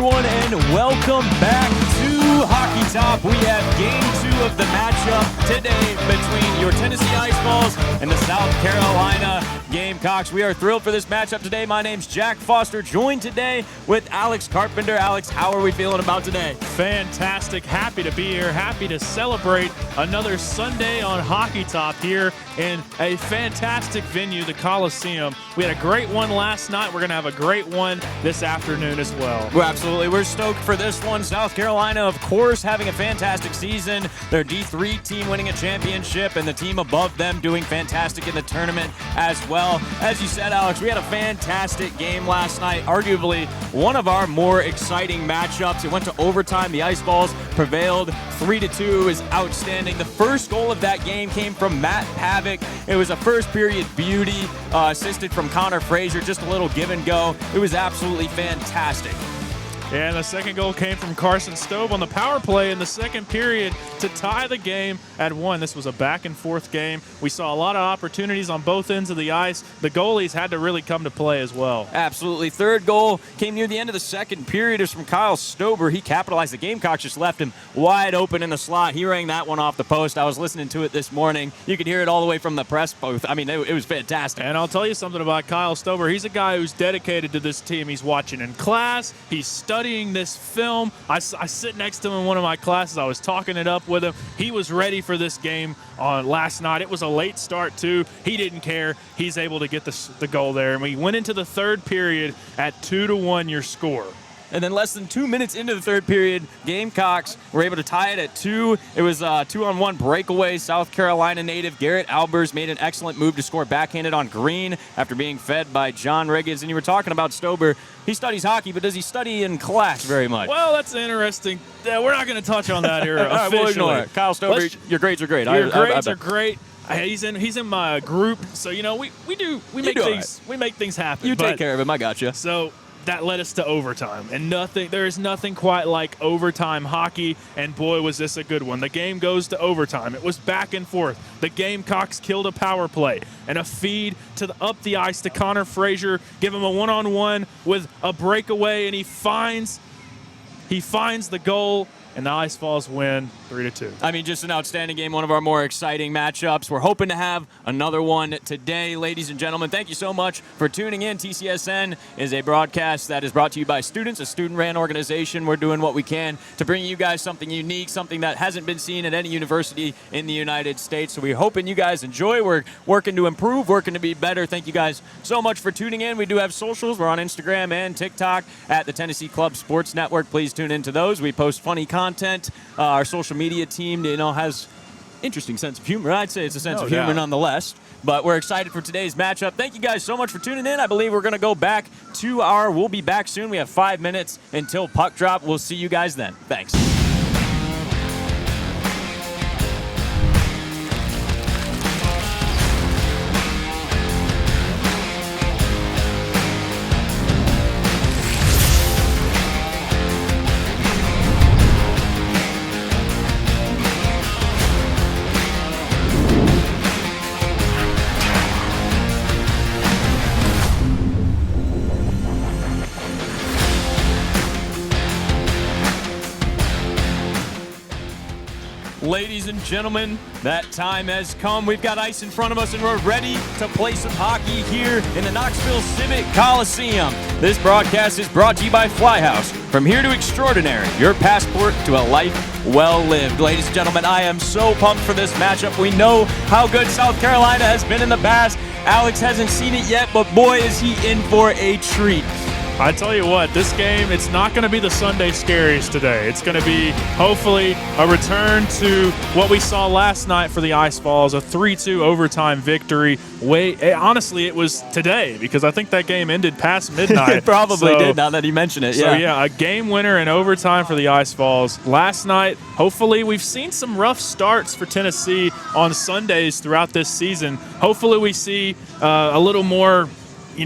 everyone, and welcome back to Hockey Top. We have Game 2 of the matchup today between your Tennessee Iceballs and the South Carolina Gamecocks. We are thrilled for this matchup today. My name's Jack Foster, joined today with Alex Carpenter. Alex, how are we feeling about today? Fantastic. Happy to be here. Happy to celebrate another Sunday on Hockey Top here in a fantastic venue, the Coliseum. We had a great one last night. We're going to have a great one this afternoon as well. Well, absolutely. We're stoked for this one. South Carolina, of course, having a fantastic season. Their D3 team winning a championship, and the team above them doing fantastic in the tournament as well. As you said, Alex, we had a fantastic game last night. Arguably one of our more exciting matchups. It went to overtime. The Iceballs prevailed 3-2. It was outstanding. The first goal of that game came from Matt Pavick. It was a first period beauty, assisted from Connor Frazier. Just a little give and go. It was absolutely fantastic. And the second goal came from Carson Stove on the power play in the second period to tie the game at 1. This was a back-and-forth game. We saw a lot of opportunities on both ends of the ice. The goalies had to really come to play as well. Absolutely. Third goal came near the end of the second period. It was from Kyle Stober. He capitalized. The Gamecocks just left him wide open in the slot. He rang that one off the post. I was listening to it this morning. You could hear it all the way from the press booth. I mean, it was fantastic. And I'll tell you something about Kyle Stober. He's a guy who's dedicated to this team. He's watching in class. He's studying this film. I sit next to him in one of my classes. I was talking it up with him. He was ready for this game on last night. It was a late start too. He didn't care. He's able to get the goal there. And we went into the third period at 2-1 your score. And then less than 2 minutes into the third period, Gamecocks were able to tie it at 2. It was a 2-on-1 breakaway. South Carolina native Garrett Albers made an excellent move to score backhanded on Green after being fed by John Riggins. And you were talking about Stober. He studies hockey, but does he study in class very much? Well, that's interesting. We're not going to touch on that here officially. We'll ignore it. Kyle Stober, your grades are great. Your grades are great. He's in my group, so we make things happen. You take care of him. I got you. So that led us to overtime, and there is nothing quite like overtime hockey, and boy, was this a good one. The game goes to overtime. It was back and forth. The Gamecocks killed a power play and a feed up the ice to Connor Frazier, give him a one-on-one with a breakaway, and he finds the goal, and the Iceballs win 3-2. I mean, just an outstanding game, one of our more exciting matchups. We're hoping to have another one today, ladies and gentlemen. Thank you so much for tuning in. TCSN is a broadcast that is brought to you by students, a student-ran organization. We're doing what we can to bring you guys something unique, something that hasn't been seen at any university in the United States. So we're hoping you guys enjoy. We're working to improve, working to be better. Thank you guys so much for tuning in. We do have socials. We're on Instagram and TikTok at the Tennessee Club Sports Network. Please tune into those. We post funny content. Our social media team, has interesting sense of humor. I'd say it's a sense of humor nonetheless. But we're excited for today's matchup. Thank you guys so much for tuning in. I believe we're going to go back to we'll be back soon. We have 5 minutes until puck drop. We'll see you guys then. Thanks. Ladies and gentlemen, that time has come. We've got ice in front of us, and we're ready to play some hockey here in the Knoxville Civic Coliseum. This broadcast is brought to you by Flyhouse. From here to extraordinary, your passport to a life well lived. Ladies and gentlemen, I am so pumped for this matchup. We know how good South Carolina has been in the past. Alex hasn't seen it yet, but boy, is he in for a treat. I tell you what, this game, it's not going to be the Sunday scaries today. It's going to be, hopefully, a return to what we saw last night for the Iceballs, a 3-2 overtime victory. Honestly, it was today, because I think that game ended past midnight. It probably did, now that you mention it. So, a game winner in overtime for the Iceballs. Last night, hopefully, we've seen some rough starts for Tennessee on Sundays throughout this season. Hopefully, we see a little more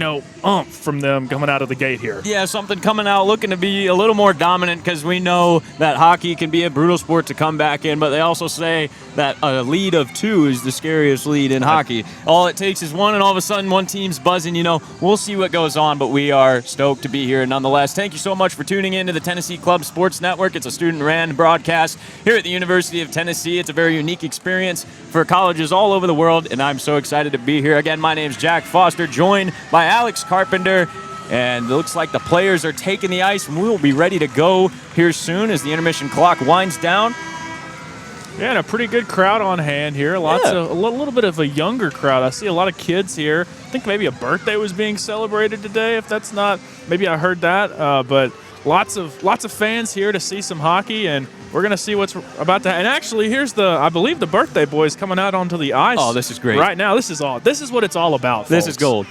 oomph from them coming out of the gate here. Yeah, something coming out looking to be a little more dominant, because we know that hockey can be a brutal sport to come back in, but they also say that a lead of 2 is the scariest lead in hockey. All it takes is 1, and all of a sudden one team's buzzing. We'll see what goes on, but we are stoked to be here nonetheless. Thank you so much for tuning in to the Tennessee Club Sports Network. It's a student-ran broadcast here at the University of Tennessee. It's a very unique experience for colleges all over the world, and I'm so excited to be here. Again, my name's Jack Foster, joined by Alex Carpenter, and it looks like the players are taking the ice, and we'll be ready to go here soon as the intermission clock winds down. Yeah, and a pretty good crowd on hand here. A little bit of a younger crowd. I see a lot of kids here. I think maybe a birthday was being celebrated today. If that's not, maybe I heard that. But lots of fans here to see some hockey, and we're gonna see what's about to. And actually, here's I believe the birthday boy is coming out onto the ice. Oh, this is great right now. This is what it's all about, folks. This is gold.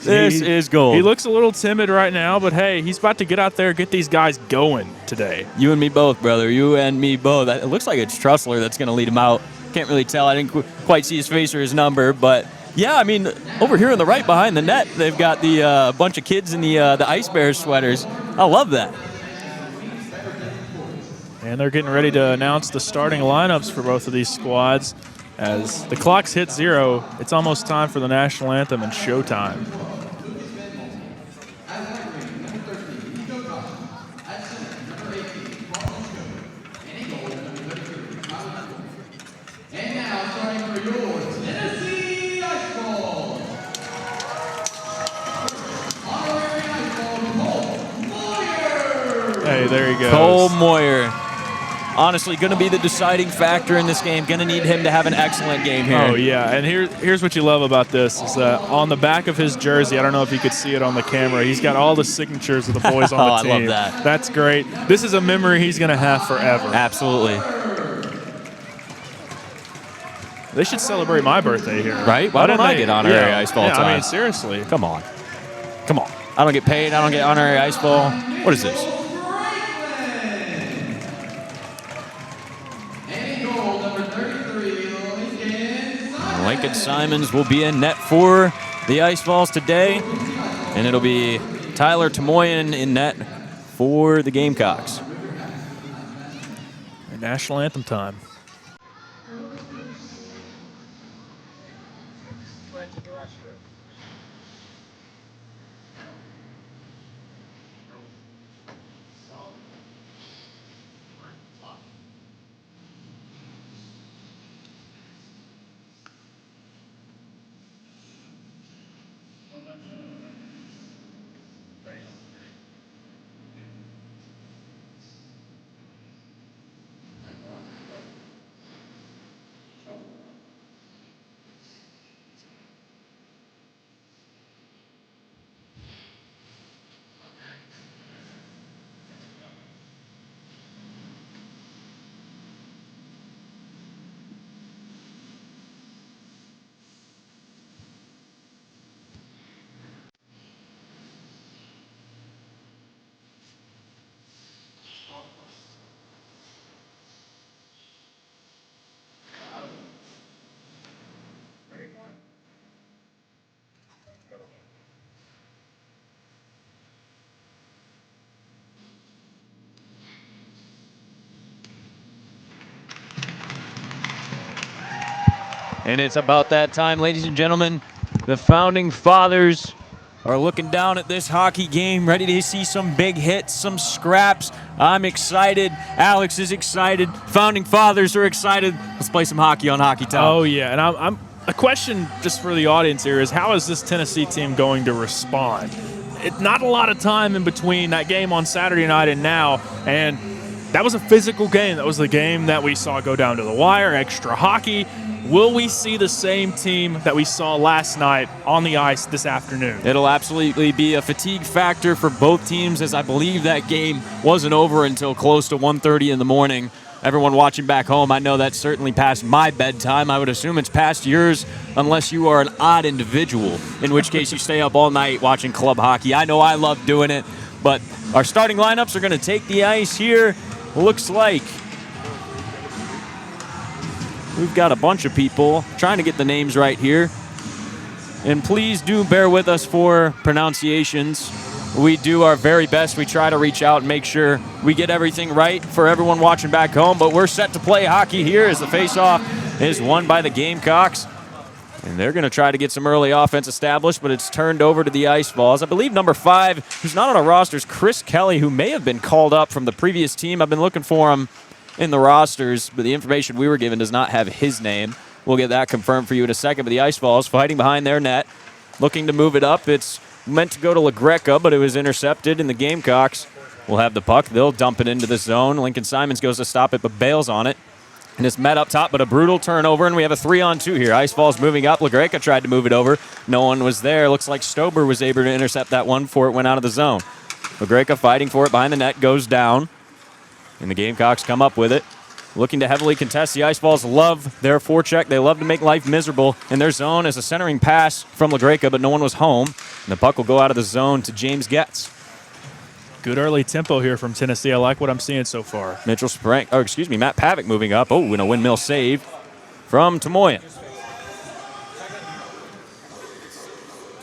This is gold. He looks a little timid right now, but hey, he's about to get out there and get these guys going today. You and me both, brother. You and me both. It looks like it's Trussler that's going to lead him out. Can't really tell. I didn't quite see his face or his number, but yeah, I mean, over here on the right behind the net, they've got the bunch of kids in the Ice Bears sweaters. I love that. And they're getting ready to announce the starting lineups for both of these squads. As the clocks hit 0, it's almost time for the national anthem and showtime. And now starting for your Tennessee Ice Ball. Honorary Ice Ball, Cole Moyer. Hey, there he goes. Cole Moyer. Honestly, going to be the deciding factor in this game. Going to need him to have an excellent game here. Oh, yeah. And here's what you love about this is that on the back of his jersey, I don't know if you could see it on the camera, he's got all the signatures of the boys on the team. I love that. That's great. This is a memory he's going to have forever. Absolutely. They should celebrate my birthday here. Right? Why don't I get honorary ice ball time? I mean, seriously. Come on. Come on. I don't get paid. I don't get honorary ice ball. What is this? Lincoln Simons will be in net for the Ice Balls today, and it'll be Tyler Tamoyan in net for the Gamecocks. National anthem time. And it's about that time, ladies and gentlemen. The Founding Fathers are looking down at this hockey game, ready to see some big hits, some scraps. I'm excited. Alex is excited. Founding Fathers are excited. Let's play some hockey on Hockey Town. Oh, yeah. And I'm a question just for the audience here is, how is this Tennessee team going to respond? Not a lot of time in between that game on Saturday night and now, and that was a physical game. That was the game that we saw go down to the wire, extra hockey. Will we see the same team that we saw last night on the ice this afternoon? It'll absolutely be a fatigue factor for both teams, as I believe that game wasn't over until close to 1:30 in the morning. Everyone watching back home, I know that's certainly past my bedtime. I would assume it's past yours, unless you are an odd individual, in which case you stay up all night watching club hockey. I know I love doing it, but our starting lineups are going to take the ice here. Looks like we've got a bunch of people trying to get the names right here. And please do bear with us for pronunciations. We do our very best. We try to reach out and make sure we get everything right for everyone watching back home. But we're set to play hockey here as the faceoff is won by the Gamecocks. And they're going to try to get some early offense established, but it's turned over to the Ice Balls. I believe number 5, who's not on our roster, is Chris Kelly, who may have been called up from the previous team. I've been looking for him in the rosters, but the information we were given does not have his name. We'll get that confirmed for you in a second. But the Ice Balls fighting behind their net, looking to move it up. It's meant to go to LaGreca, but it was intercepted, and the Gamecocks will have the puck. They'll dump it into the zone. Lincoln Simons goes to stop it, but bails on it. And it's met up top, but a brutal turnover, and we have a 3-on-2 here. Ice Balls moving up. LaGreca tried to move it over. No one was there. Looks like Stober was able to intercept that one before it went out of the zone. LaGreca fighting for it behind the net, goes down. And the Gamecocks come up with it. Looking to heavily contest. The Ice Balls love their forecheck. They love to make life miserable in their zone as a centering pass from LaGreca, but no one was home. And the puck will go out of the zone to James Getz. Good early tempo here from Tennessee. I like what I'm seeing so far. Matt Pavic moving up. Oh, and a windmill save from Tamoya.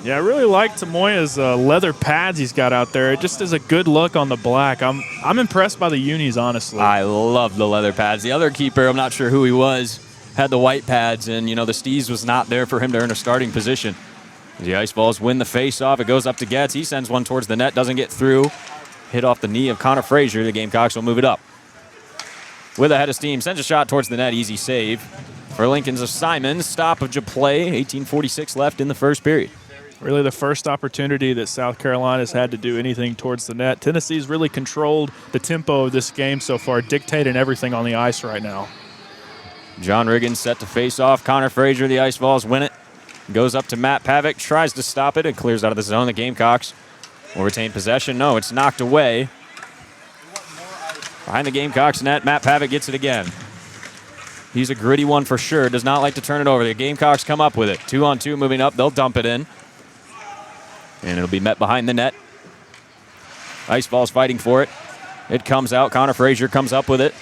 Yeah, I really like Tamoya's leather pads he's got out there. It just is a good look on the black. I'm impressed by the unis, honestly. I love the leather pads. The other keeper, I'm not sure who he was, had the white pads, and, the Steez was not there for him to earn a starting position. The Ice Balls win the face-off. It goes up to Getz. He sends one towards the net, doesn't get through. Hit off the knee of Connor Frazier. The Gamecocks will move it up. With a head of steam, sends a shot towards the net. Easy save for Lincoln's of Simons. Stop of play. 18:46 left in the first period. Really the first opportunity that South Carolina's had to do anything towards the net. Tennessee's really controlled the tempo of this game so far, dictating everything on the ice right now. John Riggins set to face off. Connor Frazier, the Ice Balls win it. Goes up to Matt Pavic, tries to stop it, and clears out of the zone. The Gamecocks will retain possession. No, it's knocked away. Behind the Gamecocks net, Matt Pavic gets it again. He's a gritty one for sure. Does not like to turn it over. The Gamecocks come up with it. 2-on-2 moving up. They'll dump it in. And it'll be met behind the net. Ice Balls fighting for it. It comes out. Connor Frazier comes up with it.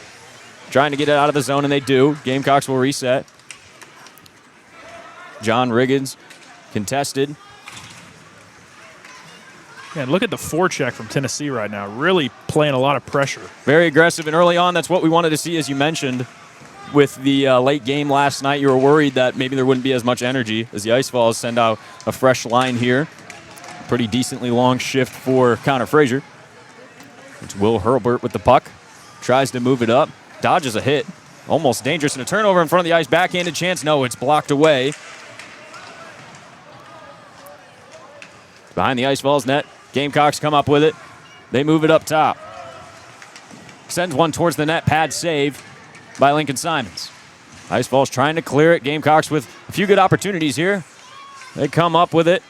Trying to get it out of the zone, and they do. Gamecocks will reset. John Riggins contested. Man, look at the forecheck from Tennessee right now. Really playing a lot of pressure. Very aggressive, and early on, that's what we wanted to see, as you mentioned. With the late game last night, you were worried that maybe there wouldn't be as much energy as the Ice Balls send out a fresh line here. Pretty decently long shift for Connor Frazier. It's Will Hurlburt with the puck. Tries to move it up. Dodges a hit. Almost dangerous. And a turnover in front of the ice. Backhanded chance. No, it's blocked away. Behind the Ice Balls net. Gamecocks come up with it. They move it up top. Sends one towards the net. Pad save by Lincoln Simons. Ice Balls trying to clear it. Gamecocks with a few good opportunities here. They come up with it.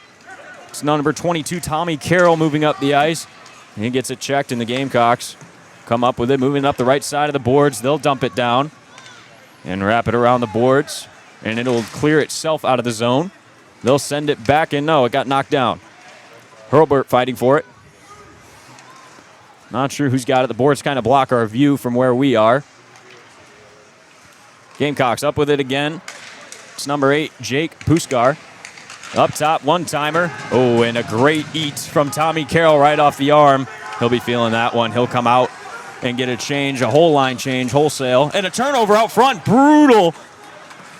It's number 22, Tommy Carroll, moving up the ice. He gets it checked, and the Gamecocks come up with it, moving up the right side of the boards. They'll dump it down and wrap it around the boards, and it'll clear itself out of the zone. They'll send it back, and no, it got knocked down. Hurlburt fighting for it. Not sure who's got it. The boards kind of block our view from where we are. Gamecocks up with it again. It's number 8, Jake Puskar. Up top, one-timer. Oh, and a great eat from Tommy Carroll right off the arm. He'll be feeling that one. He'll come out and get a change, a whole line change, wholesale. And a turnover out front. Brutal.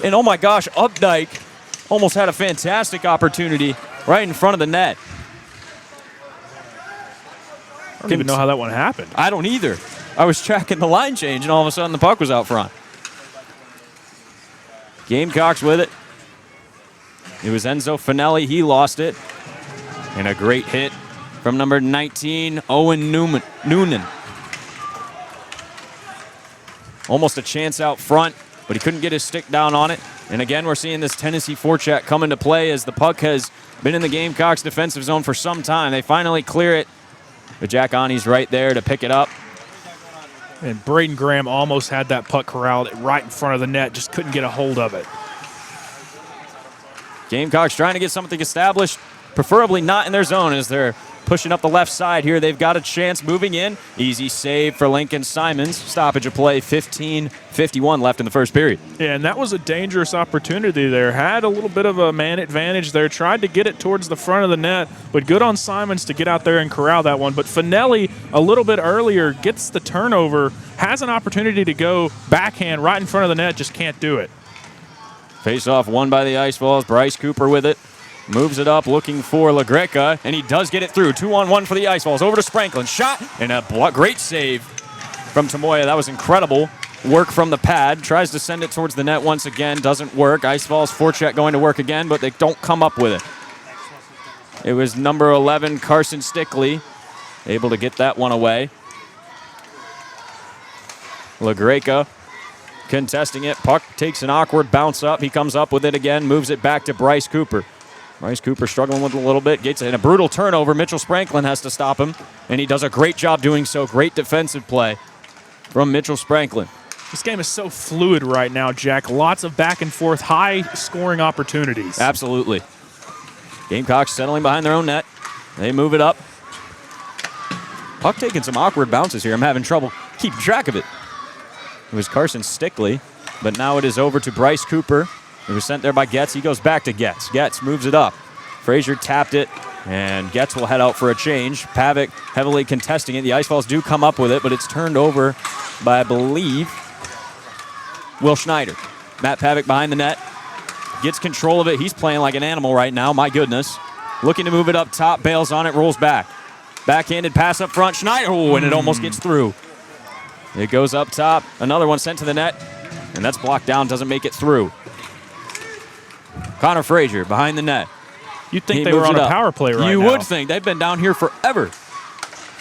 And, oh, my gosh, Updike almost had a fantastic opportunity right in front of the net. I don't even know how that one happened. I don't either. I was tracking the line change, and all of a sudden the puck was out front. Gamecocks with it. It was Enzo Finelli. He lost it. And a great hit from number 19, Owen Noonan. Almost a chance out front, but he couldn't get his stick down on it. And again, we're seeing this Tennessee forecheck come into play as the puck has been in the Gamecocks defensive zone for some time. They finally clear it, but Jack Ani's right there to pick it up. And Braden Graham almost had that puck corralled right in front of the net, just couldn't get a hold of it. Gamecocks trying to get something established, preferably not in their zone, as they're pushing up the left side here. They've got a chance moving in. Easy save for Lincoln Simons. Stoppage of play, 15:51 left in the first period. Yeah, and that was a dangerous opportunity there. Had a little bit of a man advantage there. Tried to get it towards the front of the net, but good on Simons to get out there and corral that one. But Finelli, a little bit earlier, gets the turnover, has an opportunity to go backhand right in front of the net, just can't do it. Face-off won by the Ice Falls. Bryce Cooper with it. Moves it up, looking for LaGreca, and he does get it through. 2-on-1 for the Ice Falls. Over to Spranklin. Shot, and a great save from Tamoya. That was incredible work from the pad. Tries to send it towards the net once again. Doesn't work. Ice Falls forecheck going to work again, but they don't come up with it. It was number 11, Carson Stickley, able to get that one away. LaGreca contesting it. Puck takes an awkward bounce up. He comes up with it again, moves it back to Bryce Cooper. Bryce Cooper struggling with it a little bit. Gets it in a brutal turnover. Mitchell Spranklin has to stop him, and he does a great job doing so. Great defensive play from Mitchell Spranklin. This game is so fluid right now, Jack. Lots of back and forth, high-scoring opportunities. Absolutely. Gamecocks settling behind their own net. They move it up. Puck taking some awkward bounces here. I'm having trouble keeping track of it. It was Carson Stickley, but now it is over to Bryce Cooper. It was sent there by Getz. He goes back to Getz. Getz moves it up. Frazier tapped it, and Getz will head out for a change. Pavic heavily contesting it. The Ice Falls do come up with it, but it's turned over by, I believe, Will Schneider. Matt Pavic behind the net. Gets control of it. He's playing like an animal right now. My goodness. Looking to move it up top. Bails on it. Rolls back. Backhanded pass up front. Schneider. Oh, and it almost gets through. It goes up top. Another one sent to the net. And that's blocked down. Doesn't make it through. Connor Frazier behind the net. You'd think they were on a power play right now. You would think. They've been down here forever.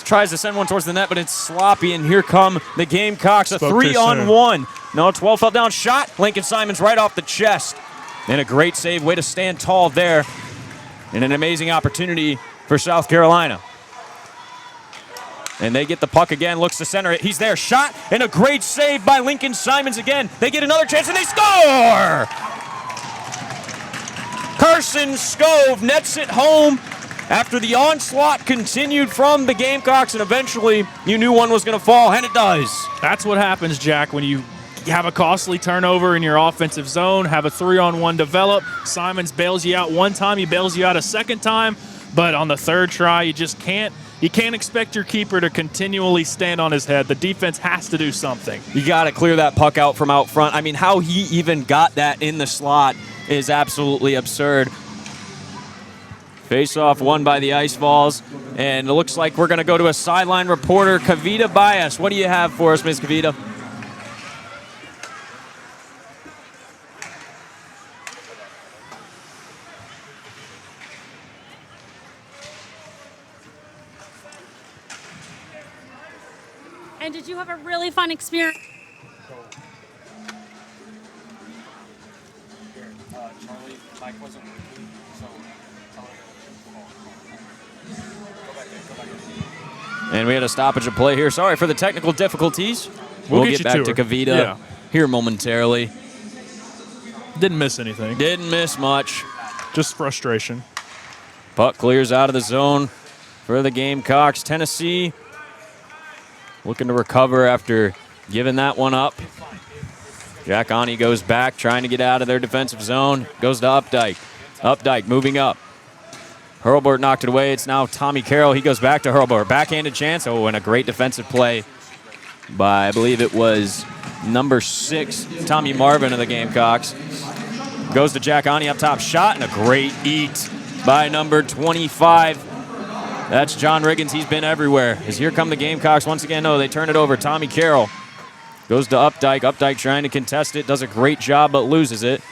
Tries to send one towards the net, but it's sloppy, and here come the Gamecocks. A 3-on-1. No, 12 fell down. Shot. Lincoln Simons right off the chest. And a great save. Way to stand tall there. And an amazing opportunity for South Carolina. And they get the puck again. Looks to center it. He's there. Shot. And a great save by Lincoln Simons again. They get another chance, and they score! Carson Scove nets it home after the onslaught continued from the Gamecocks, and eventually you knew one was going to fall, and it does. That's what happens, Jack, when you have a costly turnover in your offensive zone, have a 3-on-1 develop. Simons bails you out one time, he bails you out a second time, but on the third try, you can't expect your keeper to continually stand on his head. The defense has to do something. You got to clear that puck out from out front. I mean, how he even got that in the slot is absolutely absurd. Face-off won by the Ice Falls, and it looks like we're going to go to a sideline reporter, Kavita Bias. What do you have for us, Ms. Kavita? And did you have a really fun experience? Charlie, Mike wasn't working, so tell her to go back there. And we had a stoppage of play here. Sorry for the technical difficulties. We'll get back to Kavita here momentarily. Didn't miss anything. Didn't miss much. Just frustration. Puck clears out of the zone for the Gamecocks. Tennessee looking to recover after giving that one up. Jack Ani goes back, trying to get out of their defensive zone. Goes to Updike. Updike moving up. Hurlburt knocked it away. It's now Tommy Carroll. He goes back to Hurlburt. Backhanded chance. Oh, and a great defensive play by, I believe it was number 6, Tommy Marvin of the Gamecocks. Goes to Jack Ani up top. Shot and a great eat by number 25. That's John Riggins. He's been everywhere. As here come the Gamecocks once again. No, they turn it over. Tommy Carroll goes to Updike. Updike trying to contest it. Does a great job, but loses it.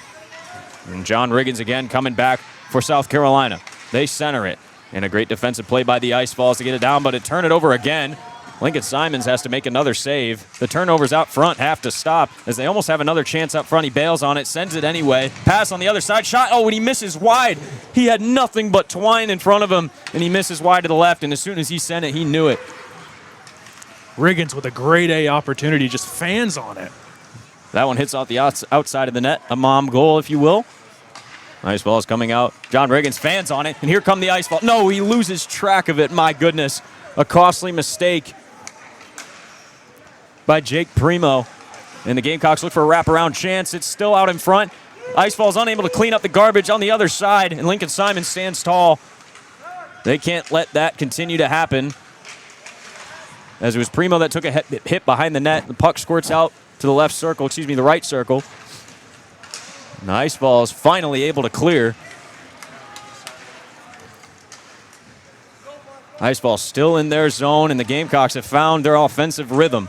And John Riggins again coming back for South Carolina. They center it. And a great defensive play by the Ice Falls to get it down, but it turn it over again. Lincoln Simons has to make another save. The turnovers out front have to stop as they almost have another chance up front. He bails on it, sends it anyway. Pass on the other side. Shot. Oh, and he misses wide. He had nothing but twine in front of him, and he misses wide to the left. And as soon as he sent it, he knew it. Riggins with a grade A opportunity, just fans on it. That one hits off the outside of the net. A mom goal, if you will. Ice ball is coming out. John Riggins fans on it, and here come the ice ball. No, he loses track of it. My goodness. A costly mistake by Jake Primo. And the Gamecocks look for a wraparound chance. It's still out in front. Ice ball is unable to clean up the garbage on the other side, and Lincoln Simon stands tall. They can't let that continue to happen. As it was Primo that took a hit behind the net. The puck squirts out to the left circle, the right circle. And the ice ball is finally able to clear. Ice ball still in their zone, and the Gamecocks have found their offensive rhythm.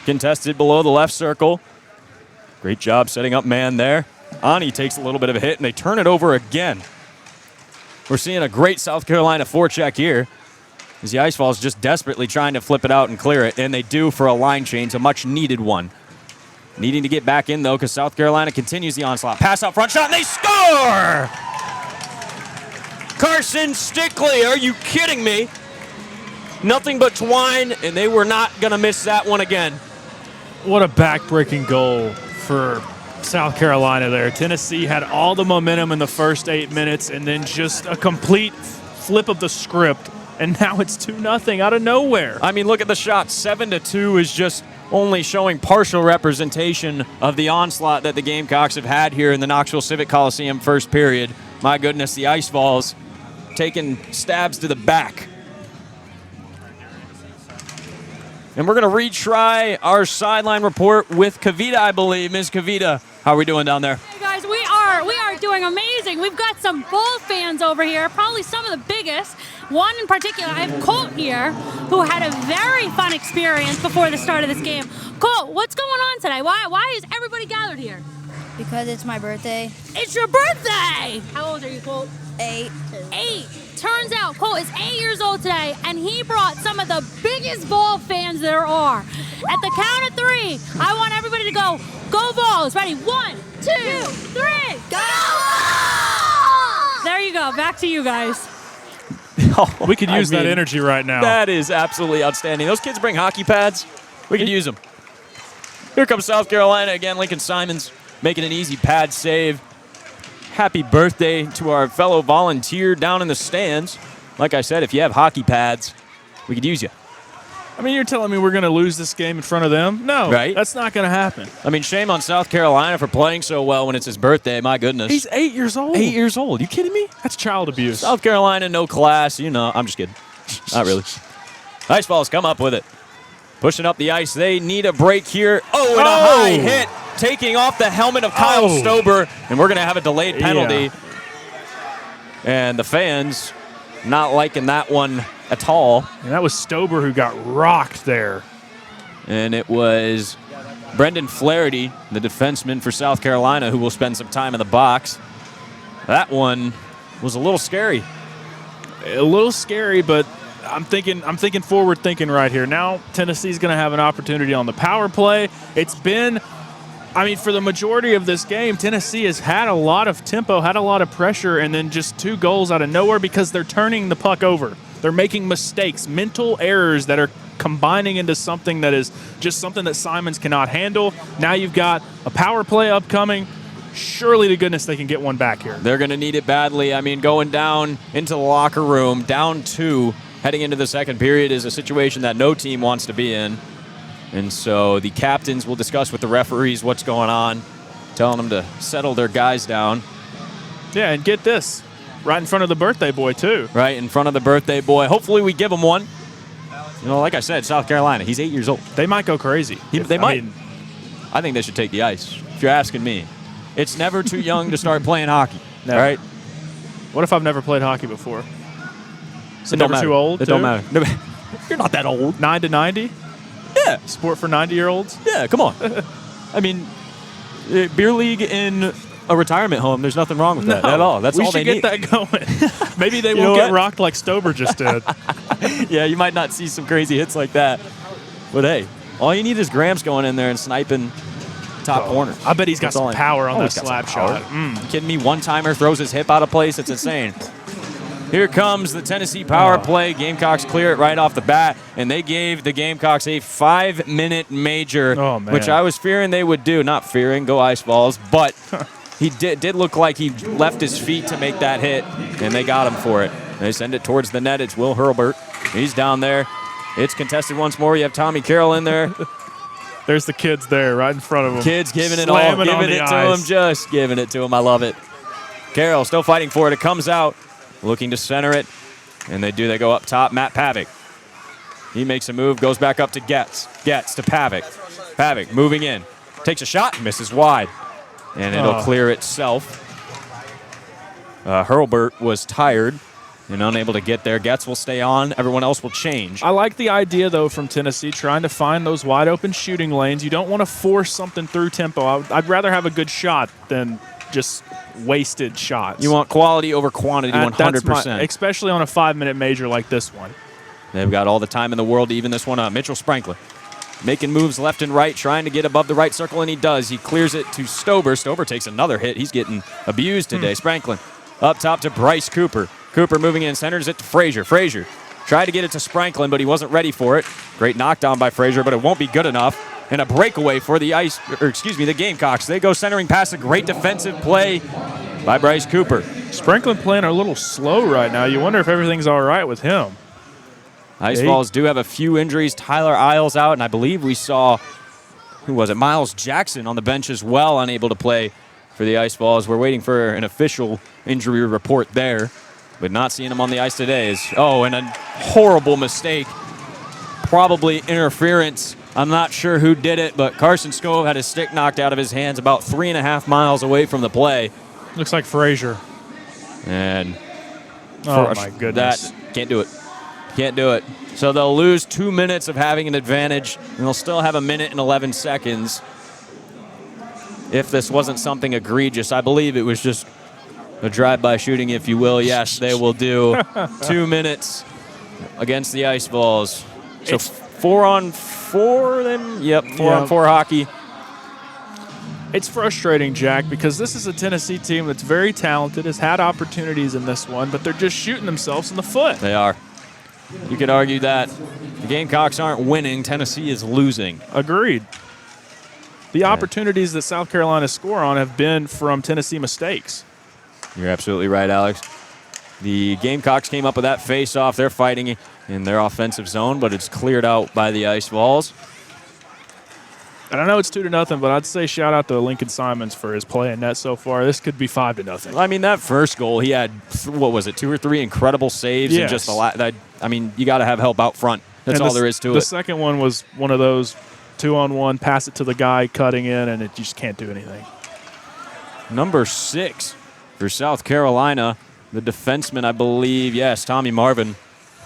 Contested below the left circle. Great job setting up man there. Ani takes a little bit of a hit, and they turn it over again. We're seeing a great South Carolina forecheck here, as the ice ball is just desperately trying to flip it out and clear it, and they do for a line change, a much-needed one. Needing to get back in, though, because South Carolina continues the onslaught. Pass out front, shot, and they score! Carson Stickley, are you kidding me? Nothing but twine, and they were not going to miss that one again. What a back-breaking goal for South Carolina there. Tennessee had all the momentum in the first 8 minutes, and then just a complete flip of the script, and now it's 2-0 out of nowhere. I mean, look at the shot. 7-2 is just only showing partial representation of the onslaught that the Gamecocks have had here in the Knoxville Civic Coliseum first period. My goodness, the ice balls taking stabs to the back. And we're going to retry our sideline report with Kavita, I believe. Ms. Kavita, how are we doing down there? Hey guys, we are doing amazing. We've got some Bull fans over here, probably some of the biggest. One in particular, I have Colt here, who had a very fun experience before the start of this game. Colt, what's going on today? Why is everybody gathered here? Because it's my birthday. It's your birthday! How old are you, Colt? 8. 8. Turns out Colt is 8 years old today, and he brought some of the biggest Ball fans there are. At the count of 3, I want everybody to go Vols. Ready? 1, 2, 3. Go! There you go. Back to you guys. We could use that energy right now. That is absolutely outstanding. Those kids bring hockey pads. We could use them. Here comes South Carolina again. Lincoln Simons making an easy pad save. Happy birthday to our fellow volunteer down in the stands. Like I said, if you have hockey pads, we could use you. I mean, you're telling me we're going to lose this game in front of them? No, right? That's not going to happen. I mean, shame on South Carolina for playing so well when it's his birthday. My goodness. He's 8 years old. 8 years old. You kidding me? That's child abuse. South Carolina, no class. You know, I'm just kidding. Not really. Ice balls come up with it. Pushing up the ice. They need a break here. Oh, and a high hit. Taking off the helmet of Kyle Stober. And we're going to have a delayed penalty. Yeah. And the fans not liking that one at all. And that was Stober who got rocked there. And it was Brendan Flaherty, the defenseman for South Carolina, who will spend some time in the box. That one was a little scary. A little scary, but I'm thinking forward thinking right here. Now Tennessee's going to have an opportunity on the power play. It's been, I mean, for the majority of this game, Tennessee has had a lot of tempo, had a lot of pressure, and then just 2 goals out of nowhere because they're turning the puck over. They're making mistakes, mental errors that are combining into something that is just something that Simons cannot handle. Now you've got a power play upcoming. Surely to goodness they can get one back here. They're going to need it badly. I mean, going down into the locker room, down 2, heading into the second period is a situation that no team wants to be in. And so the captains will discuss with the referees what's going on, telling them to settle their guys down. Yeah, and get this. Right in front of the birthday boy, too. Right in front of the birthday boy. Hopefully we give him one. You know, like I said, South Carolina, he's 8 years old. They might go crazy. They might. I think they should take the ice, if you're asking me. It's never too young to start playing hockey, Never. right? What if I've never played hockey before? Is it Don't never matter. too old? It don't matter. No, you're not that old. 9 to 90? Yeah. Sport for 90-year-olds? Yeah, come on. I mean, beer league in a retirement home, there's nothing wrong with that at all. That's all they need. We should get that going. Maybe they You know won't get what? rocked like Stober just did. Yeah, you might not see some crazy hits like that. But hey, all you need is Grams going in there and sniping top corner. I bet he's got That's all some power on that he's got slap some power. shot. You kidding me? One-timer throws his hip out of place. It's insane. Here comes the Tennessee power play. Gamecocks clear it right off the bat, and they gave the Gamecocks a 5-minute major, Oh, man. which I was fearing they would do. Not fearing, go ice balls, but he did look like he left his feet to make that hit, and they got him for it. They send it towards the net. It's Will Hurlbert. He's down there. It's contested once more. You have Tommy Carroll in there. There's the kids there right in front of him. Kids giving it all, giving it to him, just giving it to him. I love it. Carroll still fighting for it. It comes out, looking to center it, and they do. They go up top. Matt Pavic. He makes a move, goes back up to Getz. Getz to Pavic. Pavic moving in. Takes a shot, misses wide, and it'll clear itself. Hurlbert was tired and unable to get there. Getz will stay on. Everyone else will change. I like the idea, though, from Tennessee, trying to find those wide-open shooting lanes. You don't want to force something through tempo. I'd rather have a good shot than just wasted shots. You want quality over quantity, 100%. Especially on a 5-minute major like this one. They've got all the time in the world to even this one up. Mitchell Sprankler making moves left and right, trying to get above the right circle, and he does. He clears it to Stober. Stober takes another hit. He's getting abused today. Spranklin up top to Bryce Cooper. Cooper moving in, centers it to Frazier. Frazier tried to get it to Spranklin, but he wasn't ready for it. Great knockdown by Frazier, but it won't be good enough. And a breakaway for the the Gamecocks. They go centering past a great defensive play by Bryce Cooper. Spranklin playing a little slow right now. You wonder if everything's all right with him. Ice Balls do have a few injuries. Tyler Isles out, and I believe we saw, who was it? Miles Jackson on the bench as well, unable to play for the Ice Balls. We're waiting for an official injury report there, but not seeing him on the ice today. And a horrible mistake. Probably interference. I'm not sure who did it, but Carson Scove had his stick knocked out of his hands about 3.5 miles away from the play. Looks like Frazier. And oh, my goodness. Can't do it. Can't do it. So they'll lose 2 minutes of having an advantage, and they'll still have 1 minute and 11 seconds. If this wasn't something egregious, I believe it was just a drive-by shooting, if you will. Yes, they will do 2 minutes against the Ice Balls. So 4-on-4 then? Yep, 4-on-4 hockey. It's frustrating, Jack, because this is a Tennessee team that's very talented, has had opportunities in this one, but they're just shooting themselves in the foot. They are. You could argue that the Gamecocks aren't winning. Tennessee is losing. Agreed. The opportunities that South Carolina score on have been from Tennessee mistakes. You're absolutely right, Alex. The Gamecocks came up with that face-off. They're fighting in their offensive zone, but it's cleared out by the Ice Balls. And I know it's 2-0, but I'd say shout out to Lincoln Simons for his play in net so far. This could be 5-0. I mean, that first goal, he had, 2 or 3 incredible saves. Yes. And just you got to have help out front. That's all there is to it. The second one was one of those 2-on-1, pass it to the guy cutting in, and it just can't do anything. Number 6 for South Carolina, the defenseman, I believe, yes, Tommy Marvin,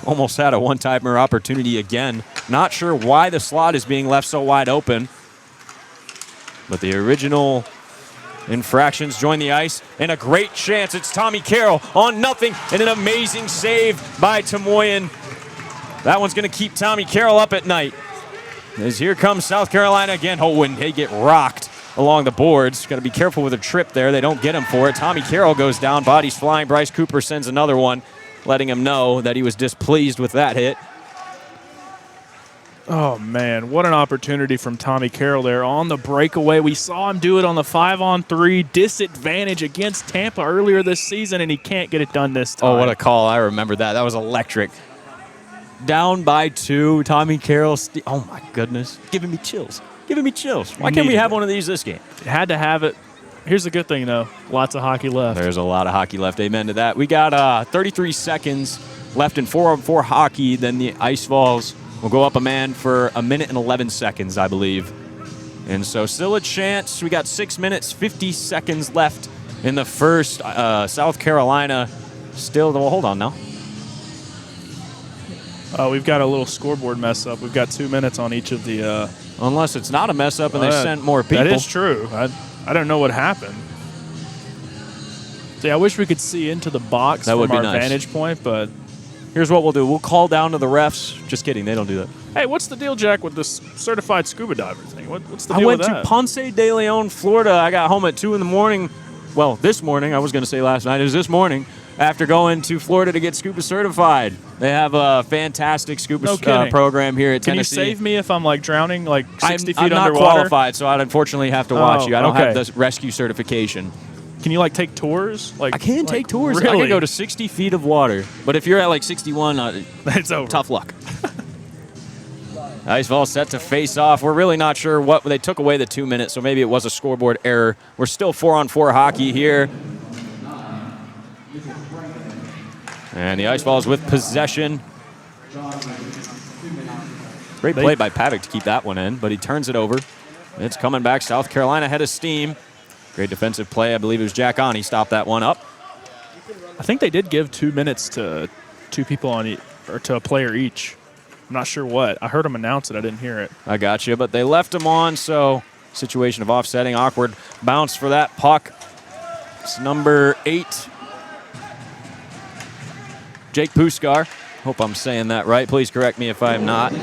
almost had a one-timer opportunity again. Not sure why the slot is being left so wide open. But the original infractions join the ice, and a great chance. It's Tommy Carroll on nothing, and an amazing save by Tamoyan. That one's going to keep Tommy Carroll up at night. As here comes South Carolina again. Oh, and they get rocked along the boards. Got to be careful with a trip there. They don't get him for it. Tommy Carroll goes down, bodies flying. Bryce Cooper sends another one, letting him know that he was displeased with that hit. Oh, man, what an opportunity from Tommy Carroll there on the breakaway. We saw him do it on the 5-on-3 disadvantage against Tampa earlier this season, and he can't get it done this time. Oh, what a call. I remember that. That was electric. Down by 2, Tommy Carroll. Oh, my goodness. Giving me chills. Why can't we have one of these this game? Had to have it. Here's the good thing, though. Lots of hockey left. There's a lot of hockey left. Amen to that. We got 33 seconds left in 4-on-4 hockey. Then the Ice Balls will go up a man for 1 minute and 11 seconds, I believe. And so still a chance. We got 6 minutes, 50 seconds left in the first. South Carolina still, well, hold on now. We've got a little scoreboard mess up. We've got 2 minutes on each of the. Unless it's not a mess up and they sent more people. That is true. I don't know what happened. See, I wish we could see into the box from our vantage point, but. Here's what we'll do. We'll call down to the refs. Just kidding. They don't do that. Hey, what's the deal, Jack, with this certified scuba diver thing? What's the deal with that? I went to Ponce de Leon, Florida. I got home at 2 in the morning. Well, this morning. I was going to say last night. It was this morning after going to Florida to get scuba certified. They have a fantastic scuba program here at Tennessee. Can you save me if I'm, drowning 60 feet I'm underwater? not qualified, so I'd unfortunately have to watch you. I don't have the rescue certification. Can you like take tours? Like I can take tours. I Really? can go to 60 feet of water. But if you're at like 61, It's over. tough luck. Ice ball set to face off. We're really not sure what they took away the 2 minutes, so maybe it was a scoreboard error. We're still 4-on-4 hockey here. And the Ice Balls with possession. Great play by Pavic to keep that one in, but he turns it over. It's coming back. South Carolina head of steam. Great defensive play. I believe it was Jack On. He stopped that one up. I think they did give 2 minutes to 2 people or to a player each. I'm not sure what. I heard him announce it. I didn't hear it. I got you, but they left him on, so situation of offsetting. Awkward bounce for that puck. It's number 8. Jake Puskar. Hope I'm saying that right. Please correct me if I'm not.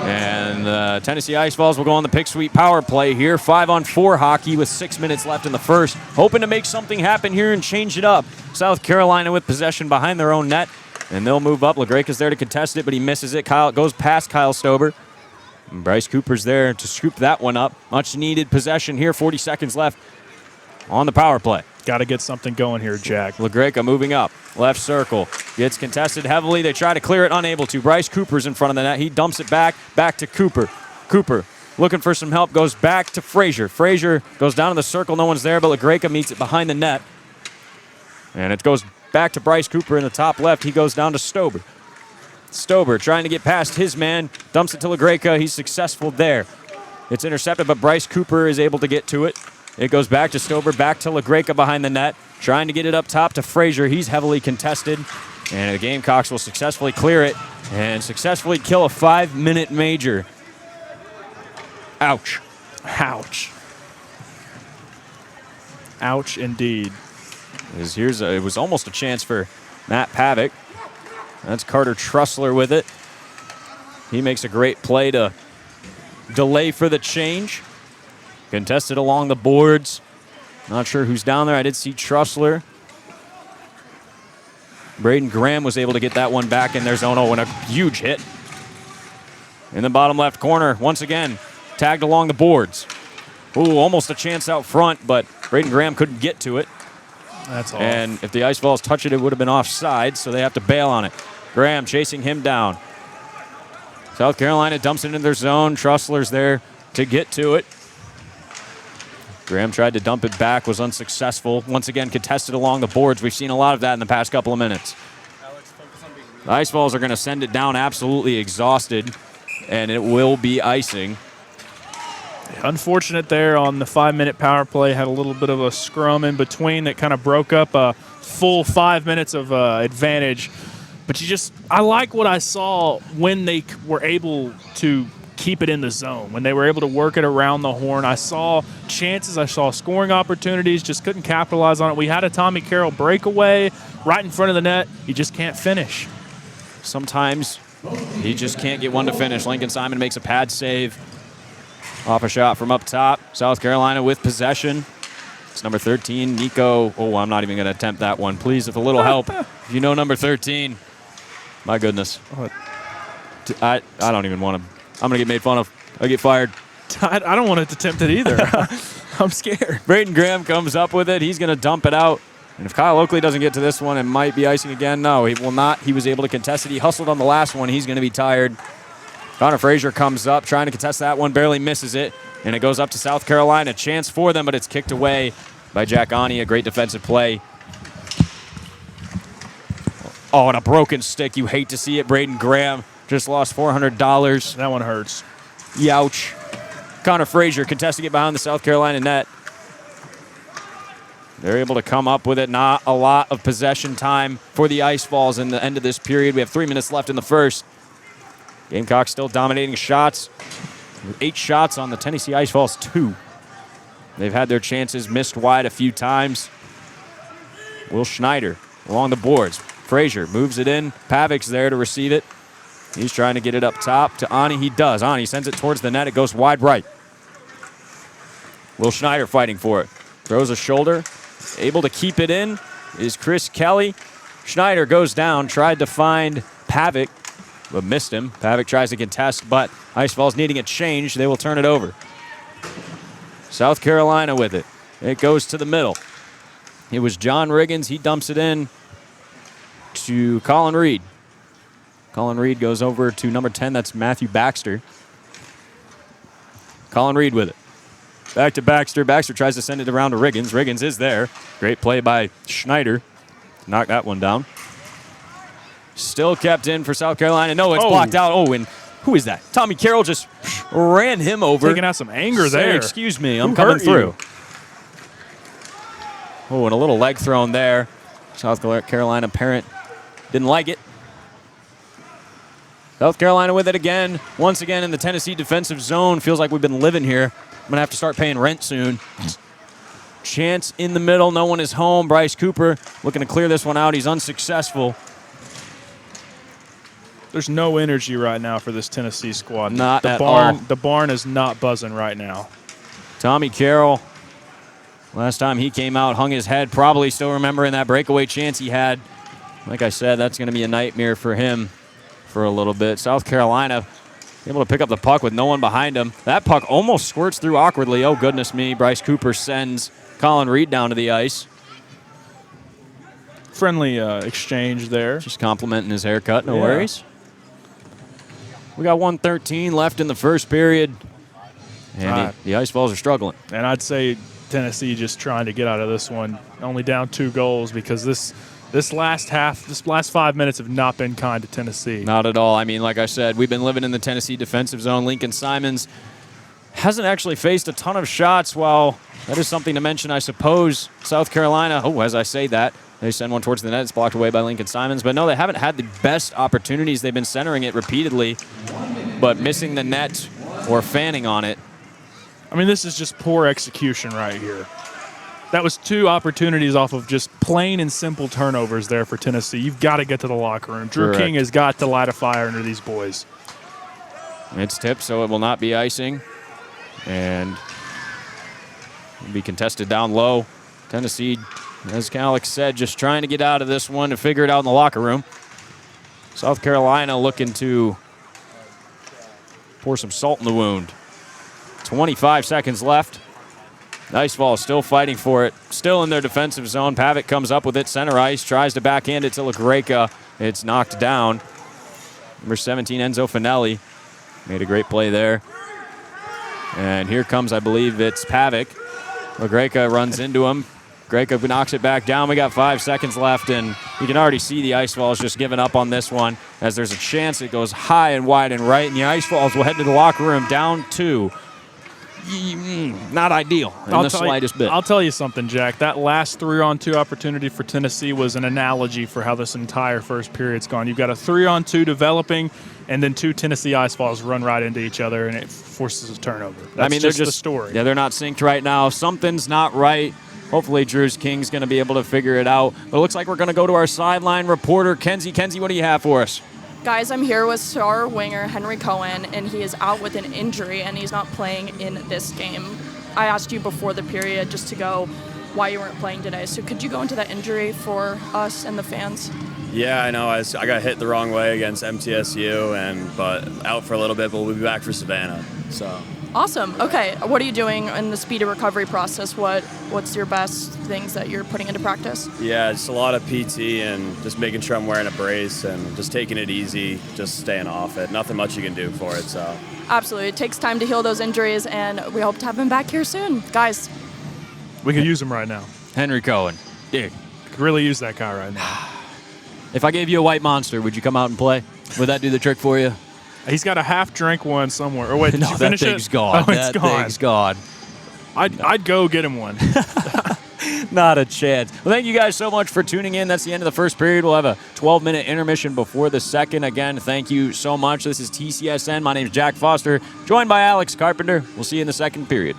And the Tennessee Ice Balls will go on the Pick Sweep power play here. 5-on-4 hockey with 6 minutes left in the first. Hoping to make something happen here and change it up. South Carolina with possession behind their own net. And they'll move up. LaGreca's there to contest it, but he misses it. Kyle goes past Kyle Stober. And Bryce Cooper's there to scoop that one up. Much needed possession here. 40 seconds left on the power play. Got to get something going here, Jack. LaGreca moving up. Left circle. Gets contested heavily. They try to clear it, unable to. Bryce Cooper's in front of the net. He dumps it back to Cooper. Cooper looking for some help. Goes back to Frazier. Frazier goes down in the circle. No one's there, but LaGreca meets it behind the net. And it goes back to Bryce Cooper in the top left. He goes down to Stober. Stober trying to get past his man. Dumps it to LaGreca. He's successful there. It's intercepted, but Bryce Cooper is able to get to it. It goes back to Stober, back to LaGreca behind the net. Trying to get it up top to Frazier. He's heavily contested. And the Gamecocks will successfully clear it and successfully kill a 5-minute major. Ouch. Ouch. Ouch indeed. It was almost a chance for Matt Pavic. That's Carter Trussler with it. He makes a great play to delay for the change. Contested along the boards. Not sure who's down there. I did see Trussler. Braden Graham was able to get that one back in their zone. Oh, and a huge hit. In the bottom left corner, once again, tagged along the boards. Ooh, almost a chance out front, but Braden Graham couldn't get to it. That's all. And if the Ice Balls touch it, it would have been offside, so they have to bail on it. Graham chasing him down. South Carolina dumps it into their zone. Trussler's there to get to it. Graham tried to dump it back, was unsuccessful. Once again, contested along the boards. We've seen a lot of that in the past couple of minutes. The Ice Balls are going to send it down absolutely exhausted, and it will be icing. Unfortunate there on the 5-minute power play. Had a little bit of a scrum in between that kind of broke up a full 5 minutes of advantage. But I like what I saw when they were able to keep it in the zone, when they were able to work it around the horn. I saw chances, I saw scoring opportunities, just couldn't capitalize on it. We had a Tommy Carroll breakaway right in front of the net. You just can't finish. Sometimes he just can't get one to finish. Lincoln Simon makes a pad save off a shot from up top. South Carolina with possession. It's number 13, Nico. Oh, I'm not even going to attempt that one. Please, with a little help. If you know number 13, my goodness. I don't even want to. I'm going to get made fun of. I get fired. I don't want to attempt it either. I'm scared. Braden Graham comes up with it. He's going to dump it out. And if Kyle Oakley doesn't get to this one, it might be icing again. No, he will not. He was able to contest it. He hustled on the last one. He's going to be tired. Connor Frazier comes up, trying to contest that one, barely misses it. And it goes up to South Carolina. Chance for them, but it's kicked away by Jack Ani. A great defensive play. Oh, and a broken stick. You hate to see it. Braden Graham just lost $400. That one hurts. Youch. Connor Frazier contesting it behind the South Carolina net. They're able to come up with it. Not a lot of possession time for the Ice Balls in the end of this period. We have 3 minutes left in the first. Gamecocks still dominating shots. 8 shots on the Tennessee Ice Balls, 2. They've had their chances, missed wide a few times. Will Schneider along the boards. Frazier moves it in. Pavic's there to receive it. He's trying to get it up top to Ani. He does. Ani sends it towards the net. It goes wide right. Will Schneider fighting for it. Throws a shoulder. Able to keep it in is Chris Kelly. Schneider goes down. Tried to find Pavic, but missed him. Pavic tries to contest, but Ice Balls needing a change. They will turn it over. South Carolina with it. It goes to the middle. It was John Riggins. He dumps it in to Colin Reed. Colin Reed goes over to number 10. That's Matthew Baxter. Colin Reed with it. Back to Baxter. Baxter tries to send it around to Riggins. Riggins is there. Great play by Schneider. Knock that one down. Still kept in for South Carolina. No, it's blocked out. Oh, and who is that? Tommy Carroll just ran him over. Taking out some anger there. Excuse me, I'm coming through. Oh, and a little leg thrown there. South Carolina parent didn't like it. South Carolina with it again. Once again in the Tennessee defensive zone. Feels like we've been living here. I'm going to have to start paying rent soon. Chance in the middle. No one is home. Bryce Cooper looking to clear this one out. He's unsuccessful. There's no energy right now for this Tennessee squad. Not at all. The barn is not buzzing right now. Tommy Carroll, last time he came out, hung his head, probably still remembering that breakaway chance he had. Like I said, that's going to be a nightmare for him for a little bit. South Carolina able to pick up the puck with no one behind him. That puck almost squirts through awkwardly. Oh, goodness me. Bryce Cooper sends Colin Reed down to the ice. Friendly exchange there. Just complimenting his haircut. No worries. We got 1:13 left in the first period. And the Ice Balls are struggling. And I'd say Tennessee just trying to get out of this one. Only down 2 goals because this last 5 minutes have not been kind to Tennessee. Not at all. I mean, like I said, we've been living in the Tennessee defensive zone. Lincoln Simons hasn't actually faced a ton of shots. While that is something to mention, I suppose. South Carolina, as I say that, they send one towards the net. It's blocked away by Lincoln Simons. But no, they haven't had the best opportunities. They've been centering it repeatedly, but missing the net or fanning on it. I mean, this is just poor execution right here. That was 2 opportunities off of just plain and simple turnovers there for Tennessee. You've got to get to the locker room. Drew King has got to light a fire under these boys. It's tipped, so it will not be icing. And will be contested down low. Tennessee, as Alex said, just trying to get out of this one to figure it out in the locker room. South Carolina looking to pour some salt in the wound. 25 seconds left. Ice Ball still fighting for it. Still in their defensive zone. Pavic comes up with it. Center ice. Tries to backhand it to LaGreca. It's knocked down. Number 17, Enzo Finelli. Made a great play there. And here comes, I believe, it's Pavic. LaGreca runs into him. Greca knocks it back down. We got 5 seconds left, and you can already see the Ice Balls just giving up on this one, as there's a chance it goes high and wide and right, and the Ice Balls will head to the locker room down 2. Not ideal in the slightest bit. I'll tell you something, Jack. That last 3-on-2 opportunity for Tennessee was an analogy for how this entire first period's gone. You've got a 3-on-2 developing, and then 2 Tennessee Ice Balls run right into each other, and it forces a turnover. That's just the story. Yeah, they're not synced right now. Something's not right. Hopefully, Drew King's going to be able to figure it out. But it looks like we're going to go to our sideline reporter, Kenzie. Kenzie, what do you have for us? Guys, I'm here with star winger Henry Cohen, and he is out with an injury, and he's not playing in this game. I asked you before the period just to go why you weren't playing today. So could you go into that injury for us and the fans? Yeah, I know. I got hit the wrong way against MTSU, but out for a little bit, but we'll be back for Savannah. So. Awesome. Okay, what are you doing in the speed of recovery process? What's your best things that you're putting into practice? Yeah, just a lot of PT and just making sure I'm wearing a brace and just taking it easy, just staying off it. Nothing much you can do for it. So. Absolutely. It takes time to heal those injuries, and we hope to have him back here soon. Guys. We could use him right now. Henry Cohen. Dude. Could really use that guy right now. If I gave you a white monster, would you come out and play? Would that do the trick for you? He's got a half-drink one somewhere. Or wait, did you finish that it? Thing's gone. Oh, it's that thing's gone. I'd go get him one. Not a chance. Well, thank you guys so much for tuning in. That's the end of the first period. We'll have a 12-minute intermission before the second. Again, thank you so much. This is TCSN. My name is Jack Foster, joined by Alex Carpenter. We'll see you in the second period.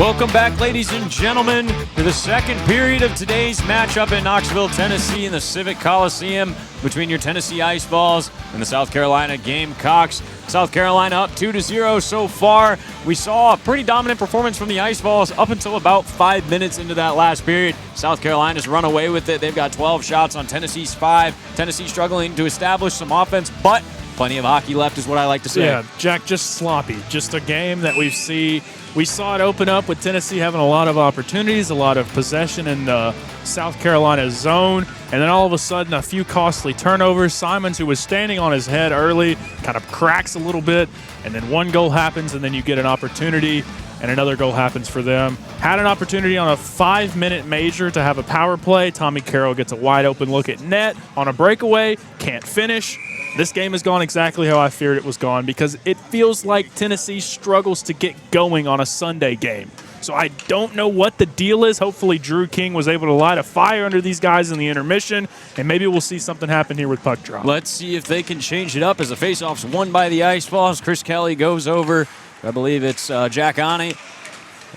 Welcome back, ladies and gentlemen, to the second period of today's matchup in Knoxville, Tennessee in the Civic Coliseum between your Tennessee Ice Balls and the South Carolina Gamecocks. South Carolina up 2-0 so far. We saw a pretty dominant performance from the Ice Balls up until about 5 minutes into that last period. South Carolina's run away with it. They've got 12 shots on Tennessee's 5. Tennessee struggling to establish some offense, but plenty of hockey left is what I like to say. Yeah, Jack, just sloppy. Just a game that we saw it open up with Tennessee having a lot of opportunities, a lot of possession in the South Carolina zone, and then all of a sudden a few costly turnovers. Simons, who was standing on his head early, kind of cracks a little bit, and then one goal happens, and then you get an opportunity, and another goal happens for them. Had an opportunity on a 5-minute major to have a power play. Tommy Carroll gets a wide open look at net on a breakaway, can't finish. This game has gone exactly how I feared it was gone because it feels like Tennessee struggles to get going on a Sunday game. So I don't know what the deal is. Hopefully Drew King was able to light a fire under these guys in the intermission, and maybe we'll see something happen here with puck drop. Let's see if they can change it up as the faceoff's won by the Ice Balls. Chris Kelly goes over, I believe it's Jack Ani,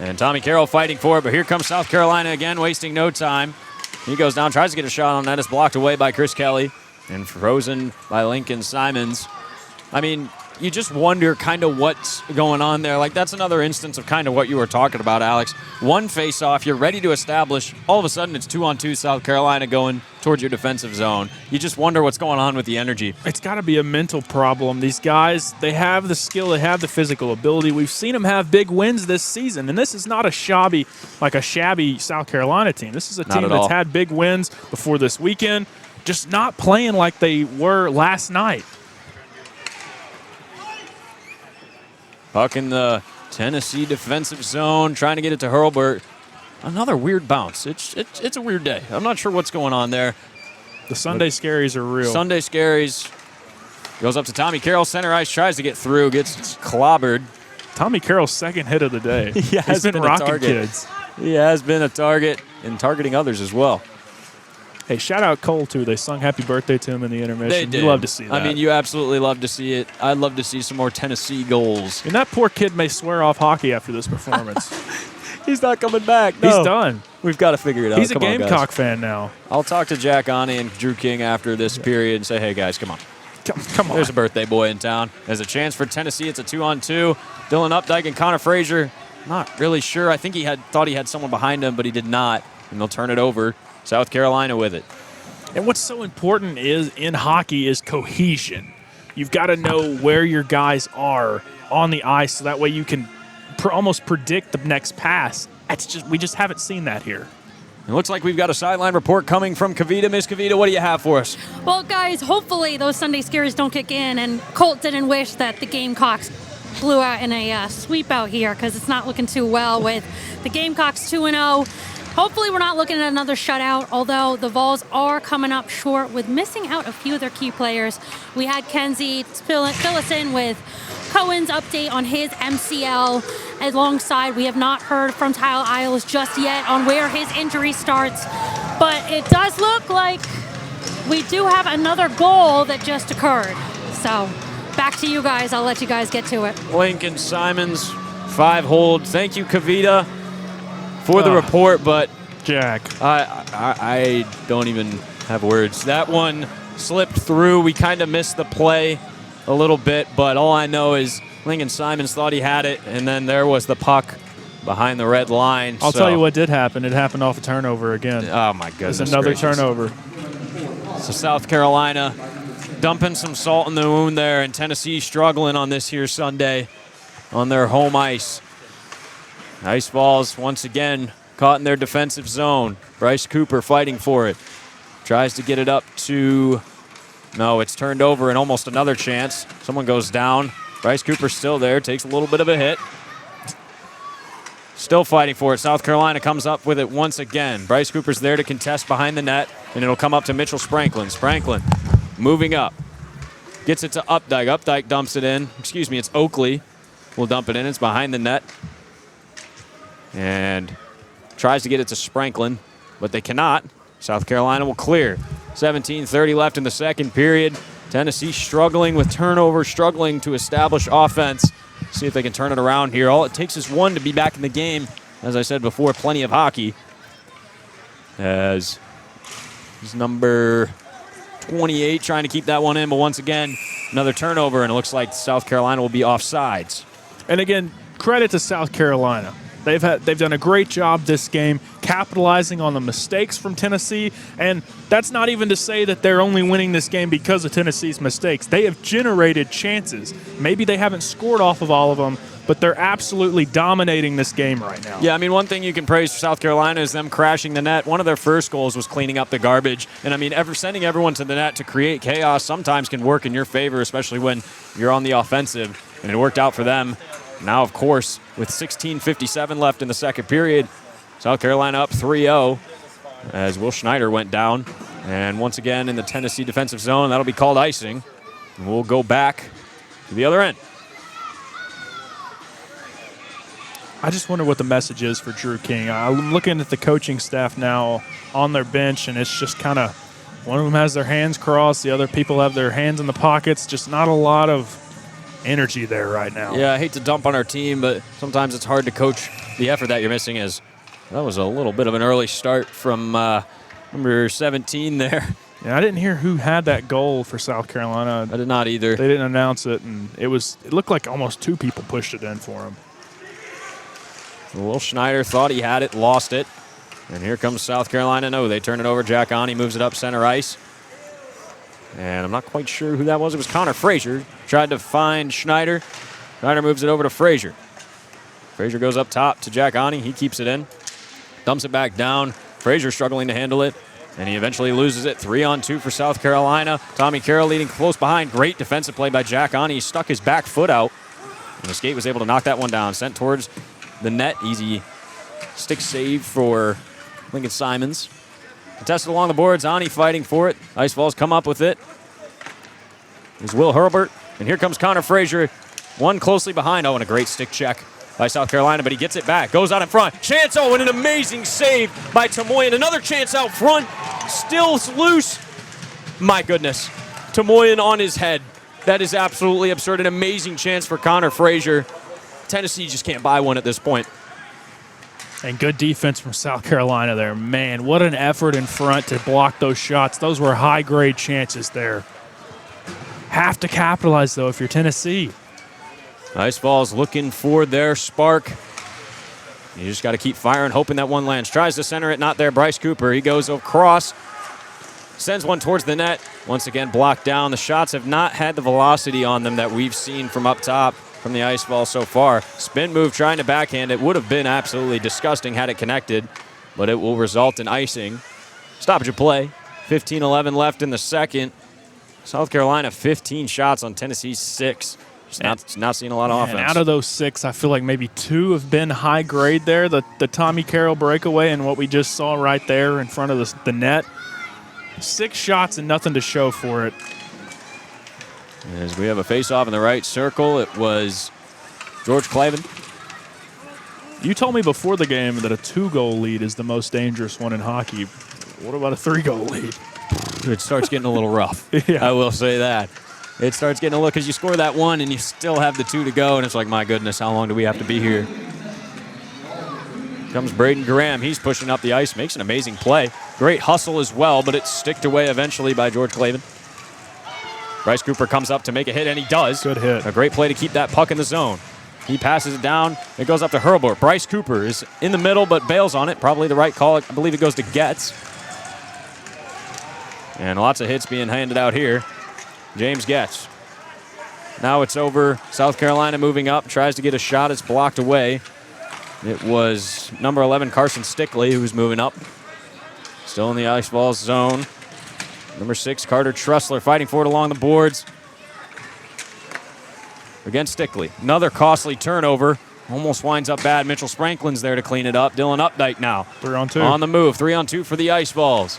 and Tommy Carroll fighting for it, but here comes South Carolina again, wasting no time. He goes down, tries to get a shot on that. It's blocked away by Chris Kelly and frozen by Lincoln Simons. I mean, you just wonder kind of what's going on there. Like, that's another instance of kind of what you were talking about, Alex. One face-off, you're ready to establish. All of a sudden, it's 2-on-2 South Carolina going towards your defensive zone. You just wonder what's going on with the energy. It's got to be a mental problem. These guys, they have the skill, they have the physical ability. We've seen them have big wins this season, and this is not a shabby South Carolina team. This is a team that's had big wins before this weekend, just not playing like they were last night. Puck in the Tennessee defensive zone, trying to get it to Hurlburt. Another weird bounce. It's a weird day. I'm not sure what's going on there. The Sunday scaries are real. Sunday scaries. Goes up to Tommy Carroll, center ice, tries to get through, gets clobbered. Tommy Carroll's second hit of the day. He's been rocking kids. He has been a target and targeting others as well. Hey, shout out Cole, too. They sung happy birthday to him in the intermission. They did. You love to see that. I mean, you absolutely love to see it. I'd love to see some more Tennessee goals. And that poor kid may swear off hockey after this performance. He's not coming back. No. He's done. We've got to figure it out. He's a Gamecock fan now. I'll talk to Jack Ani and Drew King after this period and say, hey, guys, come on. Come on. There's a birthday boy in town. There's a chance for Tennessee. It's a 2-on-2. Dylan Updike and Connor Frazier. Not really sure. I think he thought he had someone behind him, but he did not. And they'll turn it over. South Carolina with it. And what's so important in hockey is cohesion. You've got to know where your guys are on the ice so that way you can almost predict the next pass. We just haven't seen that here. It looks like we've got a sideline report coming from Kavita. Miss Kavita, what do you have for us? Well, guys, hopefully those Sunday scaries don't kick in, and Colt didn't wish that the Gamecocks blew out in a sweep out here because it's not looking too well with the Gamecocks 2-0. Hopefully we're not looking at another shutout, although the Vols are coming up short with missing out a few of their key players. We had Kenzie fill us in with Cohen's update on his MCL. Alongside, we have not heard from Tyler Isles just yet on where his injury starts, but it does look like we do have another goal that just occurred. So back to you guys. I'll let you guys get to it. Lincoln Simons, 5-hold. Thank you, Kavita, for the report, but Jack, I don't even have words. That one slipped through. We kind of missed the play a little bit, but all I know is Lincoln Simons thought he had it, and then there was the puck behind the red line. I'll tell you what did happen. It happened off a turnover again. Oh, my goodness. It's another gracious. turnover. So South Carolina dumping some salt in the wound there, and Tennessee struggling on this here Sunday on their home ice. Ice Balls once again caught in their defensive zone. Bryce Cooper fighting for it. Tries to get it up to... No, it's turned over and almost another chance. Someone goes down. Bryce Cooper's still there, takes a little bit of a hit. Still fighting for it. South Carolina comes up with it once again. Bryce Cooper's there to contest behind the net, and it'll come up to Mitchell Spranklin. Spranklin moving up. Gets it to Updike. Updike dumps it in. Excuse me, it's Oakley. Will dump it in. It's behind the net. And tries to get it to Spranklin, but they cannot. South Carolina will clear. 17:30 left in the second period. Tennessee struggling with turnovers, struggling to establish offense. See if they can turn it around here. All it takes is one to be back in the game. as I said before, plenty of hockey. As he's number 28 trying to keep that one in, but once again, another turnover, and it looks like South Carolina will be offsides. And again, credit to South Carolina. They've done a great job this game capitalizing on the mistakes from Tennessee, and that's not even to say that they're only winning this game because of Tennessee's mistakes. They have generated chances. Maybe they haven't scored off of all of them, but they're absolutely dominating this game right now. Yeah, I mean, one thing you can praise for South Carolina is them crashing the net. One of their first goals was cleaning up the garbage. And, I mean, sending everyone to the net to create chaos sometimes can work in your favor, especially when you're on the offensive. And it worked out for them. Now, of course, with 16:57 left in the second period, South Carolina up 3-0 as Will Schneider went down. And once again in the Tennessee defensive zone, that'll be called icing. And we'll go back to the other end. I just wonder what the message is for Drew King. I'm looking at the coaching staff now on their bench, and it's just kind of one of them has their hands crossed, the other people have their hands in the pockets. Just not a lot of energy there right now. Yeah, I hate to dump on our team, but sometimes it's hard to coach the effort that you're missing. As that was a little bit of an early start from number 17 there. Yeah, I didn't hear who had that goal for South Carolina. I did not either. They didn't announce it, and it looked like almost two people pushed it in for him. Will Schneider thought he had it, lost it. And here comes South Carolina. No, they turn it over. Jack Ani moves it up center ice. And I'm not quite sure who that was. It was Connor Frazier. Tried to find Schneider. Schneider moves it over to Frazier. Frazier goes up top to Jack Ani. He keeps it in. Dumps it back down. Frazier struggling to handle it. And he eventually loses it. 3-on-2 for South Carolina. Tommy Carroll leading close behind. Great defensive play by Jack Ani. He stuck his back foot out. And the skate was able to knock that one down. Sent towards the net. Easy stick save for Lincoln Simons. Contested along the boards. Ani fighting for it. Ice Falls come up with it. There's Will Herbert. And here comes Connor Frazier. One closely behind. Oh, and a great stick check by South Carolina, but he gets it back. Goes out in front. Chance, oh, and an amazing save by Tamoyan. Another chance out front. Still loose. My goodness. Tamoyan on his head. That is absolutely absurd. An amazing chance for Connor Frazier. Tennessee just can't buy one at this point. And good defense from South Carolina there. Man, what an effort in front to block those shots. Those were high-grade chances there. Have to capitalize, though, if you're Tennessee. Ice Falls looking for their spark. You just got to keep firing, hoping that one lands. Tries to center it, not there. Bryce Cooper, he goes across. Sends one towards the net. Once again, blocked down. The shots have not had the velocity on them that we've seen from up top from the Ice Ball so far. Spin move trying to backhand. It would have been absolutely disgusting had it connected, but it will result in icing. Stoppage of play. 15-11 left in the second. South Carolina 15 shots on Tennessee's 6. Just not seeing a lot of offense. And out of those 6, I feel like maybe 2 have been high grade there. The Tommy Carroll breakaway and what we just saw right there in front of the net. 6 shots and nothing to show for it. As we have a face-off in the right circle, it was George Clavin. You told me before the game that a 2-goal lead is the most dangerous one in hockey. What about a 3-goal lead? It starts getting a little rough. Yeah. I will say that. It starts getting a little, because you score that one and you still have the 2 to go, and it's like, my goodness, how long do we have to be here? Comes Braden Graham. He's pushing up the ice, makes an amazing play. Great hustle as well, but it's sticked away eventually by George Clavin. Bryce Cooper comes up to make a hit, and he does. Good hit. A great play to keep that puck in the zone. He passes it down. It goes up to Herbert. Bryce Cooper is in the middle, but bails on it. Probably the right call. I believe it goes to Getz. And lots of hits being handed out here. James Getz. Now it's over. South Carolina moving up. Tries to get a shot. It's blocked away. It was number 11, Carson Stickley, who's moving up. Still in the Ice Balls zone. Number 6, Carter Trussler fighting for it along the boards. Against Stickley. Another costly turnover. Almost winds up bad. Mitchell Spranklin's there to clean it up. Dylan Updike now. 3-on-2. On the move. 3-on-2 for the Ice Balls.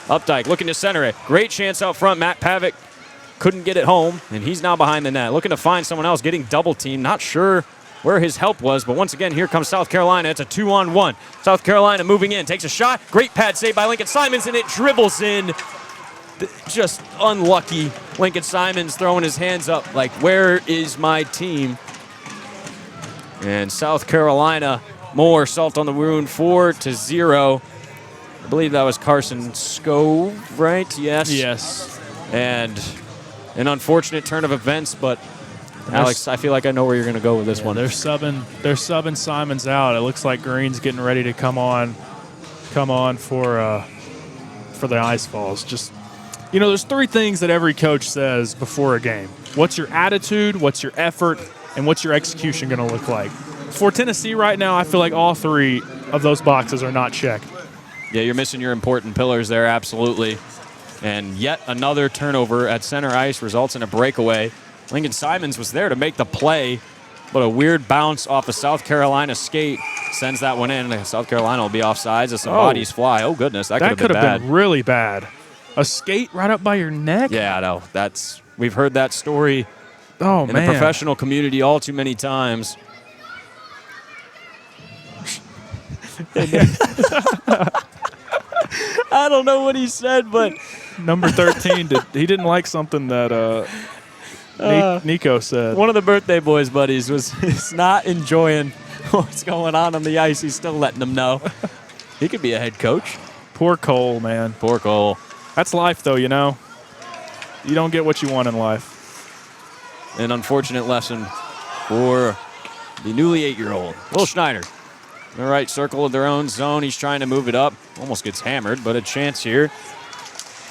Updike looking to center it. Great chance out front. Matt Pavic couldn't get it home, and he's now behind the net. Looking to find someone else, getting double teamed. Not sure where his help was, but once again, here comes South Carolina. It's a 2-on-1. South Carolina moving in. Takes a shot. Great pad save by Lincoln Simons, and it dribbles in. Just unlucky. Lincoln Simons throwing his hands up like, where is my team? And South Carolina more salt on the wound, 4-0. I believe that was Carson Scove, right? Yes. Yes. And an unfortunate turn of events, but Alex, I feel like I know where you're going to go with this one. They're subbing Simons out. It looks like Green's getting ready to come on for the Ice Falls. Just, there's three things that every coach says before a game. What's your attitude, what's your effort, and what's your execution going to look like? For Tennessee right now, I feel like all three of those boxes are not checked. Yeah, you're missing your important pillars there, absolutely. And yet another turnover at center ice results in a breakaway. Lincoln Simons was there to make the play, but a weird bounce off a South Carolina skate sends that one in. South Carolina will be offsides as some bodies fly. Oh, goodness, that could have been really bad. A skate right up by your neck? Yeah, no, we've heard that story in the professional community all too many times. I don't know what he said, but number 13, he didn't like something that Nico said. One of the birthday boys' buddies is not enjoying what's going on the ice. He's still letting them know. He could be a head coach. Poor Cole, man. Poor Cole. That's life, though, You don't get what you want in life. An unfortunate lesson for the newly 8-year-old. Will Schneider. In the right circle of their own zone. He's trying to move it up. Almost gets hammered, but a chance here.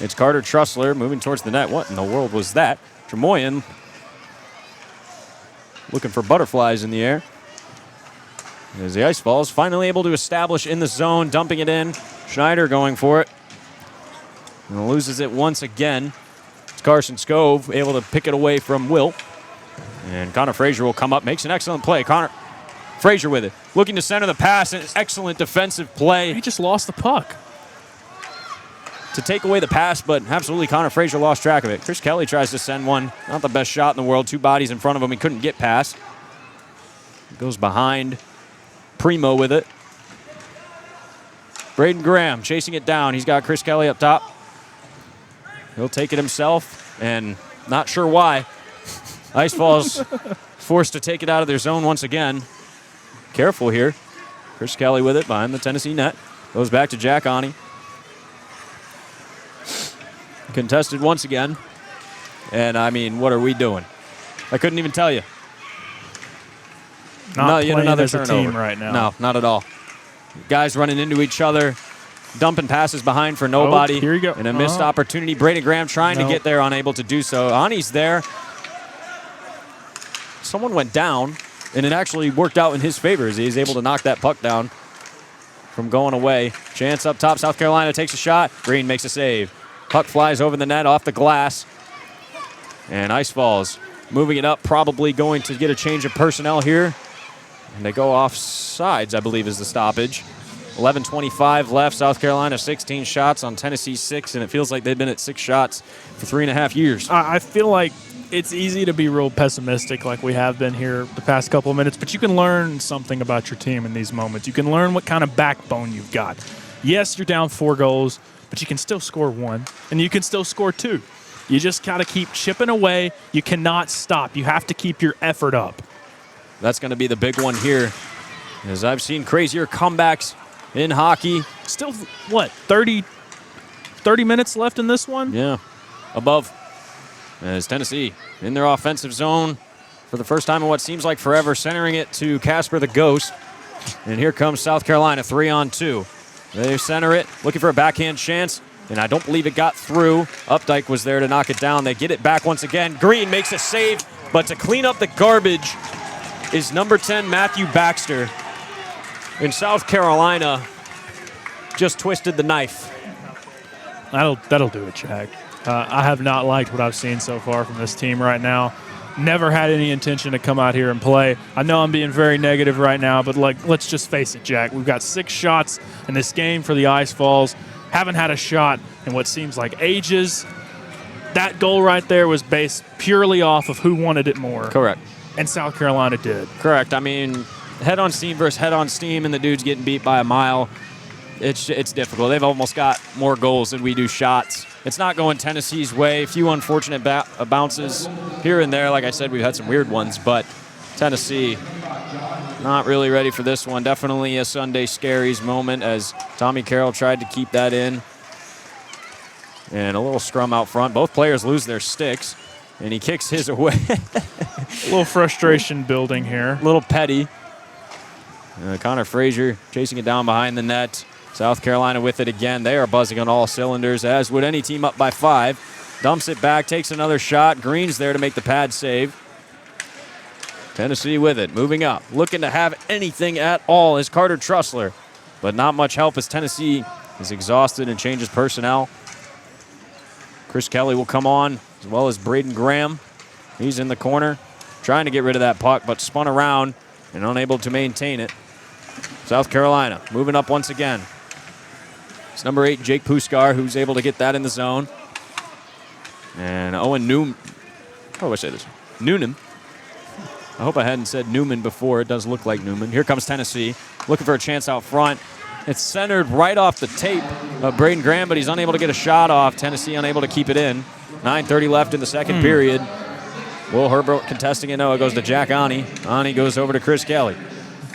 It's Carter Trussler moving towards the net. What in the world was that? Tremoyan looking for butterflies in the air. As the Ice Falls finally able to establish in the zone, dumping it in. Schneider going for it. And loses it once again. It's Carson Scove able to pick it away from Will. And Connor Frazier will come up, makes an excellent play. Connor Frazier with it. Looking to center the pass, an excellent defensive play. He just lost the puck. To take away the pass, but absolutely Connor Frazier lost track of it. Chris Kelly tries to send one. Not the best shot in the world. Two bodies in front of him. He couldn't get past. Goes behind. Primo with it. Braden Graham chasing it down. He's got Chris Kelly up top. He'll take it himself, and not sure why. Ice Falls forced to take it out of their zone once again. Careful here. Chris Kelly with it behind the Tennessee net. Goes back to Jack Ani. Contested once again. And, I mean, what are we doing? I couldn't even tell you. Not yet playing another as turnover. a team right now. No, not at all. Guys running into each other. Dumping passes behind for nobody. Here you go. And a missed opportunity. Braden Graham trying to get there, unable to do so. Ani's there. Someone went down, and it actually worked out in his favor as he's able to knock that puck down from going away. Chance up top. South Carolina takes a shot. Green makes a save. Puck flies over the net, off the glass. And Ice Falls moving it up, probably going to get a change of personnel here. And they go off sides, I believe, is the stoppage. 11:25 left. South Carolina 16 shots on Tennessee 6, and it feels like they've been at 6 shots for 3.5 years. I feel like it's easy to be real pessimistic like we have been here the past couple of minutes, but you can learn something about your team in these moments. You can learn what kind of backbone you've got. Yes, you're down 4 goals, but you can still score 1, and you can still score 2. You just got to keep chipping away. You cannot stop. You have to keep your effort up. That's going to be the big one here, as I've seen crazier comebacks in hockey. Still, what, 30 minutes left in this one? Yeah, above. As Tennessee in their offensive zone for the first time in what seems like forever, centering it to Casper the Ghost. And here comes South Carolina, 3-on-2. They center it, looking for a backhand chance, and I don't believe it got through. Updike was there to knock it down. They get it back once again. Green makes a save, but to clean up the garbage is number 10, Matthew Baxter. In South Carolina, just twisted the knife. That'll do it, Jack. I have not liked what I've seen so far from this team right now. Never had any intention to come out here and play. I know I'm being very negative right now, but let's just face it, Jack. We've got 6 shots in this game for the Ice Falls. Haven't had a shot in what seems like ages. That goal right there was based purely off of who wanted it more. Correct. And South Carolina did. Correct. I mean, head-on steam versus head-on steam, and the dude's getting beat by a mile. It's difficult. They've almost got more goals than we do shots. It's not going Tennessee's way. A few unfortunate bounces here and there. Like I said, we've had some weird ones, but Tennessee not really ready for this one. Definitely a Sunday Scaries moment as Tommy Carroll tried to keep that in. And a little scrum out front. Both players lose their sticks, and he kicks his away. A little frustration building here. A little petty. Connor Frazier chasing it down behind the net. South Carolina with it again. They are buzzing on all cylinders, as would any team up by 5. Dumps it back, takes another shot. Green's there to make the pad save. Tennessee with it, moving up. Looking to have anything at all is Carter Trussler. But not much help as Tennessee is exhausted and changes personnel. Chris Kelly will come on, as well as Braden Graham. He's in the corner, trying to get rid of that puck, but spun around and unable to maintain it. South Carolina moving up once again. It's number 8, Jake Puskar, who's able to get that in the zone. And Owen Newman. How do I say this? Noonan. I hope I hadn't said Newman before. It does look like Newman. Here comes Tennessee, looking for a chance out front. It's centered right off the tape of Braden Graham, but he's unable to get a shot off. Tennessee unable to keep it in. 9:30 left in the second period. Will Herbert contesting it. No, it goes to Jack Ani. Ani goes over to Chris Kelly.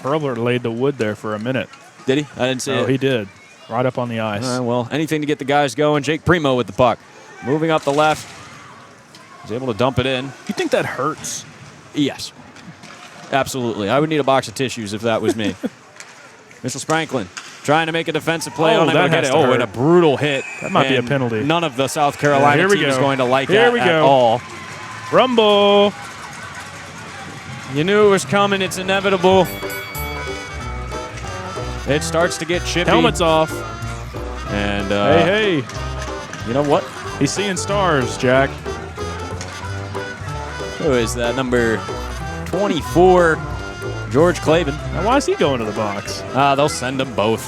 Herbert laid the wood there for a minute. Did he? I didn't see it. Oh, he did. Right up on the ice. Well, anything to get the guys going. Jake Primo with the puck. Moving up the left. He's able to dump it in. You think that hurts? Yes. Absolutely. I would need a box of tissues if that was me. Mitchell Spranklin trying to make a defensive play. Oh, unable to get it. Oh, and a brutal hit. That might be a penalty. None of the South Carolina team is going to like that at all. Rumble. You knew it was coming. It's inevitable. It starts to get chippy. Helmet's off. And hey. You know what? He's seeing stars, Jack. Who is that? Number 24, George Clavin. Now, why is he going to the box? They'll send them both.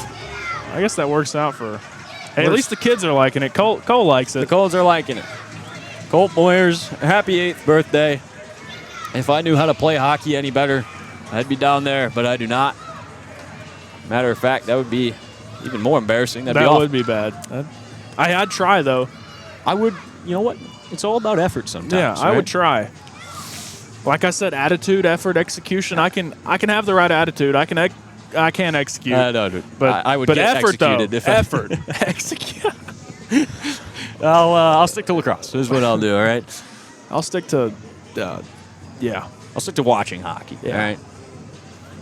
I guess that works out for... Hey, at least the kids are liking it. Cole likes it. The Coles are liking it. Colt Moyers, happy 8th birthday. If I knew how to play hockey any better, I'd be down there, but I do not. Matter of fact, that would be even more embarrassing. That would be bad. I'd try, though. I would, you know what? It's all about effort sometimes. Yeah, right? I would try. Like I said, attitude, effort, execution. I can have the right attitude. I can't execute. No, but I would but get effort executed though. if effort. Execute. I'll stick to lacrosse. Is what I'll do. All right. I'll stick to I'll stick to watching hockey. Yeah. All right.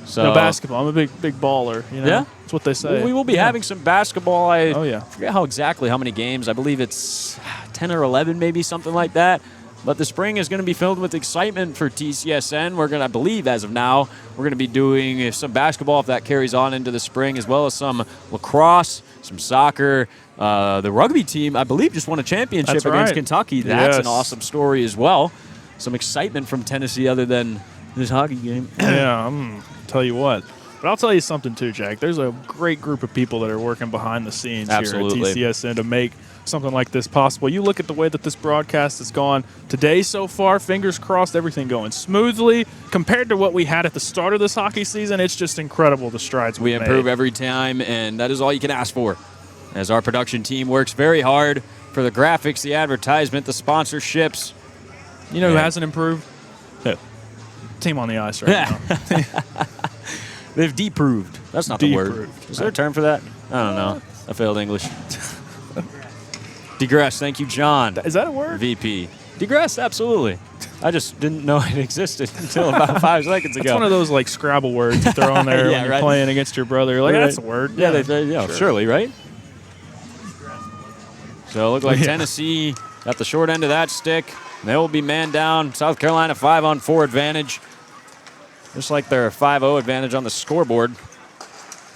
So no basketball. I'm a big baller. You know? Yeah? That's what they say. We will be having some basketball. I forget how many games. I believe it's 10 or 11, maybe something like that. But the spring is going to be filled with excitement for TCSN. We're going to, I believe, as of now, we're going to be doing some basketball if that carries on into the spring, as well as some lacrosse, some soccer. The rugby team, I believe, just won a championship against Kentucky. That's an awesome story as well. Some excitement from Tennessee other than this hockey game. Yeah, I'm tell you what. But I'll tell you something too, Jack. There's a great group of people that are working behind the scenes here at TCSN to make something like this possible. You look at the way that this broadcast has gone today so far, fingers crossed, everything going smoothly. Compared to what we had at the start of this hockey season, it's just incredible the strides we improve made. every time, and that is all you can ask for. As our production team works very hard for the graphics, the advertisement, the sponsorships. You know who hasn't improved? Who? Team on the ice right now. They've deproved. That's not the word. Is there a term for that? I don't know. I failed English. Digress. Thank you, John. Is that a word? VP. Digress, absolutely. I just didn't know it existed until about 5 seconds ago. It's one of those like Scrabble words you throw on there when you're playing against your brother. You're like, that's a word. Yeah, surely, right? So it looked like Tennessee got the short end of that stick. They will be man down. South Carolina 5-on-4 advantage. Just like their 5-0 advantage on the scoreboard.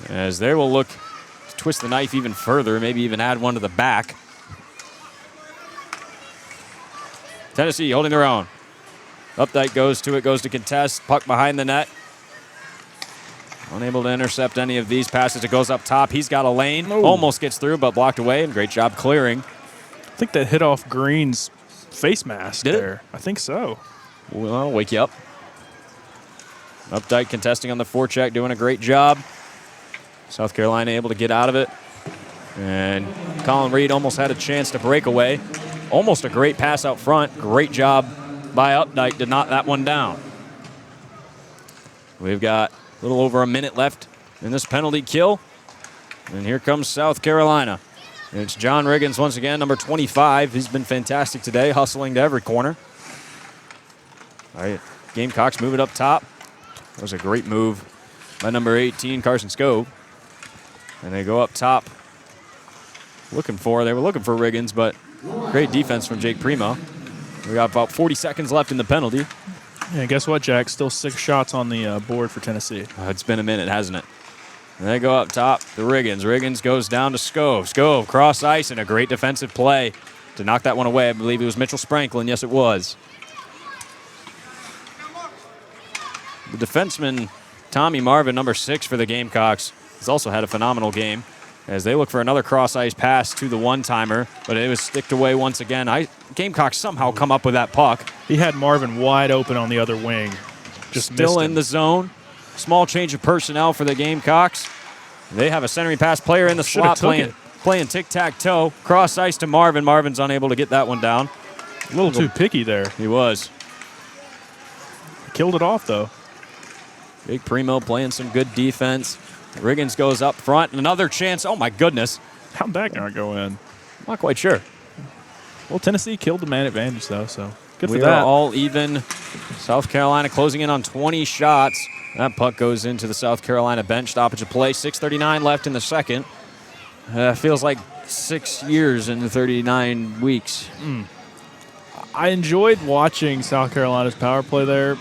As they will look to twist the knife even further, maybe even add one to the back. Tennessee holding their own. Updike goes to contest. Puck behind the net. Unable to intercept any of these passes. It goes up top. He's got a lane. Ooh. Almost gets through, but blocked away. And great job clearing. I think that hit off Green's face mask Did there. it? I think so. Well, I'll wake you up. Updike contesting on the forecheck, doing a great job. South Carolina able to get out of it. And Colin Reed almost had a chance to break away. Almost a great pass out front. Great job by Updike to knock that one down. We've got little over a minute left in this penalty kill. And here comes South Carolina. It's John Riggins once again, number 25. He's been fantastic today, hustling to every corner. All right, Gamecocks move it up top. That was a great move by number 18, Carson Scove. And they go up top. They were looking for Riggins, but great defense from Jake Primo. We got about 40 seconds left in the penalty. Yeah, guess what, Jack? Still 6 shots on the board for Tennessee. It's been a minute, hasn't it? And they go up top to Riggins. Riggins goes down to Scove. Scove cross ice and a great defensive play to knock that one away. I believe it was Mitchell Spranklin. Yes, it was. The defenseman, Tommy Marvin, number 6 for the Gamecocks, has also had a phenomenal game as they look for another cross-ice pass to the one-timer, but it was sticked away once again. Gamecocks somehow come up with that puck. He had Marvin wide open on the other wing. Just Still in the zone. Small change of personnel for the Gamecocks. They have a centering pass player in the slot playing tic-tac-toe. Cross-ice to Marvin. Marvin's unable to get that one down. A little too picky there. He was. Killed it off, though. Big Primo playing some good defense. Riggins goes up front. Another chance. Oh, my goodness. How'd that not go in? Not quite sure. Well, Tennessee killed the man advantage, though, so good for We that. are all even. South Carolina closing in on 20 shots. That puck goes into the South Carolina bench. Stoppage of play. 6:39 left in the second. Feels like 6 years and 39 weeks. I enjoyed watching South Carolina's power play there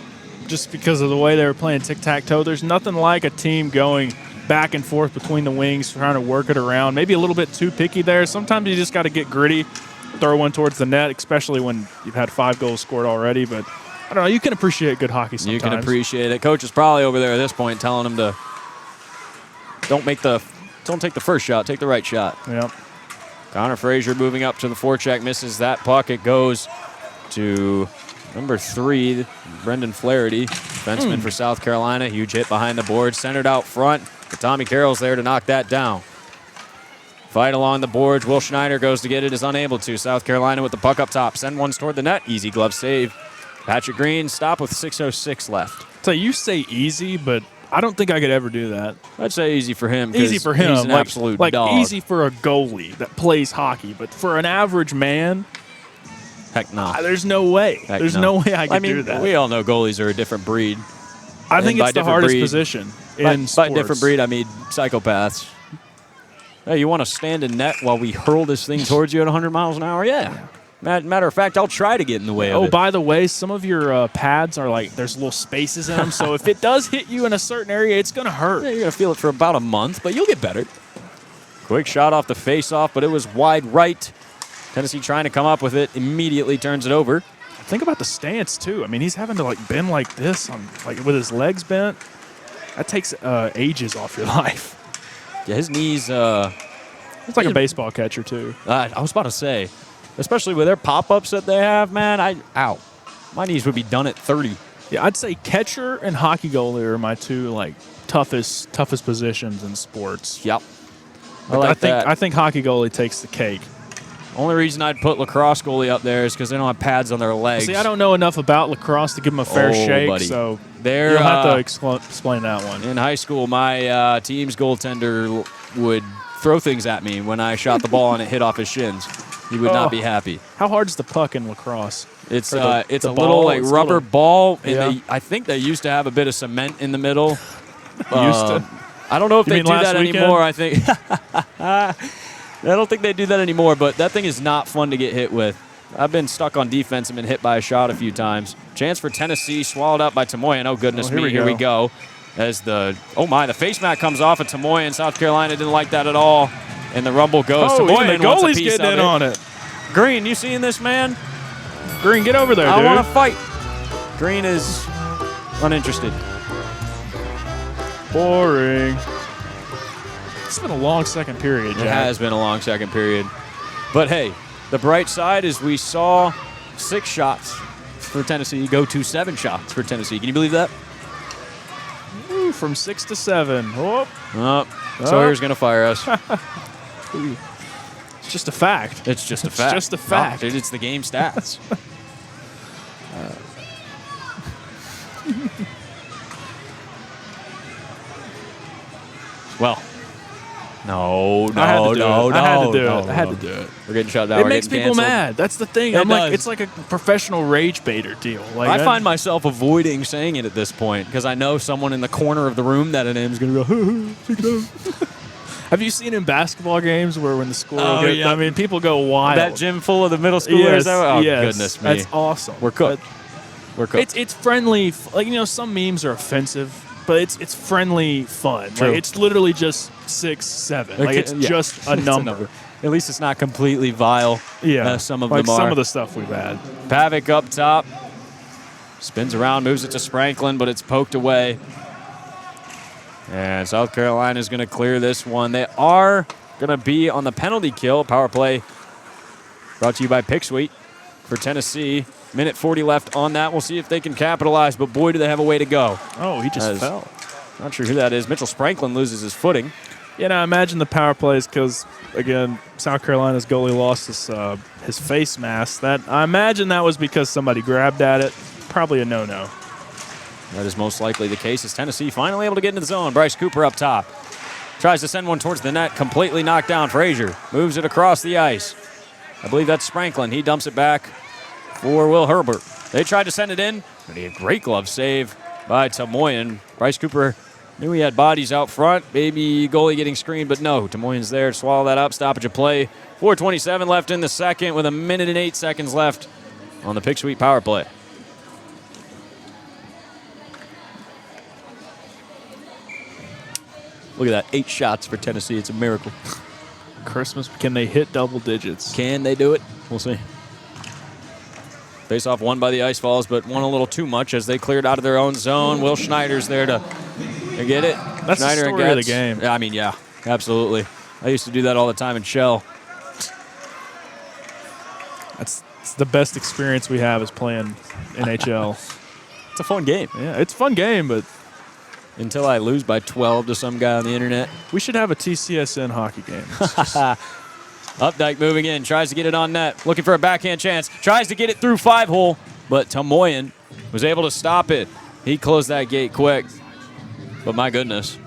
just because of the way they were playing tic-tac-toe. There's nothing like a team going back and forth between the wings, trying to work it around. Maybe a little bit too picky there. Sometimes you just got to get gritty, throw one towards the net, especially when you've had 5 goals scored already. But I don't know. You can appreciate good hockey sometimes. You can appreciate it. Coach is probably over there at this point telling him to don't take the first shot, take the right shot. Yep. Connor Frazier moving up to the forecheck, misses that puck. It goes to number 3, Brendan Flaherty, defenseman for South Carolina. Huge hit behind the board, centered out front. But Tommy Carroll's there to knock that down. Fight along the boards. Will Schneider goes to get it, is unable to. South Carolina with the puck up top. Send ones toward the net. Easy glove save. Patrick Green, stop with 6:06 left. So you say easy, but I don't think I could ever do that. I'd say easy for him. Easy for him. He's an absolute dog. Easy for a goalie that plays hockey, but for an average man, heck no. There's no way. There's no way I could do that. We all know goalies are a different breed. I think by it's the different hardest breed- position in By sports. different breed, I mean psychopaths. Hey, you want to stand in net while we hurl this thing towards you at 100 miles an hour? Yeah. Matter of fact, I'll try to get in the way of Oh, it. by the way, some of your pads are like, there's little spaces in them, so if it does hit you in a certain area, it's going to hurt. Yeah, you're going to feel it for about a month, but you'll get better. Quick shot off the face-off, but it was wide right. Tennessee trying to come up with it, immediately turns it over. Think about the stance, too. I mean, he's having to, bend like this, with his legs bent. That takes ages off your life. Yeah, his knees... It's like a baseball catcher, too. I was about to say, especially with their pop-ups that they have, man, ow. My knees would be done at 30. Yeah, I'd say catcher and hockey goalie are my two, toughest positions in sports. Yep. I think hockey goalie takes the cake. Only reason I'd put lacrosse goalie up there is because they don't have pads on their legs. See, I don't know enough about lacrosse to give them a fair shake, buddy. so They're, you'll have to explain that one. In high school, my team's goaltender would throw things at me when I shot the ball and it hit off his shins. He would not be happy. How hard is the puck in lacrosse? It's the a ball, little rubber ball, and Yeah. I think they used to have a bit of cement in the middle. Used to? I don't know if You they mean do last that weekend? anymore. I think I don't think they do that anymore. But that thing is not fun to get hit with. I've been stuck on defense and been hit by a shot a few times. Chance for Tennessee, swallowed up by Tamoyan. Oh goodness me, here we go. As the face mat comes off of Tamoyan. South Carolina didn't like that at all, and the rumble goes. Oh, Tamoyan even the wants a goalie's piece getting of in it. on it. Green, you seeing this, man? Green, get over there, I dude. want to fight. Green is uninterested. Boring. It's been a long second period, Jack. It has been a long second period. But hey, the bright side is we saw 6 shots for Tennessee go to 7 shots for Tennessee. Can you believe that? Ooh, from 6 to 7. Oh. Sawyer's going to fire us. It's just a fact. It's just a fact. Just a fact. Dude, it's the game stats. Well, no. I had to do it. We're getting shut down. It We're makes getting people canceled. mad. That's the thing. It does. It's like a professional rage baiter deal. Like I find myself avoiding saying it at this point because I know someone in the corner of the room that it is going to go, check it out. Have you seen in basketball games where when the score yeah. I mean, people go wild. That gym full of the middle schoolers? Yes, Oh, yes. goodness me. That's awesome. We're cooked. We're cooked. It's friendly. Like, some memes are offensive, but it's friendly fun. True. Like, it's literally just 6, 7. Like, it's just a It's number. At least it's not completely vile. Yeah. Some of like them are. some of the stuff we've had. Pavic up top. Spins around, moves it to Spranklin, but it's poked away. And South Carolina is going to clear this one. They are going to be on the penalty kill. Power play brought to you by Pick Suite for Tennessee. Minute 40 left on that. We'll see if they can capitalize, but boy, do they have a way to go. Oh, he just fell. Not sure who that is. Mitchell Spranklin loses his footing. Yeah, I imagine the power plays because, again, South Carolina's goalie lost his face mask. I imagine that was because somebody grabbed at it. Probably a no-no. That is most likely the case as Tennessee finally able to get into the zone. Bryce Cooper up top. Tries to send one towards the net. Completely knocked down. Frazier moves it across the ice. I believe that's Spranklin. He dumps it back for Will Herbert. They tried to send it in, but he had a great glove save by Tamoyan. Bryce Cooper knew he had bodies out front. Maybe goalie getting screened, but no. Tamoyan's there to swallow that up. Stoppage of play. 4:27 left in the second with 1 minute and 8 seconds left on the Pick Suite power play. Look at that. 8 shots for Tennessee. It's a miracle. Christmas, can they hit double digits? Can they do it? We'll see. Face-off won by the Ice Falls, but won a little too much as they cleared out of their own zone. Will Schneider's there to get it. That's Schneider the story of the game. I mean, yeah, absolutely. I used to do that all the time in Shell. It's the best experience we have is playing NHL. It's a fun game. Yeah, it's a fun game, but until I lose by 12 to some guy on the internet. We should have a TCSN hockey game. Updike moving in, tries to get it on net, looking for a backhand chance, tries to get it through 5-hole, but Tamoyan was able to stop it. He closed that gate quick, but my goodness.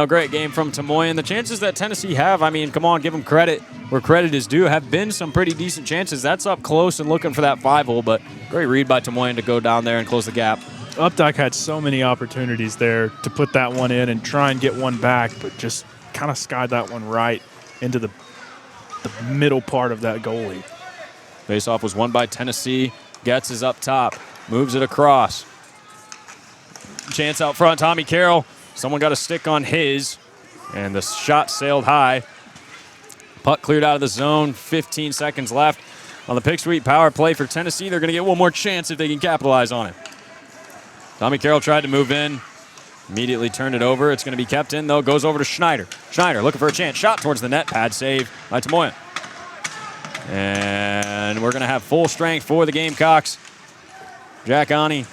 Great game from Tamoyan. The chances that Tennessee have, I mean, come on, give them credit where credit is due, have been some pretty decent chances. That's up close and looking for that 5-hole, but great read by Tamoyan to go down there and close the gap. Updike had so many opportunities there to put that one in and try and get one back, but just kind of skied that one right into the middle part of that goalie. Face-off was won by Tennessee. Getz is up top, moves it across. Chance out front, Tommy Carroll. Someone got a stick on his, and the shot sailed high. Puck cleared out of the zone, 15 seconds left on the Pick Suite power play for Tennessee. They're going to get one more chance if they can capitalize on it. Tommy Carroll tried to move in, immediately turned it over. It's going to be kept in, though. Goes over to Schneider. Schneider looking for a chance. Shot towards the net. Pad save by Tamoyan. And we're going to have full strength for the Gamecocks. Jack Ani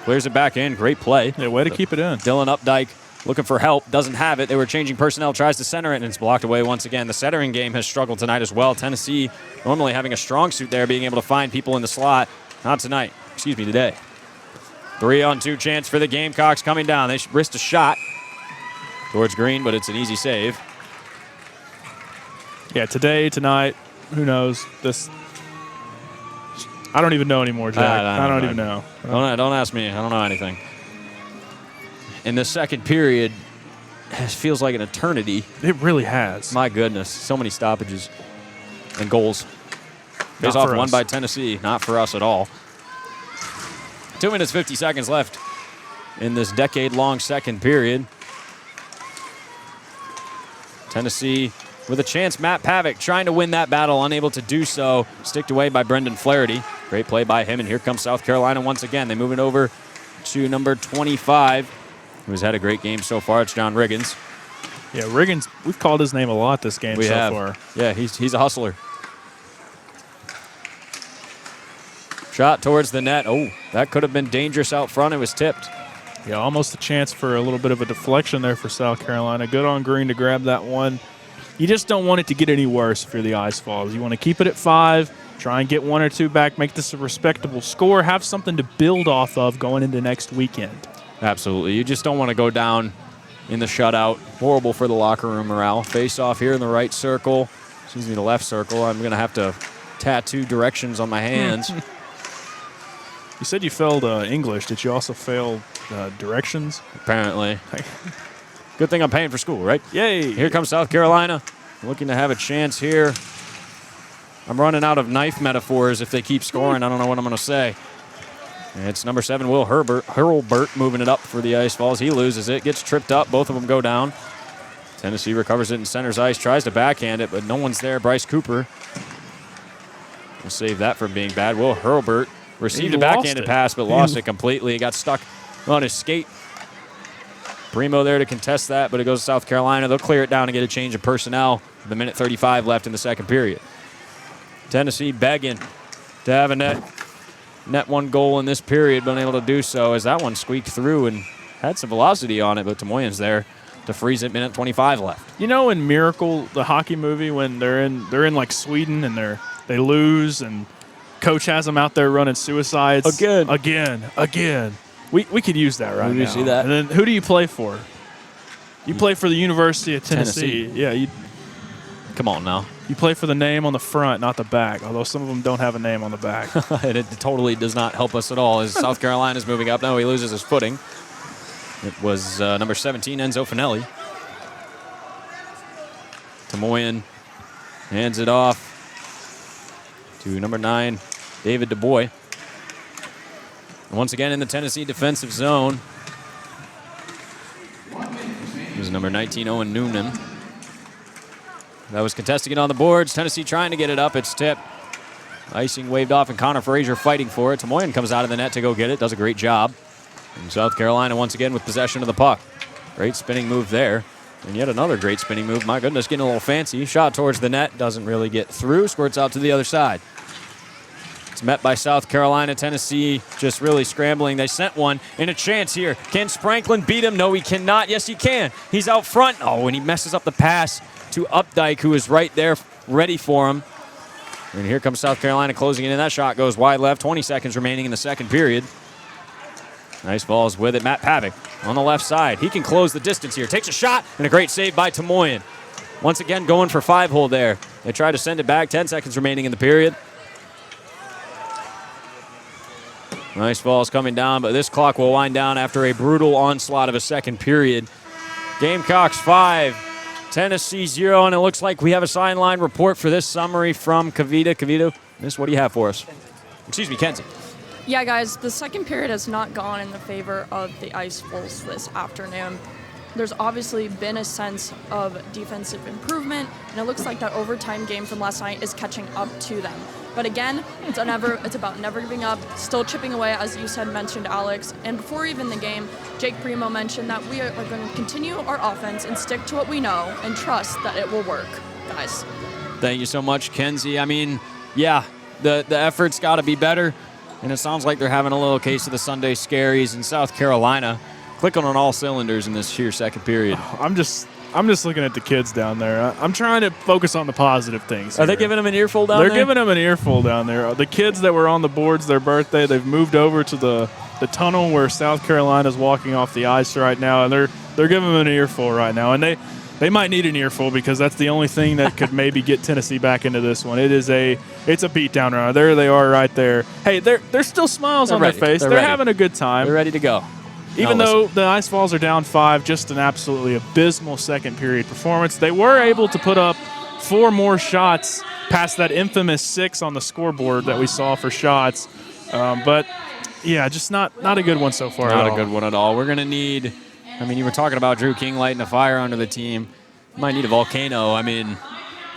clears it back in. Great play. Yeah, way to keep it in. Dylan Updike looking for help. Doesn't have it. They were changing personnel. Tries to center it, and it's blocked away once again. The centering game has struggled tonight as well. Tennessee normally having a strong suit there, being able to find people in the slot. Not tonight. Excuse me, today. 3-on-2 chance for the Gamecocks coming down. They risked a shot towards Green, but it's an easy save. Yeah, tonight, who knows? I don't even know anymore, Jack. I don't even know. Don't ask me. I don't know anything. In the second period, it feels like an eternity. It really has. My goodness, so many stoppages and goals. Face-off won by Tennessee. Not for us at all. 2 minutes, 50 seconds left in this decade-long second period. Tennessee with a chance. Matt Pavic trying to win that battle, unable to do so. Sticked away by Brendan Flaherty. Great play by him, and here comes South Carolina once again. They move it over to number 25, who's had a great game so far. It's John Riggins. Yeah, Riggins, we've called his name a lot this game so far. Yeah, he's a hustler. Shot towards the net. Oh, that could have been dangerous out front. It was tipped. Yeah, almost a chance for a little bit of a deflection there for South Carolina. Good on Green to grab that one. You just don't want it to get any worse if you're the Ice Falls. You want to keep it at 5, try and get 1 or 2 back, make this a respectable score, have something to build off of going into next weekend. Absolutely. You just don't want to go down in the shutout. Horrible for the locker room morale. Face off here in the right circle. Excuse me, the left circle. I'm going to have to tattoo directions on my hands. You said you failed English. Did you also fail directions? Apparently. Good thing I'm paying for school, right? Yay. Here comes South Carolina. Looking to have a chance here. I'm running out of knife metaphors if they keep scoring. I don't know what I'm going to say. It's number 7, Will Hurlburt, moving it up for the Ice Falls. He loses it, gets tripped up. Both of them go down. Tennessee recovers it in center's ice, tries to backhand it, but no one's there. Bryce Cooper will save that from being bad. Will Hurlburt received a backhanded pass, but lost it completely. He got stuck on his skate. Primo there to contest that, but it goes to South Carolina. They'll clear it down and get a change of personnel with a minute 35 left in the second period. Tennessee begging to have a net one goal in this period, but unable to do so as that one squeaked through and had some velocity on it, but Tomoyen's there to freeze it. Minute 25 left. You know, in Miracle, the hockey movie, when they're in like Sweden and they lose and coach has them out there running suicides again. We could use that right now. You see that? And then who do you play for? You play for the University of Tennessee. Yeah, Come on now. you play for the name on the front, not the back. Although some of them don't have a name on the back. And it totally does not help us at all as South Carolina's moving up. Now he loses his footing. It was number 17, Enzo Finelli. Tomoyen hands it off to number 9, David DuBois. And once again in the Tennessee defensive zone. It was number 19, Owen Noonan. That was contesting it on the boards. Tennessee trying to get it up. It's tipped. Icing waved off, and Connor Frazier fighting for it. Tomoyen comes out of the net to go get it. Does a great job. And South Carolina once again with possession of the puck. Great spinning move there. And yet another great spinning move. My goodness, getting a little fancy. Shot towards the net. Doesn't really get through. Squirts out to the other side. It's met by South Carolina. Tennessee just really scrambling. They sent one in a chance here. Can Spranklin beat him? No, he cannot. Yes, he can. He's out front. Oh, and he messes up the pass to Updike, who is right there ready for him. And here comes South Carolina closing it in. That shot goes wide left. 20 seconds remaining in the second period. Nice balls with it. Matt Pavic on the left side. He can close the distance here. Takes a shot, and a great save by Tomoyen. Once again, going for 5-hole there. They try to send it back. 10 seconds remaining in the period. Nice balls coming down, but this clock will wind down after a brutal onslaught of a second period. Gamecocks 5, Tennessee 0, and it looks like we have a sideline report for this summary from Kavita. Kavita, Miss, what do you have for us? Excuse me, Kenzie. Yeah, guys, the second period has not gone in the favor of the Ice Wolves this afternoon. There's obviously been a sense of defensive improvement, and it looks like that overtime game from last night is catching up to them. But again, it's about never giving up, still chipping away, as you said, mentioned, Alex. And before even the game, Jake Primo mentioned that we are going to continue our offense and stick to what we know and trust that it will work, guys. Thank you so much, Kenzie. I mean, yeah, the effort's got to be better, and it sounds like they're having a little case of the Sunday scaries in South Carolina. Clicking on all cylinders in this here second period. I'm just looking at the kids down there. I'm trying to focus on the positive things. Are they giving them an earful down there? They're giving them an earful down there. The kids that were on the boards, their birthday, they've moved over to the tunnel where South Carolina's walking off the ice right now, and they're giving them an earful right now. And they might need an earful because that's the only thing that could maybe get Tennessee back into this one. It's a beatdown right now. There they are right there. Hey, there's still smiles on their face. They're having a good time. They're ready to go. Even though the Ice Falls are down 5, just an absolutely abysmal second period performance. They were able to put up 4 more shots past that infamous 6 on the scoreboard that we saw for shots. But, yeah, just not a good one so far. Not a good one at all. We're going to need, I mean, you were talking about Drew King lighting a fire under the team. Might need a volcano. I mean,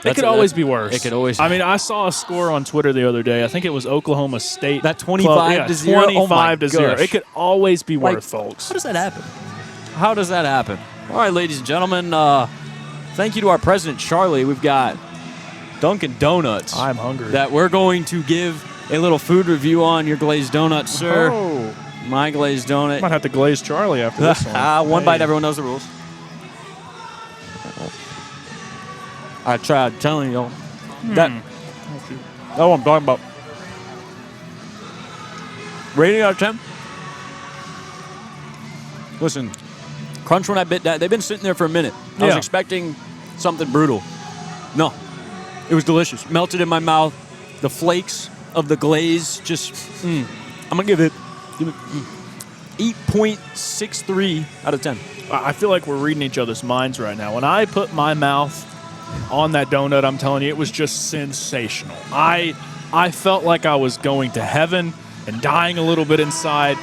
it could always be worse. It could always. I mean, I saw a score on Twitter the other day. I think it was Oklahoma State. That 25-0. 25-0. It could always be worse, folks. How does that happen? How does that happen? All right, ladies and gentlemen. Thank you to our president, Charlie. We've got Dunkin' Donuts. I'm hungry. That we're going to give a little food review on. Your glazed donut, sir. Oh. My glazed donut. Might have to glaze Charlie after this one. One bite. Everyone knows the rules. I tried telling you that's what I'm talking about. Rating out of 10. Listen, Crunch when I bit that. They've been sitting there for a minute. I was expecting something brutal. No, it was delicious. Melted in my mouth. The flakes of the glaze just, I'm going to give it 8.63 out of 10. I feel like we're reading each other's minds right now. When I put my mouth on that donut, I'm telling you, it was just sensational. I felt like I was going to heaven and dying a little bit inside.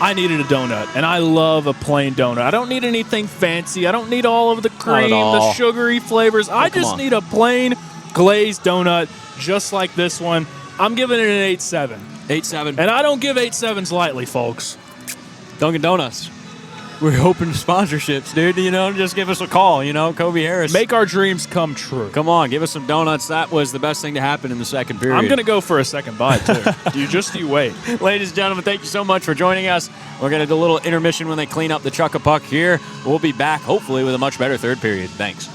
I needed a donut, and I love a plain donut. I don't need anything fancy. I don't need all of the cream, the sugary flavors. I just need a plain glazed donut just like this one. I'm giving it an 8.7. 8.7. And I don't give 8.7s lightly, folks. Dunkin' Donuts. We're open to sponsorships, dude. Just give us a call, Kobe Harris. Make our dreams come true. Come on, give us some donuts. That was the best thing to happen in the second period. I'm going to go for a second bite, too. you wait. Ladies and gentlemen, thank you so much for joining us. We're going to do a little intermission when they clean up the Chuck-a-Puck here. We'll be back, hopefully, with a much better third period. Thanks.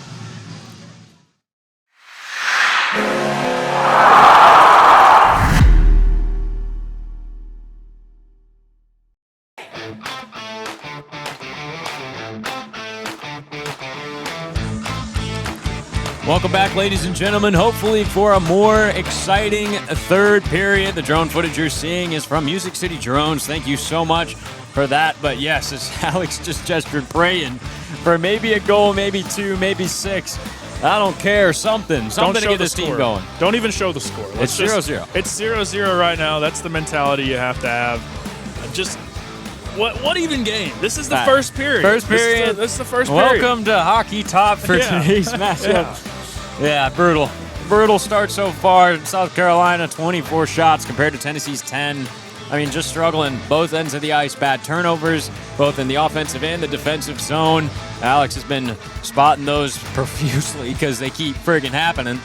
Welcome back, ladies and gentlemen, hopefully for a more exciting third period. The drone footage you're seeing is from Music City Drones. Thank you so much for that. But yes, as Alex just gestured, praying for maybe a goal, maybe two, maybe six. I don't care, something to get this team going. Don't even show the score. It's 0-0. It's 0-0 right now. That's the mentality you have to have. Just... What even game? This is the first period. First period. This is the first period. Welcome to Hockey Top for today's matchup. Yeah, brutal. Brutal start so far. South Carolina, 24 shots compared to Tennessee's 10. I mean, just struggling both ends of the ice. Bad turnovers, both in the offensive and the defensive zone. Alex has been spotting those profusely because they keep friggin' happening.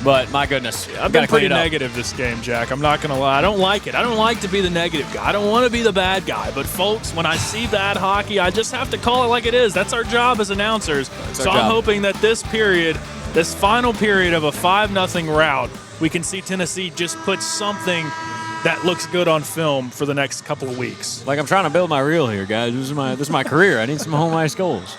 But my goodness, I've been pretty negative this game, Jack. I'm not going to lie. I don't like it. I don't like to be the negative guy. I don't want to be the bad guy. But, folks, when I see bad hockey, I just have to call it like it is. That's our job as announcers. So I'm hoping that this period, this final period of a 5-0 rout, we can see Tennessee just put something that looks good on film for the next couple of weeks. Like I'm trying to build my reel here, guys. This is my career. I need some home ice goals.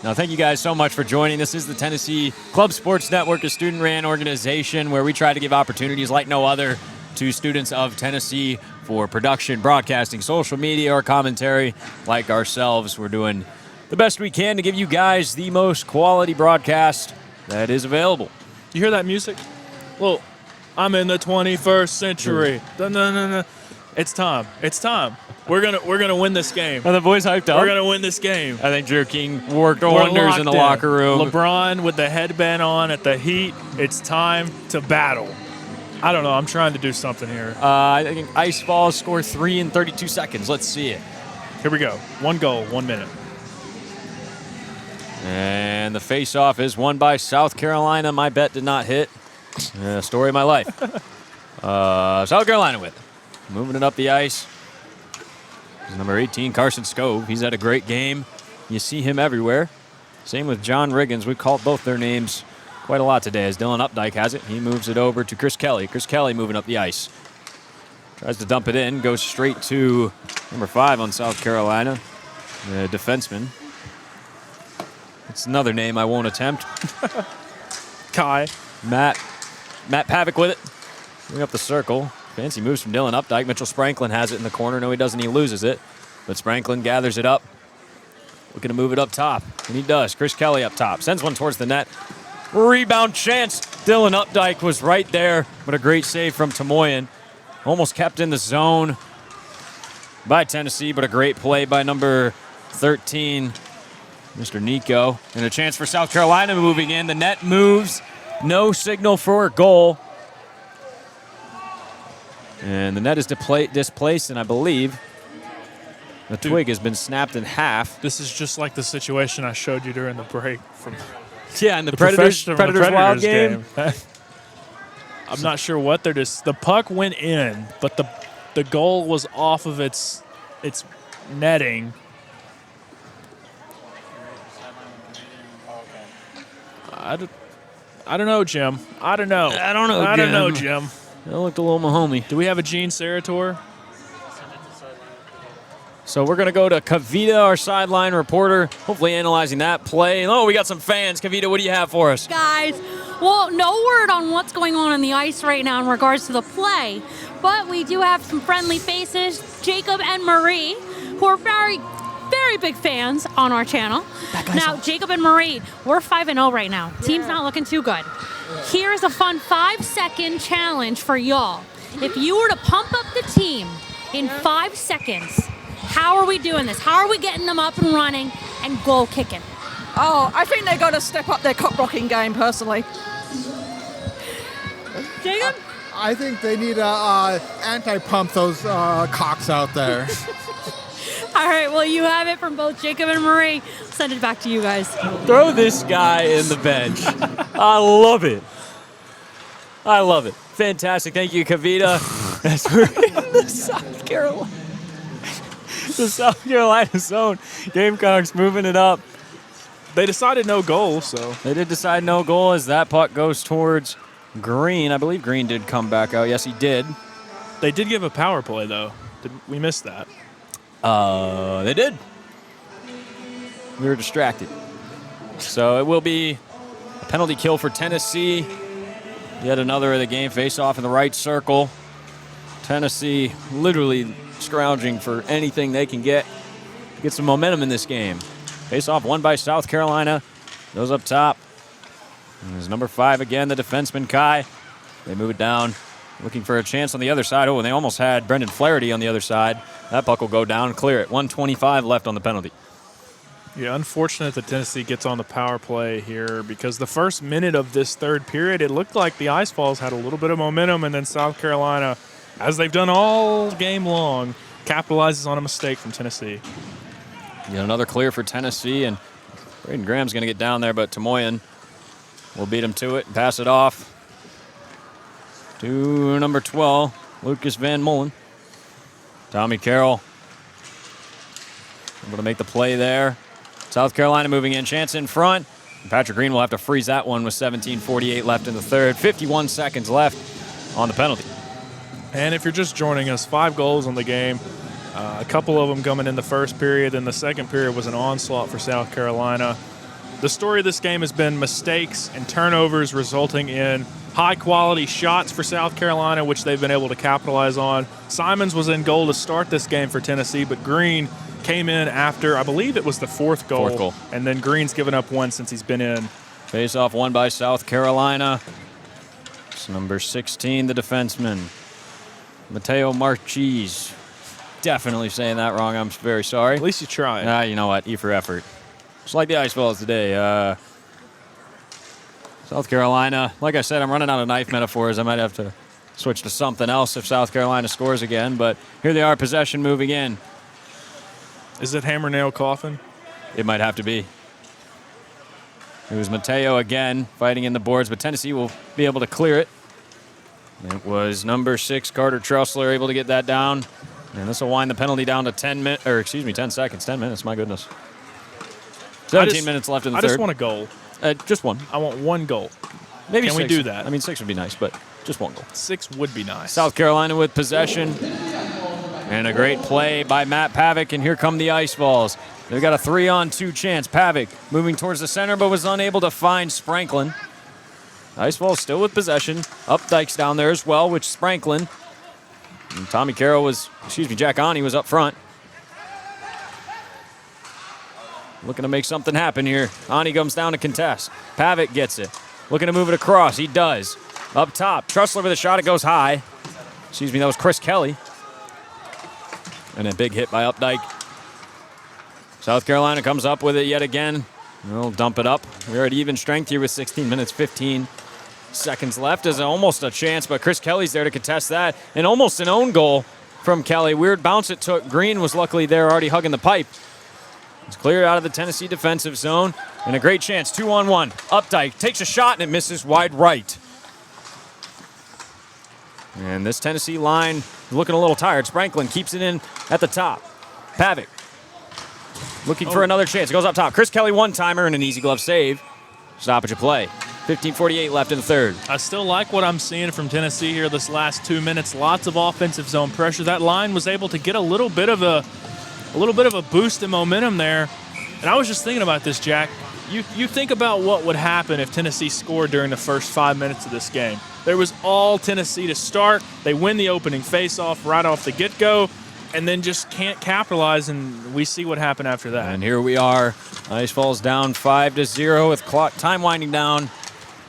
Now, thank you guys so much for joining. This is the Tennessee Club Sports Network, a student-ran organization where we try to give opportunities like no other to students of Tennessee for production, broadcasting, social media, or commentary like ourselves. We're doing the best we can to give you guys the most quality broadcast that is available. You hear that music? Well, I'm in the 21st century. It's time. It's time. We're gonna win this game. Are the boys hyped up? We're gonna win this game. I think Drew King worked wonders in the locker room. LeBron with the headband on at the Heat. It's time to battle. I don't know. I'm trying to do something here. I think Ice Falls score 3 in 32 seconds. Let's see it. Here we go. 1 goal, 1 minute. And the face-off is won by South Carolina. My bet did not hit. Story of my life. South Carolina with it. Moving it up the ice. Number 18, Carson Scove. He's had a great game. You see him everywhere. Same with John Riggins. We called both their names quite a lot today as Dylan Updike has it. He moves it over to Chris Kelly. Chris Kelly moving up the ice. Tries to dump it in. Goes straight to number 5 on South Carolina. The defenseman. It's another name I won't attempt. Kai. Matt Pavic with it. Bring up the circle. Fancy moves from Dylan Updike. Mitchell Spranklin has it in the corner. No, he doesn't. He loses it. But Spranklin gathers it up. Looking to move it up top. And he does. Chris Kelly up top. Sends one towards the net. Rebound chance. Dylan Updike was right there. But a great save from Tamoyan. Almost kept in the zone by Tennessee. But a great play by number 13, Mr. Nico. And a chance for South Carolina moving in. The net moves. No signal for a goal. And the net is displaced, and I believe the twig has been snapped in half. This is just like the situation I showed you during the break from in the Predators Wild game. I'm not sure what they're just. The puck went in, but the goal was off of its netting. I don't know, Jim. I don't know, Jim. That looked a little Mahomey. Do we have a Gene Sarator? So we're going to go to Kavita, our sideline reporter, hopefully analyzing that play. Oh, we got some fans. Kavita, what do you have for us? Guys, well, no word on what's going on the ice right now in regards to the play, but we do have some friendly faces, Jacob and Marie, who are very, very big fans on our channel. Now, Jacob and Marie, we're 5-0 right now. Team's not looking too good. Here's a fun 5-second challenge for y'all. If you were to pump up the team in 5 seconds, how are we doing this? How are we getting them up and running and goal kicking? Oh, I think they got to step up their cup blocking game, personally. Jacob? I think they need to anti-pump those cocks out there. All right, well, you have it from both Jacob and Marie. Send it back to you guys. Throw this guy in the bench. I love it. I love it. Fantastic. Thank you, Kavita. As we're in the South Carolina zone. Gamecocks moving it up. They decided no goal, so. They did decide no goal as that puck goes towards Green. I believe Green did come back out. Yes, he did. They did give a power play, though. We missed that. They did. We were distracted. So it will be a penalty kill for Tennessee. Yet another of the game. Face off in the right circle. Tennessee literally scrounging for anything they can get to get some momentum in this game. Face off won by South Carolina. Goes up top. And there's number 5 again, the defenseman Kai. They move it down. Looking for a chance on the other side. Oh, and they almost had Brendan Flaherty on the other side. That puck will go down, clear it. 1:25 left on the penalty. Yeah, unfortunate that Tennessee gets on the power play here because the first minute of this third period, it looked like the Ice Falls had a little bit of momentum, and then South Carolina, as they've done all game long, capitalizes on a mistake from Tennessee. Yet another clear for Tennessee, and Braden Graham's going to get down there, but Tamoyan will beat him to it and pass it off to number 12, Lucas Van Mullen. Tommy Carroll able to make the play there. South Carolina moving in, chance in front. And Patrick Green will have to freeze that one with 17:48 left in the third. 51 seconds left on the penalty. And if you're just joining us, 5 goals on the game. A couple of them coming in the first period, and the second period was an onslaught for South Carolina. The story of this game has been mistakes and turnovers resulting in high-quality shots for South Carolina, which they've been able to capitalize on. Simons was in goal to start this game for Tennessee, but Green came in after, I believe it was the fourth goal. And then Green's given up one since he's been in. Face-off won by South Carolina. It's number 16, the defenseman, Mateo Marchese. Definitely saying that wrong. I'm very sorry. At least you tried. You know what? E for effort. Just like the Ice Balls today. South Carolina, like I said, I'm running out of knife metaphors. I might have to switch to something else if South Carolina scores again. But here they are, possession moving in. Is it hammer, nail, coffin? It might have to be. It was Mateo again fighting in the boards, but Tennessee will be able to clear it. It was number 6, Carter Trussler, able to get that down. And this will wind the penalty down to 10 seconds. 10 minutes, my goodness. 17 minutes left in the third. I just want a goal. Just one. I want one goal. Maybe Can 6. we do that? I mean, 6 would be nice, but just one goal. 6 would be nice. South Carolina with possession. And a great play by Matt Pavic, and here come the Ice Balls. They've got a 3-on-2 chance. Pavic moving towards the center, but was unable to find Spranklin. Ice Balls still with possession. Updike's down there as well, which Spranklin. And Jack Ani was up front. Looking to make something happen here. Ani comes down to contest. Pavic gets it. Looking to move it across. He does. Up top. Trussler with a shot. It goes high. That was Chris Kelly. And a big hit by Updike. South Carolina comes up with it yet again. They'll dump it up. We're at even strength here with 16 minutes, 15 seconds left. There's almost a chance, but Chris Kelly's there to contest that. And almost an own goal from Kelly. Weird bounce it took. Green was luckily there already hugging the pipe. It's cleared out of the Tennessee defensive zone. And a great chance, 2-on-1. Updike takes a shot and it misses wide right. And this Tennessee line is looking a little tired. Spranklin keeps it in at the top. Pavic looking for another chance. It goes up top. Chris Kelly one-timer and an easy glove save. Stoppage of play. 15:48 left in the third. I still like what I'm seeing from Tennessee here this last 2 minutes. Lots of offensive zone pressure. That line was able to get a little bit of a a little bit of a boost in momentum there. And I was just thinking about this, Jack. You think about what would happen if Tennessee scored during the first 5 minutes of this game. There was all Tennessee to start. They win the opening faceoff right off the get-go, and then just can't capitalize, and we see what happened after that. And here we are. Ice Falls down 5-0 with clock time winding down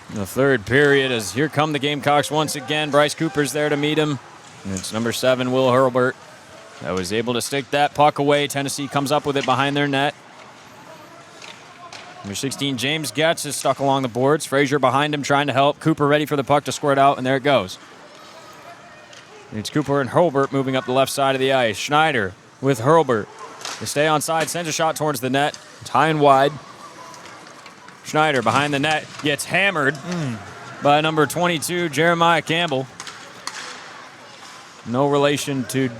in the third period as here come the Gamecocks once again. Bryce Cooper's there to meet him. And it's number 7, Will Hurlburt, that was able to stick that puck away. Tennessee comes up with it behind their net. Number 16, James Getz is stuck along the boards. Frazier behind him trying to help. Cooper ready for the puck to squirt out, and there it goes. It's Cooper and Hurlburt moving up the left side of the ice. Schneider with Hurlburt. They stay on side, sends a shot towards the net. It's high and wide. Schneider behind the net gets hammered by number 22, Jeremiah Campbell. No relation to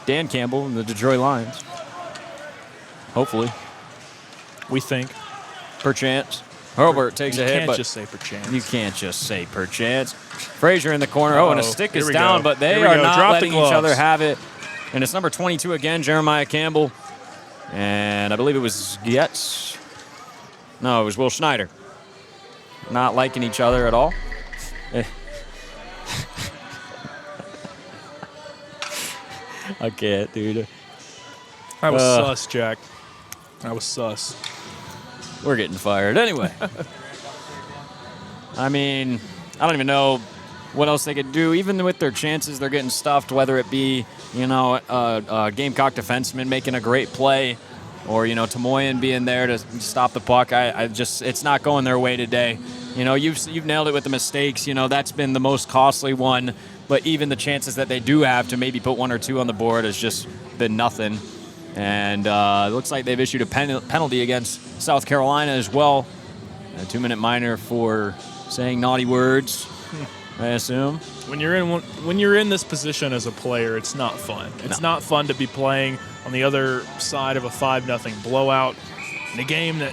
Dan Campbell and the Detroit Lions. Hopefully. We think. Perchance. Hurlburt takes a hit, but you can't just say perchance. you can't just say perchance. Frazier in the corner. Oh, and a stick is Here we down, go. but they Here we are go. not Drop the letting each gloves. other have it. And it's number 22 again, Jeremiah Campbell. And I believe it was Getz. No, it was Will Schneider. Not liking each other at all. I can't, dude. I was sus, Jack. I was sus. We're getting fired. Anyway. I mean, I don't even know what else they could do. Even with their chances, they're getting stuffed, whether it be, a Gamecock defenseman making a great play or, Tamoyan being there to stop the puck. It's not going their way today. You've nailed it with the mistakes. That's been the most costly one. But even the chances that they do have to maybe put 1 or 2 on the board has just been nothing. And it looks like they've issued a penalty against South Carolina as well. A 2-minute minor for saying naughty words, I assume. When you're in this position as a player, it's not fun. It's not fun to be playing on the other side of a 5-0 blowout in a game that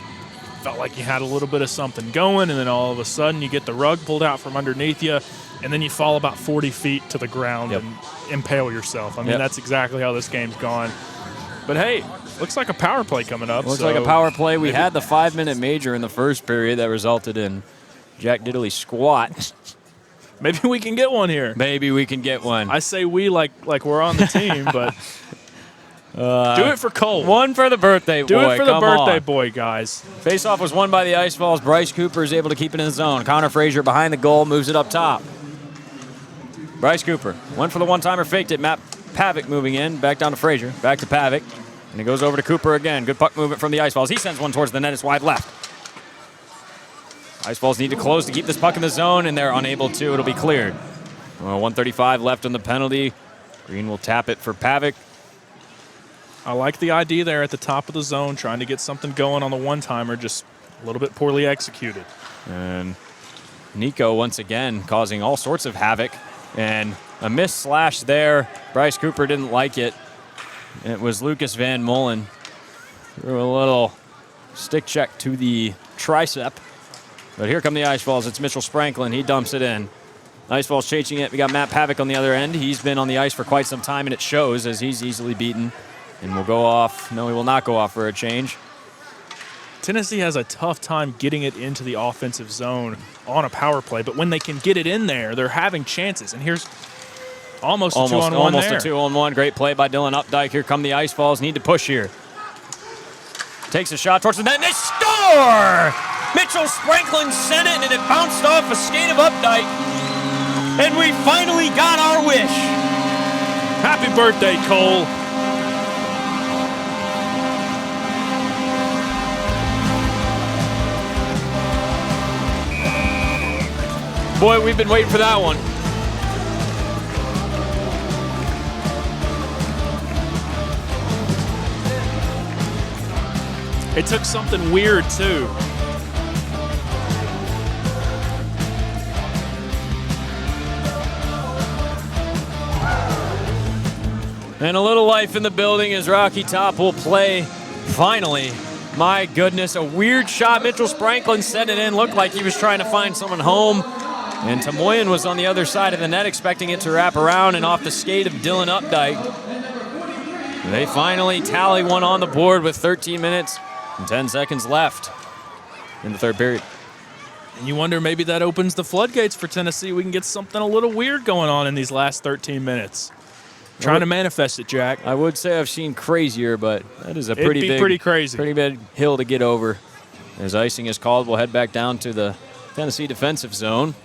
felt like you had a little bit of something going, and then all of a sudden you get the rug pulled out from underneath you, and then you fall about 40 feet to the ground and impale yourself. I mean, that's exactly how this game's gone. But hey, looks like a power play coming up. Looks like a power play. We had the 5-minute major in the first period that resulted in Jack Diddley squat. Maybe we can get one here. Maybe we can get one. I say we like we're on the team, but do it for Cole. One for the birthday boy. Do it for the Come birthday on. boy, guys. Faceoff was won by the Ice Falls. Bryce Cooper is able to keep it in the zone. Connor Frazier behind the goal, moves it up top. Bryce Cooper went for the one-timer, faked it. Matt Pavic moving in, back down to Frazier, back to Pavic. And it goes over to Cooper again. Good puck movement from the Ice Falls. He sends one towards the net. It's wide left. Ice Falls need to close to keep this puck in the zone, and they're unable to. It'll be cleared. 1:35 left on the penalty. Green will tap it for Pavic. I like the idea there at the top of the zone, trying to get something going on the one-timer, just a little bit poorly executed. And Nico once again causing all sorts of havoc. And a missed slash there. Bryce Cooper didn't like it. It was Lucas Van Mullen. Threw a little stick check to the tricep. But here come the Ice Falls. It's Mitchell Spranklin. He dumps it in. Ice Falls chasing it. We got Matt Pavic on the other end. He's been on the ice for quite some time, and it shows as he's easily beaten. And will go off. No, he will not go off for a change. Tennessee has a tough time getting it into the offensive zone on a power play, but when they can get it in there, they're having chances. And here's almost a 2-on-1 there. Almost a 2-on-1. Great play by Dylan Updike. Here come the Ice Falls. Need to push here. Takes a shot towards the net, and they score! Mitchell Spranklin sent it, and it bounced off a skate of Updike. And we finally got our wish. Happy birthday, Cole. Boy, we've been waiting for that one. It took something weird, too. And a little life in the building as Rocky Top will play finally. My goodness, a weird shot. Mitchell Spranklin sent it in. Looked like he was trying to find someone home. And Tamoyan was on the other side of the net expecting it to wrap around and off the skate of Dylan Updike. They finally tally one on the board with 13 minutes and 10 seconds left in the third period. And you wonder maybe that opens the floodgates for Tennessee. We can get something a little weird going on in these last 13 minutes. Trying to manifest it, Jack. I would say I've seen crazier, but that is a It'd be pretty crazy. Pretty big hill to get over. As icing is called, we'll head back down to the Tennessee defensive zone.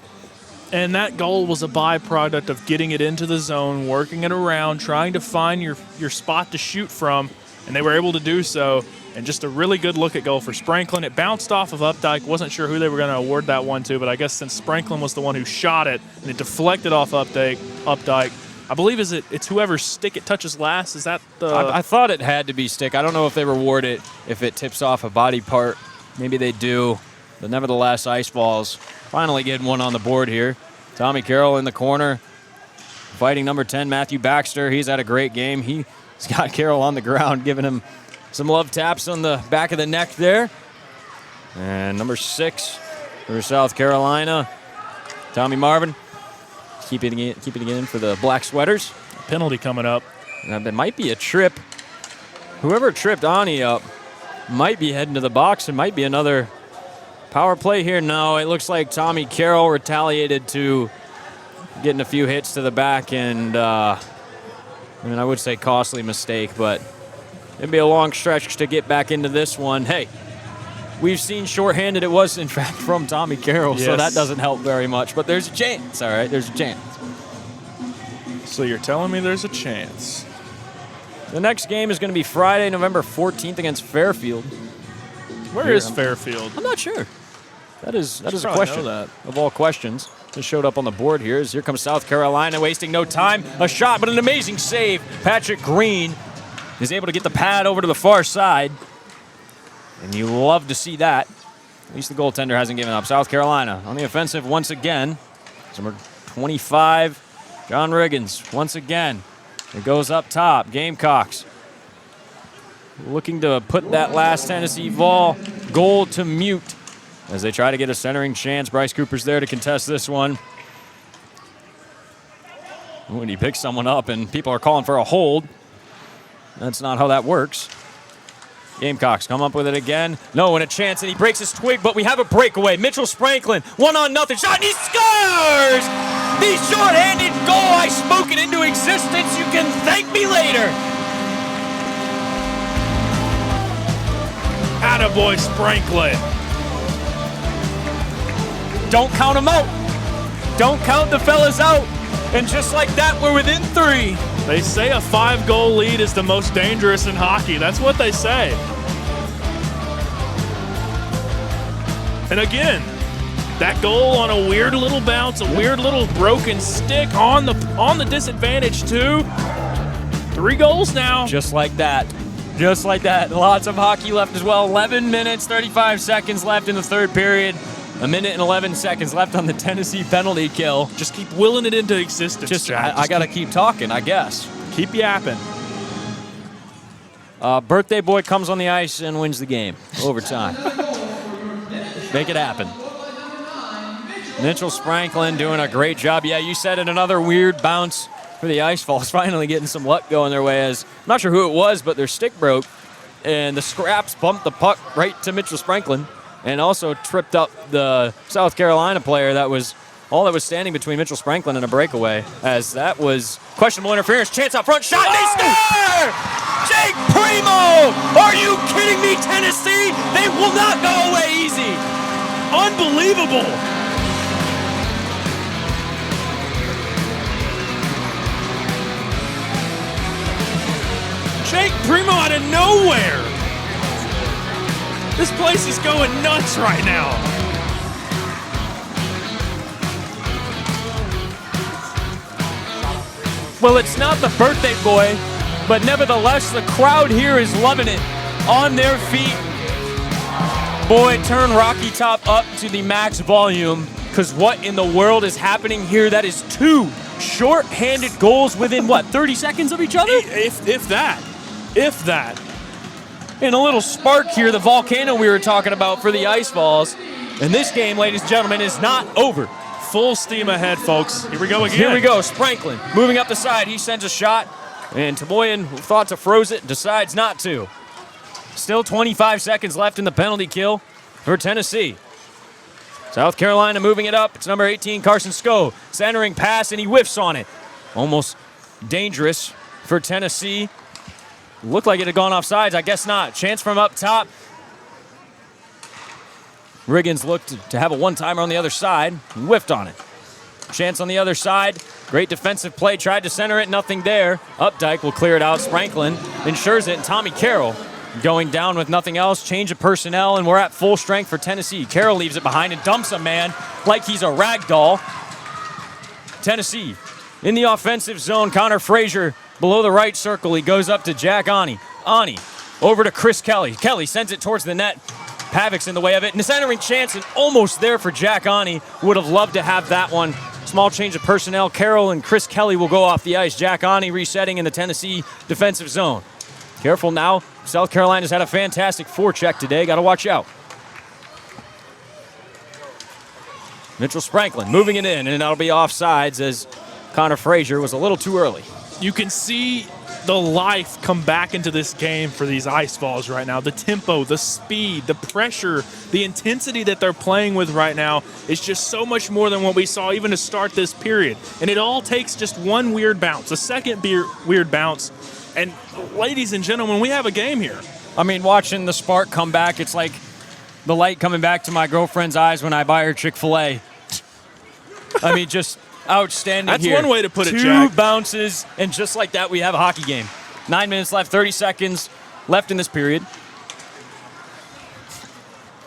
And that goal was a byproduct of getting it into the zone, working it around, trying to find your spot to shoot from, and they were able to do so. And just a really good look-at goal for Spranklin. It bounced off of Updike. Wasn't sure who they were going to award that one to, but I guess since Spranklin was the one who shot it, and it deflected off Updike, I believe it's whoever's stick it touches last. Is that the... I thought it had to be stick. I don't know if they reward it if it tips off a body part. Maybe they do. But nevertheless, Ice Balls finally getting one on the board here. Tommy Carroll in the corner, fighting number 10, Matthew Baxter. He's had a great game. He's got Carroll on the ground, giving him some love taps on the back of the neck there. And number 6 for South Carolina, Tommy Marvin, keeping it in for the black sweaters. Penalty coming up. There might be a trip. Whoever tripped Ani up might be heading to the box. It might be another power play here. No, it looks like Tommy Carroll retaliated to getting a few hits to the back, and I would say costly mistake, but it'd be a long stretch to get back into this one. Hey, we've seen shorthanded. It was, in fact, from Tommy Carroll, so that doesn't help very much, but there's a chance, all right? There's a chance. So you're telling me there's a chance. The next game is going to be Friday, November 14th against Fairfield. Where is Fairfield? I'm not sure. That is a question of all questions. Just showed up on the board here. Here comes South Carolina, wasting no time. A shot, but an amazing save. Patrick Green is able to get the pad over to the far side. And you love to see that. At least the goaltender hasn't given up. South Carolina on the offensive once again. Number 25, John Riggins, once again. It goes up top. Gamecocks looking to put that last Tennessee Vol goal to mute as they try to get a centering chance. Bryce Cooper's there to contest this one. When he picks someone up and people are calling for a hold, that's not how that works. Gamecocks come up with it again. No, and a chance, and he breaks his twig, but we have a breakaway. Mitchell Spranklin, 1-0 shot, and he scores! The shorthanded goal, I spoke it into existence. You can thank me later. Attaboy Spranklin. Don't count them out. Don't count the fellas out. And just like that, we're within 3. They say a 5-goal lead is the most dangerous in hockey. That's what they say. And again, that goal on a weird little bounce, a weird little broken stick on the disadvantage too. 3 goals now. Just like that. Just like that. Lots of hockey left as well. 11 minutes, 35 seconds left in the third period. 1 minute and 11 seconds left on the Tennessee penalty kill. Just keep willing it into existence, Jack. I got to keep talking, I guess. Keep yapping. Birthday boy comes on the ice and wins the game. Overtime. Make it happen. Mitchell Spranklin doing a great job. Yeah, you said it, another weird bounce for the Ice Falls. Finally getting some luck going their way. As I'm not sure who it was, but their stick broke. And the scraps bumped the puck right to Mitchell Spranklin. And also tripped up the South Carolina player that was standing between Mitchell Spranklin and a breakaway, as that was questionable interference. Chance out front, shot, and they score! Jake Primo! Are you kidding me, Tennessee? They will not go away easy. Unbelievable. Jake Primo out of nowhere. This place is going nuts right now. Well, it's not the birthday boy, but nevertheless, the crowd here is loving it. On their feet. Boy, turn Rocky Top up to the max volume, because what in the world is happening here? That is 2 short-handed goals within, 30 seconds of each other? If that. If that. And a little spark here, the volcano we were talking about for the Ice Balls. And this game, ladies and gentlemen, is not over. Full steam ahead, folks. Here we go again. Here we go, Spranklin moving up the side. He sends a shot. And Tamoyan, who thought to froze it, decides not to. Still 25 seconds left in the penalty kill for Tennessee. South Carolina moving it up. It's number 18, Carson Scoe. Centering pass, and he whiffs on it. Almost dangerous for Tennessee. Looked like it had gone offsides. I guess not. Chance from up top. Riggins looked to have a one-timer on the other side. He whiffed on it. Chance on the other side. Great defensive play. Tried to center it. Nothing there. Updike will clear it out. Spranklin ensures it. And Tommy Carroll going down with nothing else. Change of personnel, and we're at full strength for Tennessee. Carroll leaves it behind and dumps a man like he's a rag doll. Tennessee in the offensive zone. Connor Frazier below the right circle. He goes up to Jack Ani. Ani over to Chris Kelly. Kelly sends it towards the net. Pavik's in the way of it. And the centering chance and almost there for Jack Ani. Would have loved to have that one. Small change of personnel. Carroll and Chris Kelly will go off the ice. Jack Ani resetting in the Tennessee defensive zone. Careful now. South Carolina's had a fantastic forecheck today. Got to watch out. Mitchell Spranklin moving it in, and that'll be offsides as Connor Frazier was a little too early. You can see the life come back into this game for these ice balls right now. The tempo, the speed, the pressure, the intensity that they're playing with right now is just so much more than what we saw even to start this period. And it all takes just one weird bounce, a second weird bounce. And ladies and gentlemen, we have a game here. I mean, watching the spark come back, it's like the light coming back to my girlfriend's eyes when I buy her Chick-fil-A. I mean, just outstanding. That's here. one way to put it, Two Jack. bounces, and just like that, we have a hockey game. 9 minutes left, 30 seconds left in this period.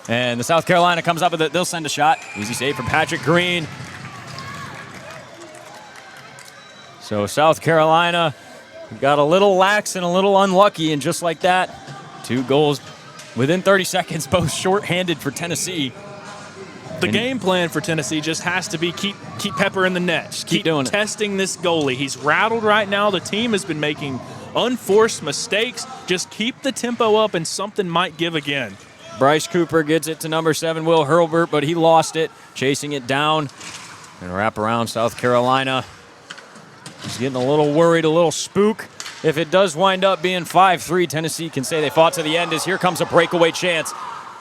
And the South Carolina comes up with it. They'll send a shot. Easy save from Patrick Green. So South Carolina got a little lax and a little unlucky, and just like that, 2 goals within 30 seconds, both shorthanded for Tennessee. The game plan for Tennessee just has to be keep Pepper in the net. Just keep doing testing this goalie. He's rattled right now. The team has been making unforced mistakes. Just keep the tempo up and something might give again. Bryce Cooper gets it to number 7, Will Hurlburt, but he lost it, chasing it down. And wrap around South Carolina. He's getting a little worried, a little spook. If it does wind up being 5-3, Tennessee can say they fought to the end as here comes a breakaway chance.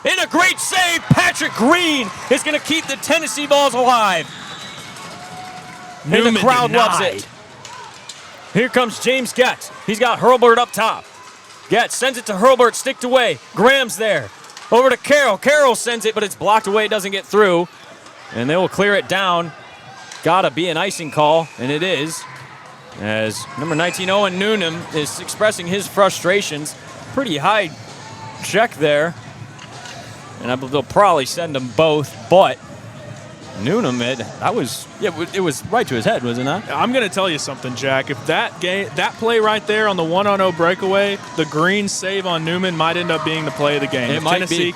And a great save, Patrick Green is going to keep the Tennessee balls alive. And the crowd loves it. Here comes James Getz. He's got Hurlburt up top. Getz sends it to Hurlburt, sticked away. Graham's there. Over to Carroll. Carroll sends it, but it's blocked away, doesn't get through. And they will clear it down. Gotta be an icing call, and it is. As number 19, Owen Noonan, is expressing his frustrations. Pretty high check there. And I believe they'll probably send them both, but Noonan, it was right to his head, was it not? I'm going to tell you something, Jack. If that play right there on the 1-on-0 breakaway, the Green save on Newman might end up being the play of the game. If Tennessee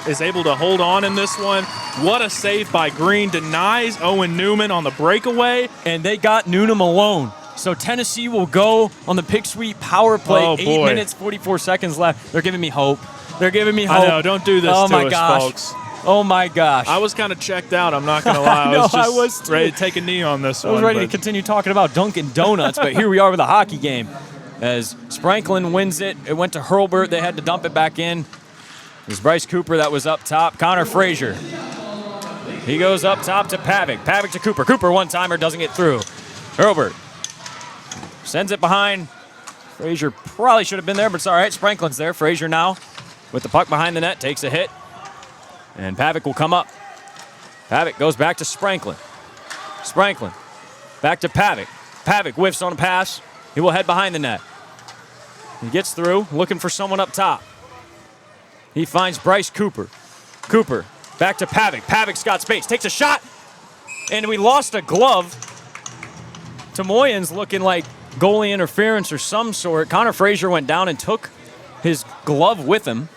is able to hold on in this one, what a save by Green. Denies Owen Newman on the breakaway. And they got Noonan alone. So Tennessee will go on the Pick Sweet power play. 8 minutes, 44 seconds left. They're giving me hope. They're giving me hope. I know, don't do this to us, folks. Oh, my gosh. I was kind of checked out, I'm not going to lie. I was ready to take a knee on this one. I was ready to continue talking about Dunkin' Donuts, but here we are with a hockey game. As Spranklin wins it, it went to Hurlburt. They had to dump it back in. It was Bryce Cooper that was up top. Connor Frazier. He goes up top to Pavic. Pavic to Cooper. Cooper one-timer, doesn't get through. Hurlburt sends it behind. Frazier probably should have been there, but it's all right. Spranklin's there. Frazier now with the puck behind the net, takes a hit. And Pavic will come up. Pavic goes back to Spranklin. Spranklin back to Pavic. Pavic whiffs on a pass. He will head behind the net. He gets through, looking for someone up top. He finds Bryce Cooper. Cooper back to Pavic. Pavic's got space, takes a shot, and we lost a glove. Tamoyan's looking like goalie interference or some sort. Connor Frazier went down and took his glove with him.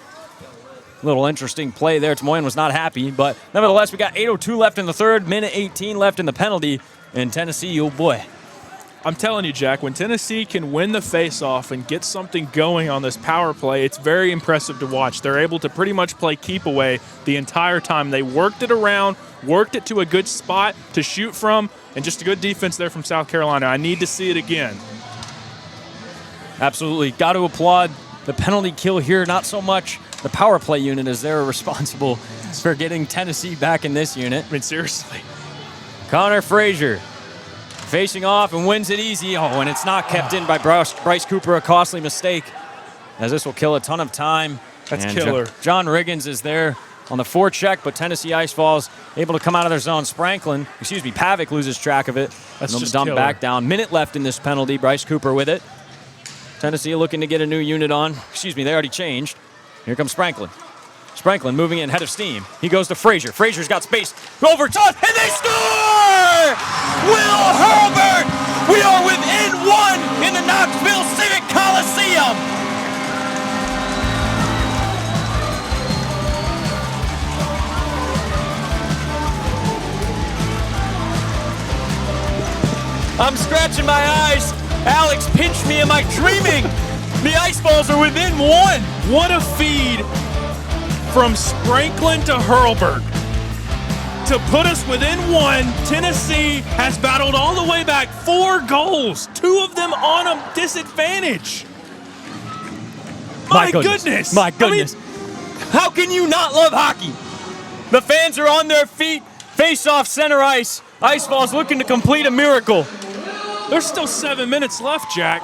Little interesting play there. Tamoyan was not happy, but nevertheless, we got 8:02 left in the third, minute 18 left in the penalty, and Tennessee, oh boy. I'm telling you, Jack, when Tennessee can win the faceoff and get something going on this power play, it's very impressive to watch. They're able to pretty much play keep away the entire time. They worked it around, worked it to a good spot to shoot from, and just a good defense there from South Carolina. I need to see it again. Absolutely. Got to applaud the penalty kill here, not so much the power play unit, as they're responsible for getting Tennessee back in this unit. I mean, seriously. Connor Frazier facing off and wins it easy. Oh, and it's not kept in by Bryce Cooper, a costly mistake, as this will kill a ton of time. That's and killer. John Riggins is there on the forecheck, but Tennessee Ice Falls able to come out of their zone. Pavic loses track of it. That's and just dump killer. back down. Minute left in this penalty. Bryce Cooper with it. Tennessee looking to get a new unit on. They already changed. Here comes Spranklin. Spranklin moving in, head of steam. He goes to Frazier. Frazier's got space. Over top, and they score! Will Hurlburt! We are within one in the Knoxville Civic Coliseum. I'm scratching my eyes. Alex pinched me. Am I dreaming? The Ice Balls are within one. What a feed from Spranklin to Hurlburt. To put us within one, Tennessee has battled all the way back. 4 goals, 2 of them on a disadvantage. My goodness. My goodness. How can you not love hockey? The fans are on their feet. Face off center ice. Ice Balls looking to complete a miracle. There's still 7 minutes left, Jack.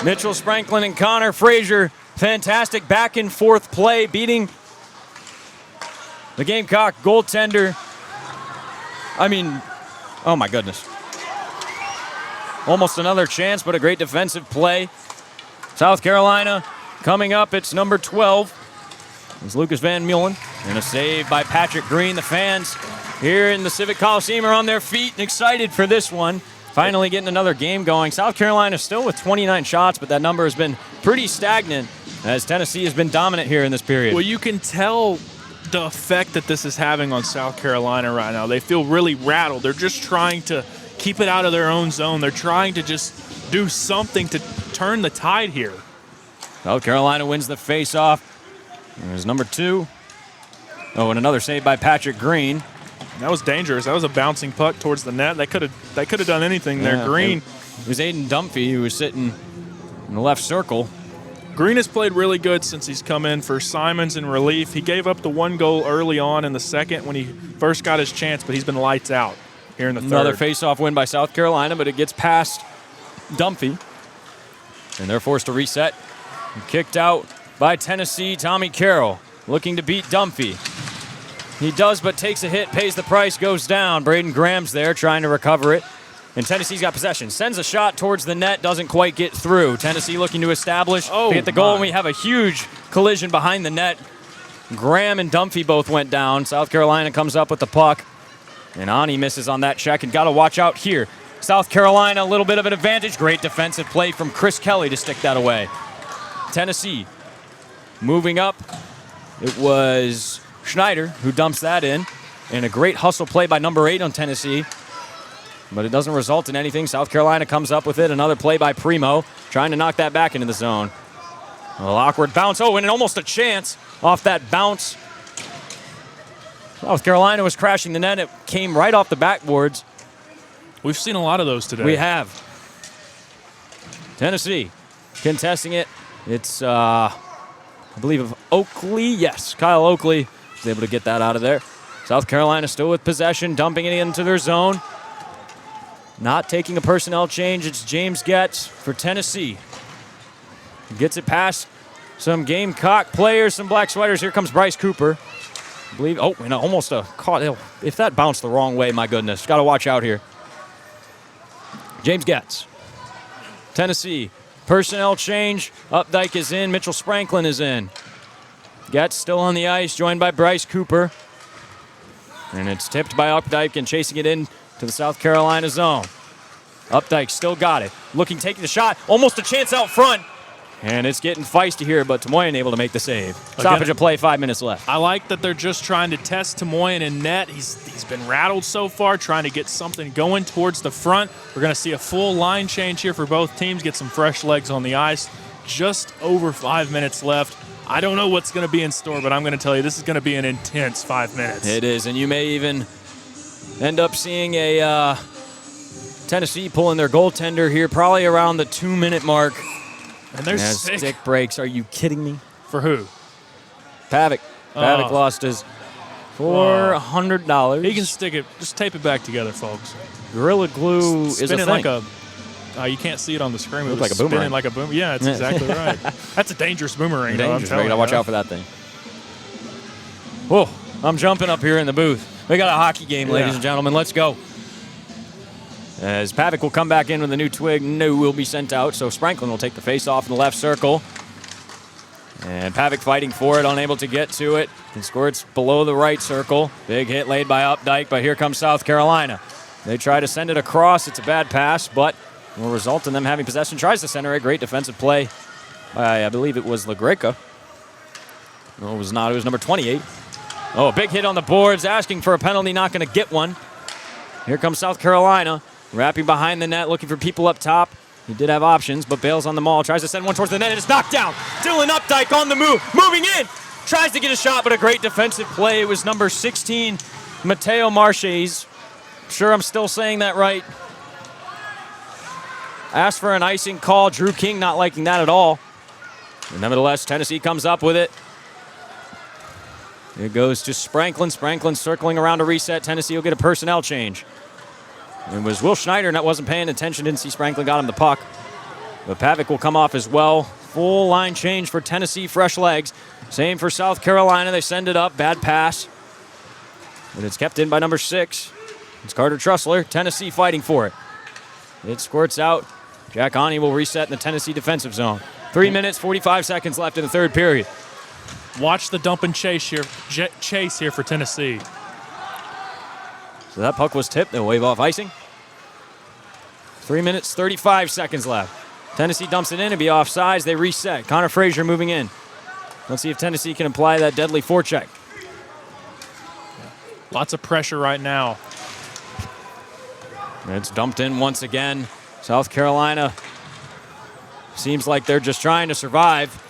Mitchell Spranklin and Connor Frazier. Fantastic back and forth play, beating the Gamecock goaltender. Oh my goodness. Almost another chance, but a great defensive play. South Carolina coming up. It's number 12. It's Lucas Van Meulen. And a save by Patrick Green. The fans here in the Civic Coliseum are on their feet and excited for this one. Finally getting another game going. South Carolina still with 29 shots, but that number has been pretty stagnant as Tennessee has been dominant here in this period. Well, you can tell the effect that this is having on South Carolina right now. They feel really rattled. They're just trying to keep it out of their own zone. They're trying to just do something to turn the tide here. South Carolina wins the face-off. There's number 2. Oh, and another save by Patrick Green. That was dangerous. That was a bouncing puck towards the net. They could have done anything there. Green. It was Aiden Dumphy who was sitting in the left circle. Green has played really good since he's come in for Simons in relief. He gave up the 1 goal early on in the second when he first got his chance, but he's been lights out here in the third. Another face-off win by South Carolina, but it gets past Dumphy. And they're forced to reset. Kicked out by Tennessee, Tommy Carroll looking to beat Dumphy. He does, but takes a hit, pays the price, goes down. Braden Graham's there trying to recover it. And Tennessee's got possession. Sends a shot towards the net, doesn't quite get through. Tennessee looking to establish, to get the goal, and we have a huge collision behind the net. Graham and Dumphy both went down. South Carolina comes up with the puck. And Ani misses on that check, and got to watch out here. South Carolina, a little bit of an advantage. Great defensive play from Chris Kelly to stick that away. Tennessee moving up. It was Schneider who dumps that in. And a great hustle play by number 8 on Tennessee. But it doesn't result in anything. South Carolina comes up with it. Another play by Primo, trying to knock that back into the zone. A little awkward bounce. Oh, and almost a chance off that bounce. South Carolina was crashing the net. It came right off the backboards. We've seen a lot of those today. We have. Tennessee contesting it. It's, I believe, of Oakley. Yes, Kyle Oakley was able to get that out of there. South Carolina still with possession, dumping it into their zone. Not taking a personnel change. It's James Getz for Tennessee. Gets it past some Gamecock players, some black sweaters. Here comes Bryce Cooper. I believe, and almost a caught. If that bounced the wrong way, my goodness. Got to watch out here. James Getz. Tennessee. Personnel change. Updike is in. Mitchell Spranklin is in. Getz still on the ice, joined by Bryce Cooper. And it's tipped by Updike and chasing it in to the South Carolina zone. Updike still got it. Looking, taking the shot. Almost a chance out front. And it's getting feisty here, but Tamoyan able to make the save. Stoppage of play, 5 minutes left. I like that they're just trying to test Tamoyan in net. He's been rattled so far, trying to get something going towards the front. We're going to see a full line change here for both teams, get some fresh legs on the ice. Just over 5 minutes left. I don't know what's going to be in store, but I'm going to tell you this is going to be an intense 5 minutes. It is, and you may even end up seeing a Tennessee pulling their goaltender here probably around the 2-minute mark. And there's As sick. stick breaks. Are you kidding me? For who? Pavic. Pavic Oh. lost his $400. He can stick it. Just tape it back together, folks. Gorilla Glue is a Spinning thing. like a. You can't see it on the screen. It Looked was like a boomerang. spinning like a boom. Yeah, that's exactly right. That's a dangerous boomerang. though, I'm Dangerous. We telling gotta you. watch out for that thing. Whoa! I'm jumping up here in the booth. We got a hockey game, ladies and gentlemen. Let's go. As Pavic will come back in with a new twig, no will be sent out. So Spranklin will take the face off in the left circle. And Pavic fighting for it, unable to get to it. And squirts below the right circle. Big hit laid by Updike, but here comes South Carolina. They try to send it across. It's a bad pass, but will result in them having possession. Tries to center it. Great defensive play by, I believe it was LaGreca. No, it was not. It was number 28. Oh, big hit on the boards, asking for a penalty, not going to get one. Here comes South Carolina, wrapping behind the net, looking for people up top. He did have options, but bails on the maul. Tries to send one towards the net, and it's knocked down. Dylan Updike on the move, moving in. Tries to get a shot, but a great defensive play. It was number 16, Mateo Marches. Sure I'm still saying that right. Asked for an icing call. Drew King not liking that at all. And nevertheless, Tennessee comes up with it. Here goes to Spranklin. Spranklin circling around to reset. Tennessee will get a personnel change. It was Will Schneider that wasn't paying attention. Didn't see Spranklin got him the puck. But Pavic will come off as well. Full line change for Tennessee. Fresh legs. Same for South Carolina. They send it up. Bad pass. And it's kept in by number 6. It's Carter Trussler. Tennessee fighting for it. It squirts out. Jack Ani will reset in the Tennessee defensive zone. 3 minutes, 45 seconds left in the third period. Watch the dump and chase here for Tennessee. So that puck was tipped. They'll wave off icing. 3 minutes, 35 seconds left. Tennessee dumps it in and be offsides. They reset. Connor Frazier moving in. Let's see if Tennessee can apply that deadly forecheck. Lots of pressure right now. It's dumped in once again. South Carolina seems like they're just trying to survive,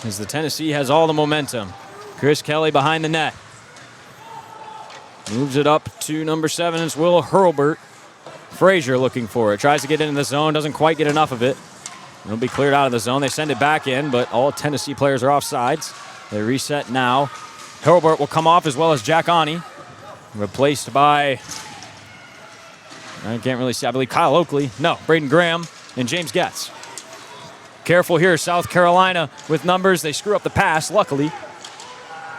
as the Tennessee has all the momentum. Chris Kelly behind the net. Moves it up to number 7. It's Will Hurlbert. Frazier looking for it. Tries to get into the zone. Doesn't quite get enough of it. It'll be cleared out of the zone. They send it back in, but all Tennessee players are offsides. They reset now. Hurlbert will come off as well as Jack Ani. Replaced by, I can't really see, I believe Kyle Oakley. No, Braden Graham and James Getz. Careful here, South Carolina with numbers. They screw up the pass, luckily.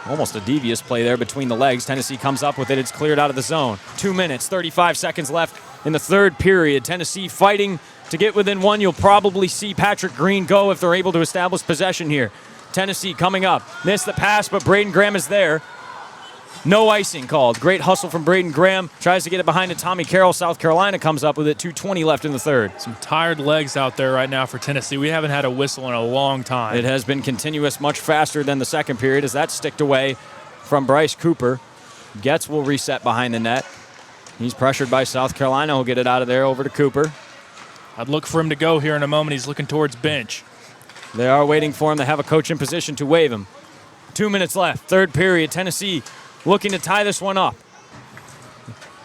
Almost a devious play there between the legs. Tennessee comes up with it. It's cleared out of the zone. 2 minutes, 35 seconds left in the third period. Tennessee fighting to get within one. You'll probably see Patrick Green go if they're able to establish possession here. Tennessee coming up. Missed the pass, but Braden Graham is there. No icing called. Great hustle from Braden Graham. Tries to get it behind to Tommy Carroll. South Carolina comes up with it. 2:20 left in the third. Some tired legs out there right now for Tennessee. We haven't had a whistle in a long time. It has been continuous, much faster than the second period as that's sticked away from Bryce Cooper. Getz will reset behind the net. He's pressured by South Carolina. He'll get it out of there over to Cooper. I'd look for him to go here in a moment. He's looking towards bench. They are waiting for him. They have a coach in position to wave him. 2 minutes left. Third period. Tennessee looking to tie this one up.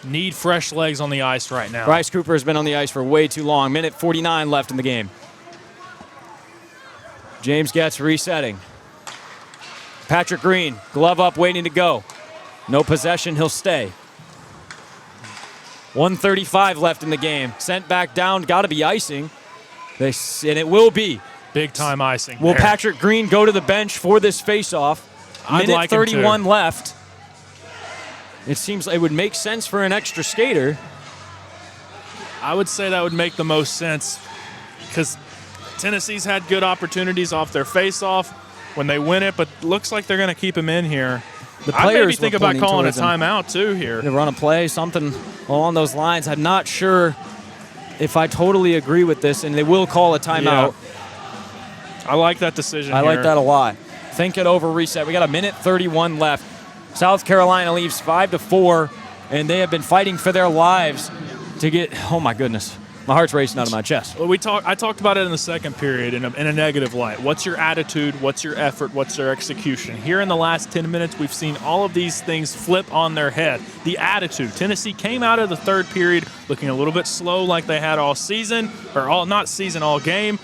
Need fresh legs on the ice right now. Bryce Cooper has been on the ice for way too long. Minute 49 left in the game. James Getz resetting. Patrick Green, glove up, waiting to go. No possession, he'll stay. 1:35 left in the game. Sent back down, got to be icing. And it will be. Big time icing. Will there. Patrick Green go to the bench for this faceoff? I'd Minute like him to. 31 left. It seems it would make sense for an extra skater. I would say that would make the most sense because Tennessee's had good opportunities off their face-off when they win it, but looks like they're going to keep him in here. The I'd maybe players think were about pointing calling a towards him. timeout too here. To run a play, something along those lines. I'm not sure if I totally agree with this, and they will call a timeout. I like that decision I here. like that a lot. Think it over, reset. We got a minute 31 left. South Carolina leaves 5-4, and they have been fighting for their lives to get, oh my goodness. My heart's racing out of my chest. Well, I talked about it in the second period in a negative light. What's your attitude? What's your effort? What's your execution? Here in the last 10 minutes, we've seen all of these things flip on their head. The attitude. Tennessee came out of the third period looking a little bit slow like they had all season, or all game.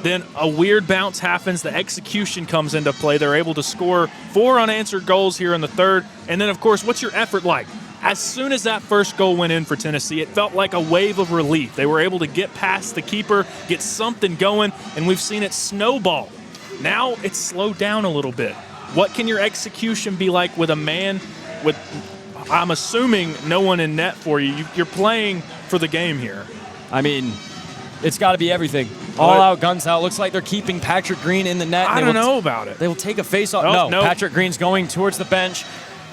Then a weird bounce happens. The execution comes into play. They're able to score 4 unanswered goals here in the third. And then, of course, what's your effort like? As soon as that first goal went in for Tennessee, it felt like a wave of relief. They were able to get past the keeper, get something going, and we've seen it snowball. Now it's slowed down a little bit. What can your execution be like with a man with, I'm assuming, no one in net for you? You're playing for the game here. I mean, it's got to be everything. All out, guns out. Looks like they're keeping Patrick Green in the net. I don't know about it. They will take a face-off. Oh, no, Patrick Green's going towards the bench.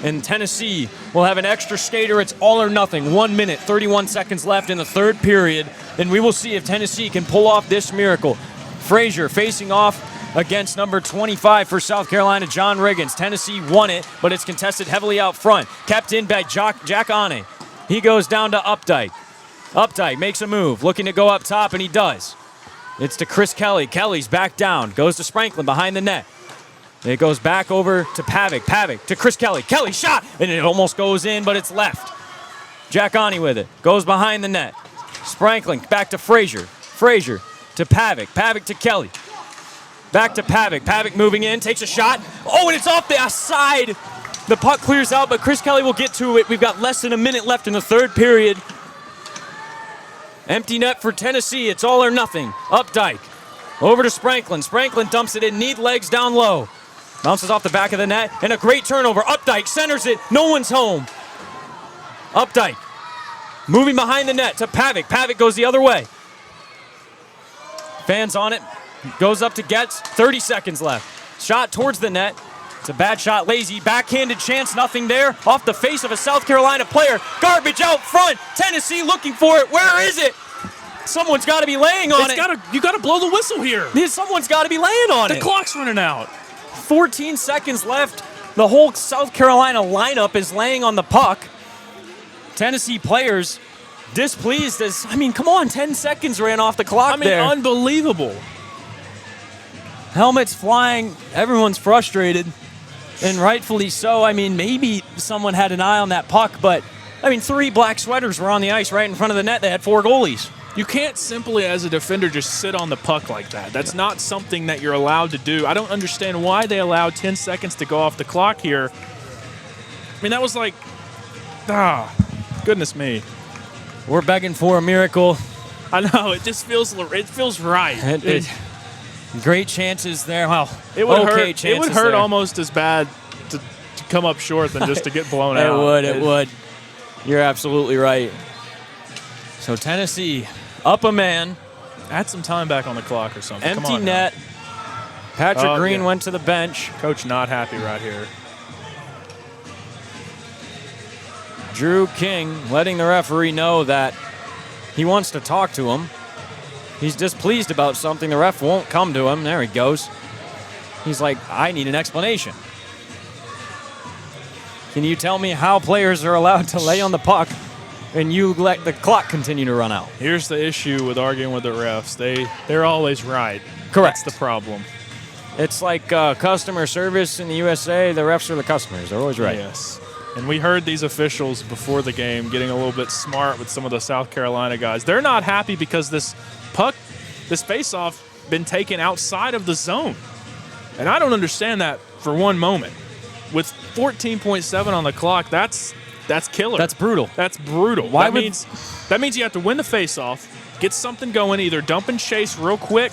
And Tennessee will have an extra skater. It's all or nothing. 1 minute, 31 seconds left in the third period. And we will see if Tennessee can pull off this miracle. Frazier facing off against number 25 for South Carolina, John Riggins. Tennessee won it, but it's contested heavily out front. Kept in by Jack Ane. He goes down to Updike. Updike makes a move, looking to go up top, and he does. It's to Chris Kelly. Kelly's back down. Goes to Sprankland behind the net. It goes back over to Pavic. Pavic to Chris Kelly. Kelly shot, and it almost goes in, but it's left. Jack Ane with it. Goes behind the net. Sprankling back to Frazier. Frazier to Pavic. Pavic to Kelly. Back to Pavic. Pavic moving in, takes a shot. Oh, and it's off the side. The puck clears out, but Chris Kelly will get to it. We've got less than a minute left in the third period. Empty net for Tennessee. It's all or nothing. Updike. Over to Sprankland. Sprankland dumps it in. Need legs down low. Bounces off the back of the net, and a great turnover. Updike centers it. No one's home. Updike moving behind the net to Pavic. Pavic goes the other way. Fans on it. Goes up to Getz. 30 seconds left. Shot towards the net. It's a bad shot. Lazy. Backhanded chance. Nothing there. Off the face of a South Carolina player. Garbage out front. Tennessee looking for it. Where is it? Someone's got to be laying on it. You got to blow the whistle here. Someone's got to be laying on it. The clock's running out. 14 seconds left. The whole South Carolina lineup is laying on the puck. Tennessee players displeased as, come on, 10 seconds ran off the clock there. Unbelievable. Helmets flying. Everyone's frustrated, and rightfully so. Maybe someone had an eye on that puck, but, 3 black sweaters were on the ice right in front of the net. They had 4 goalies. You can't simply, as a defender, just sit on the puck like that. That's not something that you're allowed to do. I don't understand why they allowed 10 seconds to go off the clock here. That was like, goodness me. We're begging for a miracle. I know, it feels right. Great chances there. Well, it would okay hurt. It would hurt almost as bad to come up short than just to get blown out. It would. You're absolutely right. So Tennessee up a man. Add some time back on the clock or something. Empty net. Patrick Green went to the bench. Coach not happy right here. Drew King letting the referee know that he wants to talk to him. He's displeased about something. The ref won't come to him. There he goes. He's like, I need an explanation. Can you tell me how players are allowed to lay on the puck and you let the clock continue to run out? Here's the issue with arguing with the refs. They're always right. Correct. That's the problem. It's like customer service in the USA. The refs are the customers. They're always right. Yes. And we heard these officials before the game getting a little bit smart with some of the South Carolina guys. They're not happy because this face-off, been taken outside of the zone. And I don't understand that for one moment. With 14.7 on the clock, that's killer. That's brutal. That's brutal. That means you have to win the face-off, get something going, either dump and chase real quick.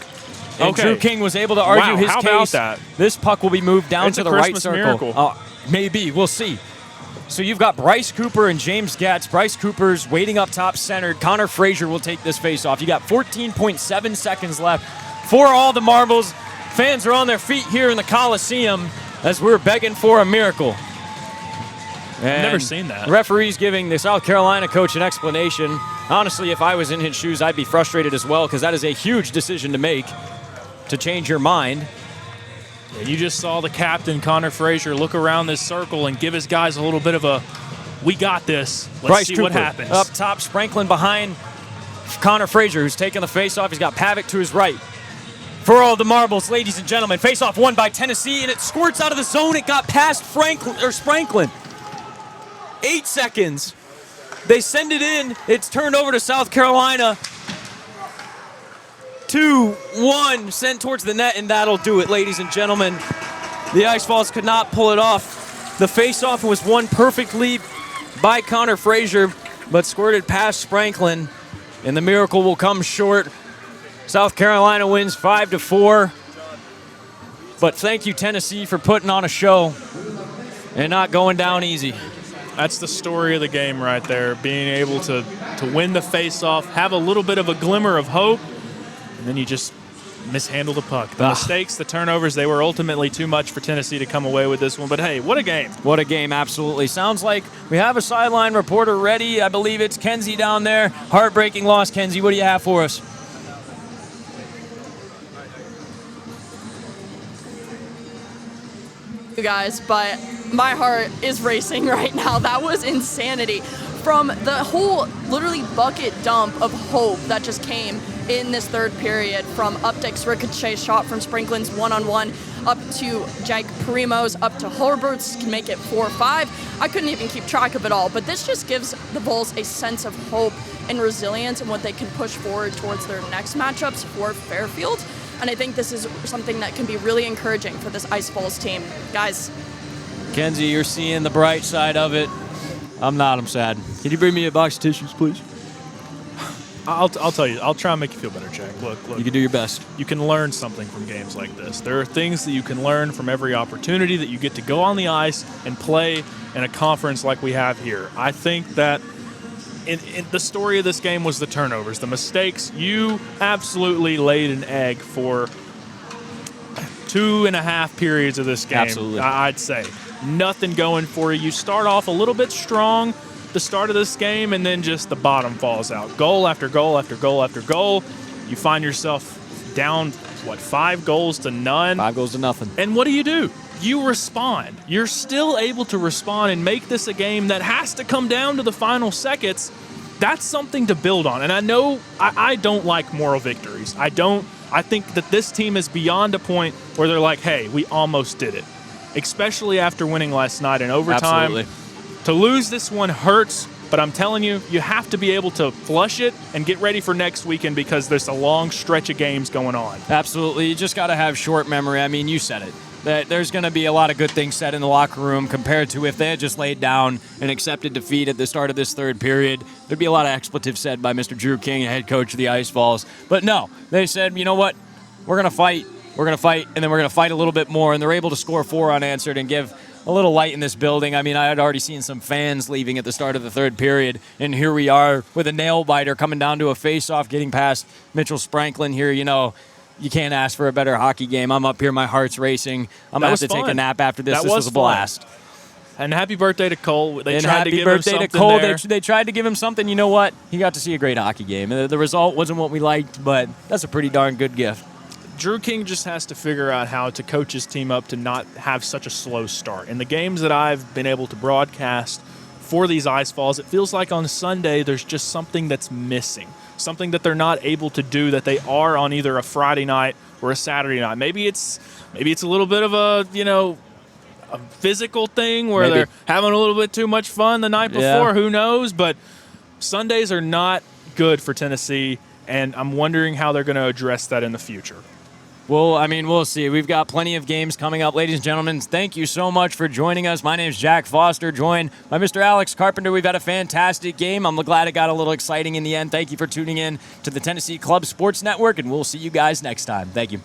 And Drew King was able to argue his how case. About that? This puck will be moved down to the right Christmas circle. Miracle. Maybe. We'll see. So you've got Bryce Cooper and James Gatz. Bryce Cooper's waiting up top centered. Connor Frazier will take this face-off. You got 14.7 seconds left for all the marbles. Fans are on their feet here in the Coliseum as we're begging for a miracle. I've never seen that. Referee's giving the South Carolina coach an explanation. Honestly, if I was in his shoes, I'd be frustrated as well because that is a huge decision to make to change your mind. You just saw the captain, Connor Frazier, look around this circle and give his guys a little bit of a, we got this. Let's see what happens. Up top, Sprankland behind Connor Frazier, who's taking the face-off. He's got Pavic to his right. For all the marbles, ladies and gentlemen, face-off won by Tennessee, and it squirts out of the zone. It got past Franklin. 8 seconds. They send it in. It's turned over to South Carolina. 2-1 sent towards the net, and that'll do it, ladies and gentlemen. The Ice Falls could not pull it off. The face-off was won perfectly by Connor Frazier, but squirted past Franklin, and the miracle will come short. South Carolina wins 5-4. But thank you, Tennessee, for putting on a show and not going down easy. That's the story of the game right there, being able to win the face-off, have a little bit of a glimmer of hope, and then you just mishandle the puck. The mistakes, the turnovers, they were ultimately too much for Tennessee to come away with this one. But, hey, what a game. What a game, absolutely. Sounds like we have a sideline reporter ready. I believe it's Kenzie down there. Heartbreaking loss, Kenzie. What do you have for us? You guys, but my heart is racing right now. That was insanity. From the whole literally bucket dump of hope that just came in this third period, from Updike's ricochet shot from Sprinklin's one-on-one, up to Jake Primo's, up to Horbert's, can make it 4-5. I couldn't even keep track of it all, but this just gives the Bulls a sense of hope and resilience and what they can push forward towards their next matchups for Fairfield. And I think this is something that can be really encouraging for this Ice Falls team. Guys. Kenzie, you're seeing the bright side of it. I'm not. I'm sad. Can you bring me a box of tissues, please? I'll tell you. I'll try and make you feel better, Jack. Look. You can do your best. You can learn something from games like this. There are things that you can learn from every opportunity that you get to go on the ice and play in a conference like we have here. I think that in the story of this game was the turnovers, the mistakes. You absolutely laid an egg for 2.5 periods of this game. Absolutely. I'd say. Nothing going for you. You start off a little bit strong the start of this game, and then just the bottom falls out. Goal after goal after goal after goal. You find yourself down, 5 goals to none? 5 goals to nothing. And what do? You respond. You're still able to respond and make this a game that has to come down to the final seconds. That's something to build on. And I know I don't like moral victories. I think that this team is beyond a point where they're like, hey, we almost did it. Especially after winning last night in overtime. Absolutely. To lose this one hurts, but I'm telling you, you have to be able to flush it and get ready for next weekend because there's a long stretch of games going on. Absolutely. You just got to have short memory. I mean, you said it. That there's going to be a lot of good things said in the locker room compared to if they had just laid down and accepted defeat at the start of this third period. There'd be a lot of expletives said by Mr. Drew King, head coach of the Ice Falls. But no, they said, you know what? We're going to fight. We're going to fight, and then we're going to fight a little bit more. And they're able to score 4 unanswered and give a little light in this building. I mean, I had already seen some fans leaving at the start of the third period, and here we are with a nail-biter coming down to a face-off, getting past Mitchell Spranklin here. You know, you can't ask for a better hockey game. I'm up here, my heart's racing. I'm going to have to take a nap after this. This was a blast. And happy birthday to Cole. They tried to give him something there. They tried to give him something. You know what? He got to see a great hockey game. The result wasn't what we liked, but that's a pretty darn good gift. Drew King just has to figure out how to coach his team up to not have such a slow start. In the games that I've been able to broadcast for these Ice Falls, it feels like on Sunday there's just something that's missing, something that they're not able to do that they are on either a Friday night or a Saturday night. Maybe it's a little bit of a physical thing where they're having a little bit too much fun the night before. Yeah. Who knows? But Sundays are not good for Tennessee, and I'm wondering how they're going to address that in the future. Well, I mean, we'll see. We've got plenty of games coming up. Ladies and gentlemen, thank you so much for joining us. My name is Jack Foster, joined by Mr. Alex Carpenter. We've had a fantastic game. I'm glad it got a little exciting in the end. Thank you for tuning in to the Tennessee Club Sports Network, and we'll see you guys next time. Thank you.